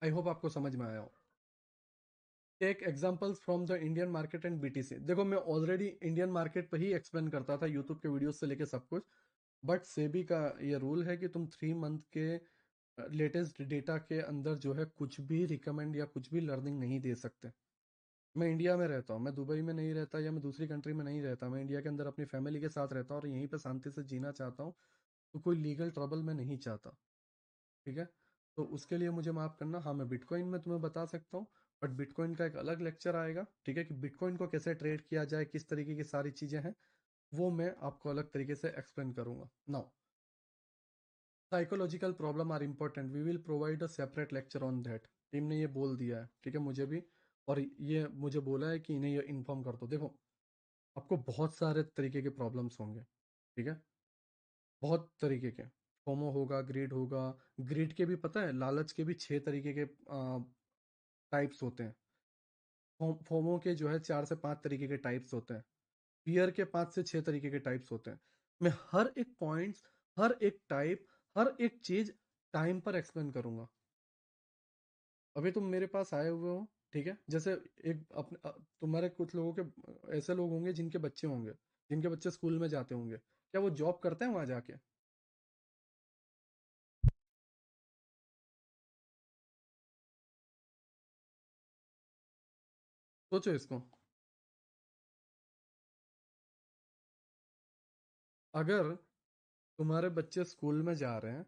आई होप आपको समझ में आया हो. Take examples from the Indian market and BTC. देखो मैं ऑलरेडी इंडियन मार्केट पे ही एक्सप्लेन करता था यूट्यूब के वीडियोस से लेके सब कुछ. बट सेबी का ये रूल है कि तुम 3 मंथ के लेटेस्ट डेटा के अंदर जो है कुछ भी रिकमेंड या कुछ भी लर्निंग नहीं दे सकते. मैं इंडिया में रहता हूँ, मैं दुबई में नहीं रहता या मैं दूसरी कंट्री में नहीं रहता, मैं इंडिया के अंदर अपनी फैमिली के साथ रहता हूँ और यहीं पे शांति से जीना चाहता हूँ. तो कोई लीगल ट्रबल मैं नहीं चाहता. ठीक है. तो उसके लिए मुझे माफ करना. हाँ, मैं बिटकॉइन में तुम्हें बता सकता हूँ, बट बिटकॉइन का एक अलग लेक्चर आएगा. ठीक है, कि बिटकॉइन को कैसे ट्रेड किया जाए, किस तरीके की सारी चीजें हैं, वो मैं आपको अलग तरीके से एक्सप्लेन करूंगा. Now, psychological problem are important, we will provide a separate lecture on that. Team ने ये बोल दिया है, ठीक है, मुझे भी. और ये मुझे बोला है कि इन्हें ये इन्फॉर्म कर दो. देखो, आपको बहुत सारे तरीके के प्रॉब्लम्स होंगे. ठीक है, बहुत तरीके के. फोमो होगा, ग्रीड होगा. ग्रीड के भी पता है, लालच के भी 6 तरीके के टाइप्स होते हैं. फोमो के जो है 4 से 5 तरीके के टाइप्स होते हैं. फियर के 5 से 6 तरीके के टाइप्स होते हैं. मैं हर एक पॉइंट्स, हर एक टाइप, हर एक चीज टाइम पर एक्सप्लेन करूंगा. अभी तुम मेरे पास आए हुए हो, ठीक है, जैसे एक अपने तुम्हारे कुछ लोगों के ऐसे लोग होंगे जिनके बच्चे होंगे, जिनके बच्चे स्कूल में जाते होंगे. क्या वो जॉब करते हैं वहां जाके? सोचो इसको. अगर तुम्हारे बच्चे स्कूल में जा रहे हैं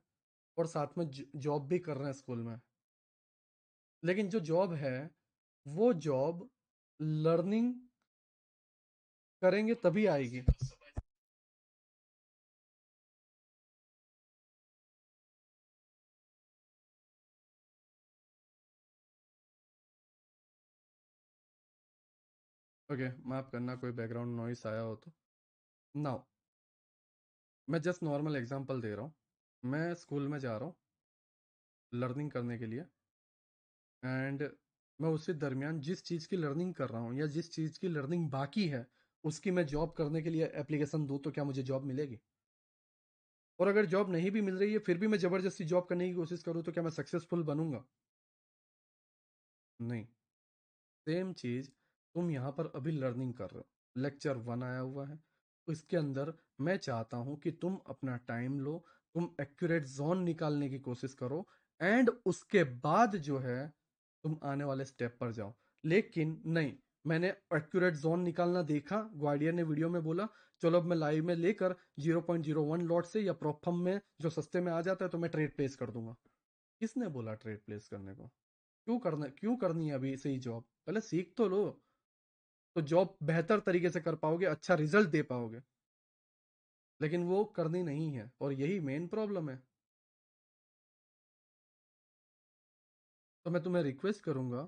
और साथ में जॉब भी कर रहे हैं स्कूल में, लेकिन जो जॉब है वो जॉब लर्निंग करेंगे तभी आएगी. ओके, माफ करना कोई बैकग्राउंड नॉइस आया हो तो. नाउ, मैं जस्ट नॉर्मल एग्जांपल दे रहा हूँ. मैं स्कूल में जा रहा हूँ लर्निंग करने के लिए, एंड मैं उसी दरमियान जिस चीज़ की लर्निंग कर रहा हूँ या जिस चीज़ की लर्निंग बाकी है उसकी मैं जॉब करने के लिए एप्लीकेशन दूँ तो क्या मुझे जॉब मिलेगी? और अगर जॉब नहीं भी मिल रही है फिर भी मैं ज़बरदस्ती जॉब करने की कोशिश करूँ तो क्या मैं सक्सेसफुल बनूंगा? नहीं. सेम चीज तुम यहाँ पर अभी लर्निंग कर रहे हो, लेक्चर 1 आया हुआ है, तो इसके अंदर मैं चाहता हूँ कि तुम अपना टाइम लो, तुम एक्यूरेट जोन निकालने की कोशिश करो, एंड उसके बाद जो है तुम आने वाले स्टेप पर जाओ. लेकिन नहीं, मैंने एक्यूरेट जोन निकालना देखा, ग्वाडियर ने वीडियो में बोला, चलो अब मैं लाइव में लेकर 0.01 लॉट से या प्रॉफम में जो सस्ते में आ जाता है तो मैं ट्रेड प्लेस कर दूंगा. किसने बोला ट्रेड प्लेस करने को? क्यों करनी है अभी से ही जॉब? पहले सीख तो लो, तो जॉब बेहतर तरीके से कर पाओगे, अच्छा रिजल्ट दे पाओगे. लेकिन वो करनी नहीं है और यही मेन प्रॉब्लम है. तो मैं तुम्हें रिक्वेस्ट करूंगा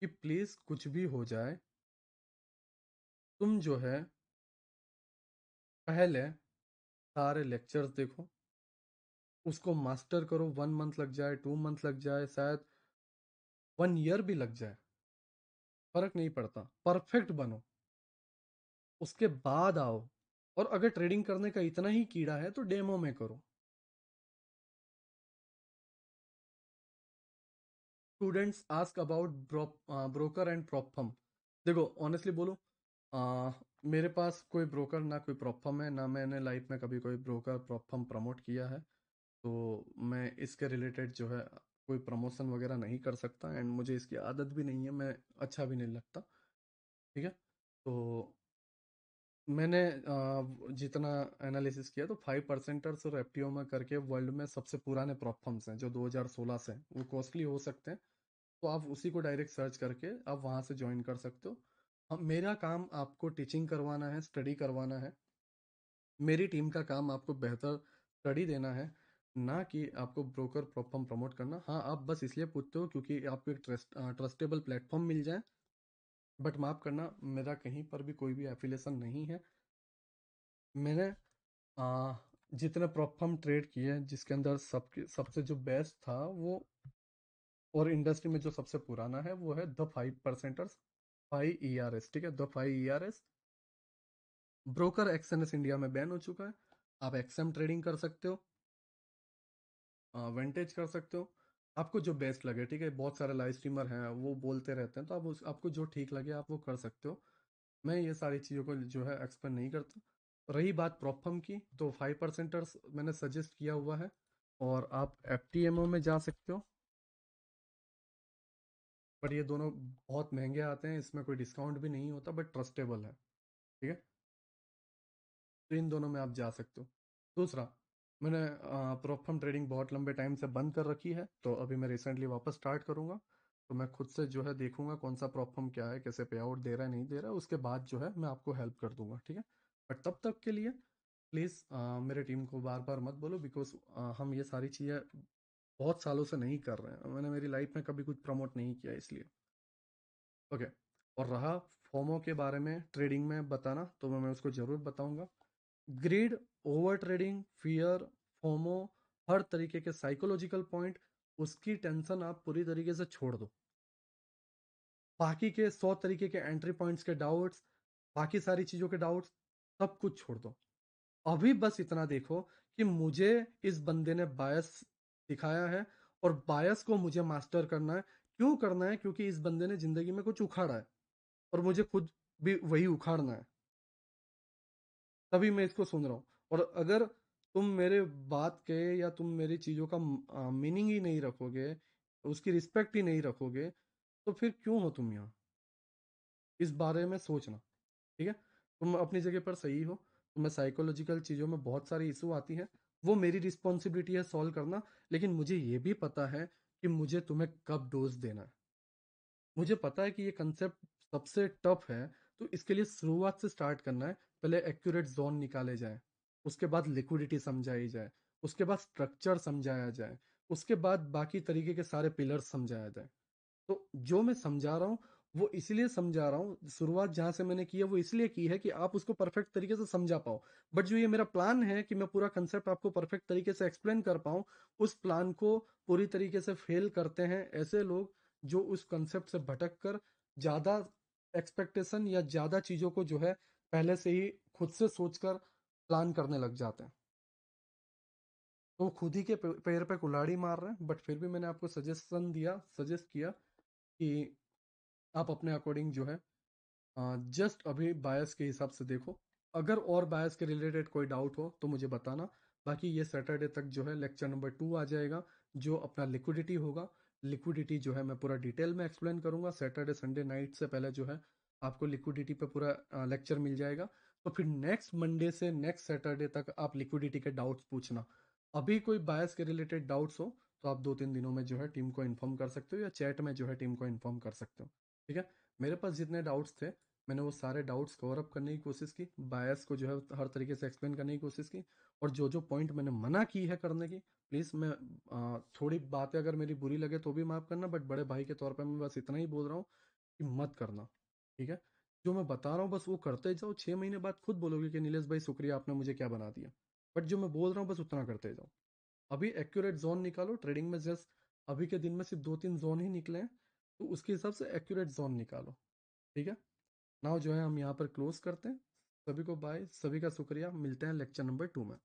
कि प्लीज कुछ भी हो जाए, तुम जो है पहले सारे लेक्चर्स देखो, उसको मास्टर करो. 1 मंथ लग जाए, 2 मंथ लग जाए, शायद 1 ईयर भी लग जाए, फर्क नहीं पड़ता. परफेक्ट बनो, उसके बाद आओ. और अगर ट्रेडिंग करने का इतना ही कीड़ा है तो डेमो में करो. Students ask about broker and prop firm. देखो ऑनेस्टली बोलो, आ, मेरे पास कोई ब्रोकर ना कोई प्रॉप फर्म है, ना मैंने लाइफ में कभी कोई ब्रोकर प्रॉप फर्म प्रमोट किया है. तो मैं इसके रिलेटेड जो है कोई प्रमोशन वगैरह नहीं कर सकता, एंड मुझे इसकी आदत भी नहीं है, मैं अच्छा भी नहीं लगता. ठीक है. तो मैंने जितना एनालिसिस किया तो 5 परसेंटर्स और एफटीओ में करके वर्ल्ड में सबसे पुराने प्रॉप फर्म्स हैं जो 2016 से हैं. वो कॉस्टली हो सकते हैं, तो आप उसी को डायरेक्ट सर्च करके आप वहाँ से ज्वाइन कर सकते हो। मेरा काम आपको टीचिंग करवाना है, स्टडी करवाना है। मेरी टीम का काम आपको बेहतर स्टडी देना है, ना कि आपको ब्रोकर फर्म प्रमोट करना। हाँ, आप बस इसलिए पूछते हो क्योंकि आपको एक ट्रस्टेबल प्लेटफॉर्म मिल जाए। बट माफ़ करना, मेरा कहीं पर भी कोई भी एफिलिएशन नहीं है। मैंने आ, जितने प्रॉप फर्म ट्रेड किए हैं, जिसके अंदर सबके सबसे जो बेस्ट था वो, और इंडस्ट्री में जो सबसे पुराना है वो है द 5%ers, 5 ERS, ठीक है, द 5 ERS। ब्रोकर एक्सएनएस इंडिया में बैन हो चुका है। आप एक्सएम ट्रेडिंग कर सकते हो, वेंटेज कर सकते हो, आपको जो बेस्ट लगे, ठीक है। बहुत सारे लाइव स्ट्रीमर हैं, वो बोलते रहते हैं, तो आप आपको जो ठीक लगे आप वो कर सकते हो। मैं ये सारी चीज़ों को जो है एक्सप्लेन नहीं करता। रही बात प्रॉपम की, तो 5%ers मैंने सजेस्ट किया हुआ है, और आप FTMO में जा सकते हो। पर ये दोनों बहुत महंगे आते हैं, इसमें कोई डिस्काउंट भी नहीं होता, बट ट्रस्टेबल है, ठीक है। तो इन दोनों में आप जा सकते हो। दूसरा, मैंने प्रोफम ट्रेडिंग बहुत लंबे टाइम से बंद कर रखी है, तो अभी मैं रिसेंटली वापस स्टार्ट करूंगा। तो मैं खुद से जो है देखूंगा कौन सा प्रोफम क्या है, कैसे पे आउट दे रहा है नहीं दे रहा है, उसके बाद जो है मैं आपको हेल्प कर दूंगा, ठीक है। बट तब तक के लिए प्लीज़ मेरे टीम को बार बार मत बोलो, बिकॉज हम ये सारी चीज़ें बहुत सालों से नहीं कर रहे हैं। मैंने मेरी लाइफ में कभी कुछ प्रमोट नहीं किया, इसलिए। ओके। और रहा फोमो के बारे में ट्रेडिंग में बताना, तो मैं उसको ज़रूर बताऊंगा। Greed, over trading, fear, FOMO, हर तरीके के साइकोलॉजिकल पॉइंट, उसकी टेंशन आप पूरी तरीके से छोड़ दो। बाकी के 100 तरीके के एंट्री पॉइंट्स के डाउट्स, बाकी सारी चीजों के डाउट्स, सब कुछ छोड़ दो। अभी बस इतना देखो कि मुझे इस बंदे ने बायस दिखाया है, और बायस को मुझे मास्टर करना है। क्यों करना है? क्योंकि इस बंदे ने जिंदगी में कुछ उखाड़ा है, और मुझे खुद भी वही उखाड़ना है। तभी मैं इसको सुन रहा हूँ। और अगर तुम मेरे बात के, या तुम मेरी चीज़ों का मीनिंग ही नहीं रखोगे, उसकी रिस्पेक्ट ही नहीं रखोगे, तो फिर क्यों हो तुम यहाँ? इस बारे में सोचना, ठीक है। तुम अपनी जगह पर सही हो। तुम्हें साइकोलॉजिकल चीज़ों में बहुत सारी इशू आती है, वो मेरी रिस्पॉन्सिबिलिटी है सॉल्व करना। लेकिन मुझे ये भी पता है कि मुझे तुम्हें कब डोज देना है। मुझे पता है कि ये कंसेप्ट सबसे टफ है, तो इसके लिए शुरुआत से स्टार्ट करना है। पहले एक्यूरेट जोन निकाले जाए, उसके बाद लिक्विडिटी समझाई जाए, उसके बाद स्ट्रक्चर समझाया जाए, उसके बाद बाकी तरीके के सारे पिलर्स समझाया जाए। तो जो मैं समझा रहा हूँ, वो इसलिए समझा रहा हूँ, शुरुआत जहां से मैंने की है वो इसलिए की है कि आप उसको परफेक्ट तरीके से समझा पाओ। बट जो ये मेरा प्लान है कि मैं पूरा कंसेप्ट आपको परफेक्ट तरीके से एक्सप्लेन कर पाऊँ, उस प्लान को पूरी तरीके से फेल करते हैं ऐसे लोग जो उस कंसेप्ट से भटक कर ज्यादा एक्सपेक्टेशन या ज्यादा चीजों को जो है पहले से ही खुद से सोचकर प्लान करने लग जाते हैं। तो वो खुद ही के पैर पे कुल्हाड़ी मार रहे हैं। बट फिर भी मैंने आपको सजेस्ट किया कि आप अपने अकॉर्डिंग जो है जस्ट अभी बायस के हिसाब से देखो। अगर और बायस के रिलेटेड कोई डाउट हो तो मुझे बताना। बाकी ये सैटरडे तक जो है लेक्चर नंबर 2 आ जाएगा, जो अपना लिक्विडिटी होगा। लिक्विडिटी जो है मैं पूरा डिटेल में एक्सप्लेन करूंगा। सैटरडे संडे नाइट से पहले जो है आपको लिक्विडिटी पे पूरा लेक्चर मिल जाएगा। तो फिर नेक्स्ट मंडे से नेक्स्ट सैटरडे तक आप लिक्विडिटी के डाउट्स पूछना। अभी कोई बायस के रिलेटेड डाउट्स हो तो आप 2-3 दिनों में जो है टीम को इन्फॉर्म कर सकते हो, या चैट में जो है टीम को इन्फॉर्म कर सकते हो, ठीक है। मेरे पास जितने डाउट्स थे, मैंने वो सारे डाउट्स कवर अप करने की कोशिश की, बायस को जो है हर तरीके से एक्सप्लेन करने की कोशिश की। और जो जो पॉइंट मैंने मना की है करने की, प्लीज़ मैं थोड़ी बातें अगर मेरी बुरी लगे तो भी माफ़ करना, बट बड़े भाई के तौर पर मैं बस इतना ही बोल रहा हूँ कि मत करना, ठीक है। जो मैं बता रहा हूँ बस वो करते जाओ, 6 महीने बाद खुद बोलोगे कि नीलेश भाई शुक्रिया, आपने मुझे क्या बना दिया। बट जो मैं बोल रहा हूँ बस उतना करते जाओ। अभी एक्यूरेट जोन निकालो ट्रेडिंग में, जस्ट अभी के दिन में सिर्फ 2-3 जोन ही निकले हैं, तो उसके हिसाब से एक्यूरेट जोन निकालो, ठीक है। नाउ जो है हम यहाँ पर क्लोज करते हैं। सभी को बाय, सभी का शुक्रिया, मिलते हैं लेक्चर नंबर 2 में।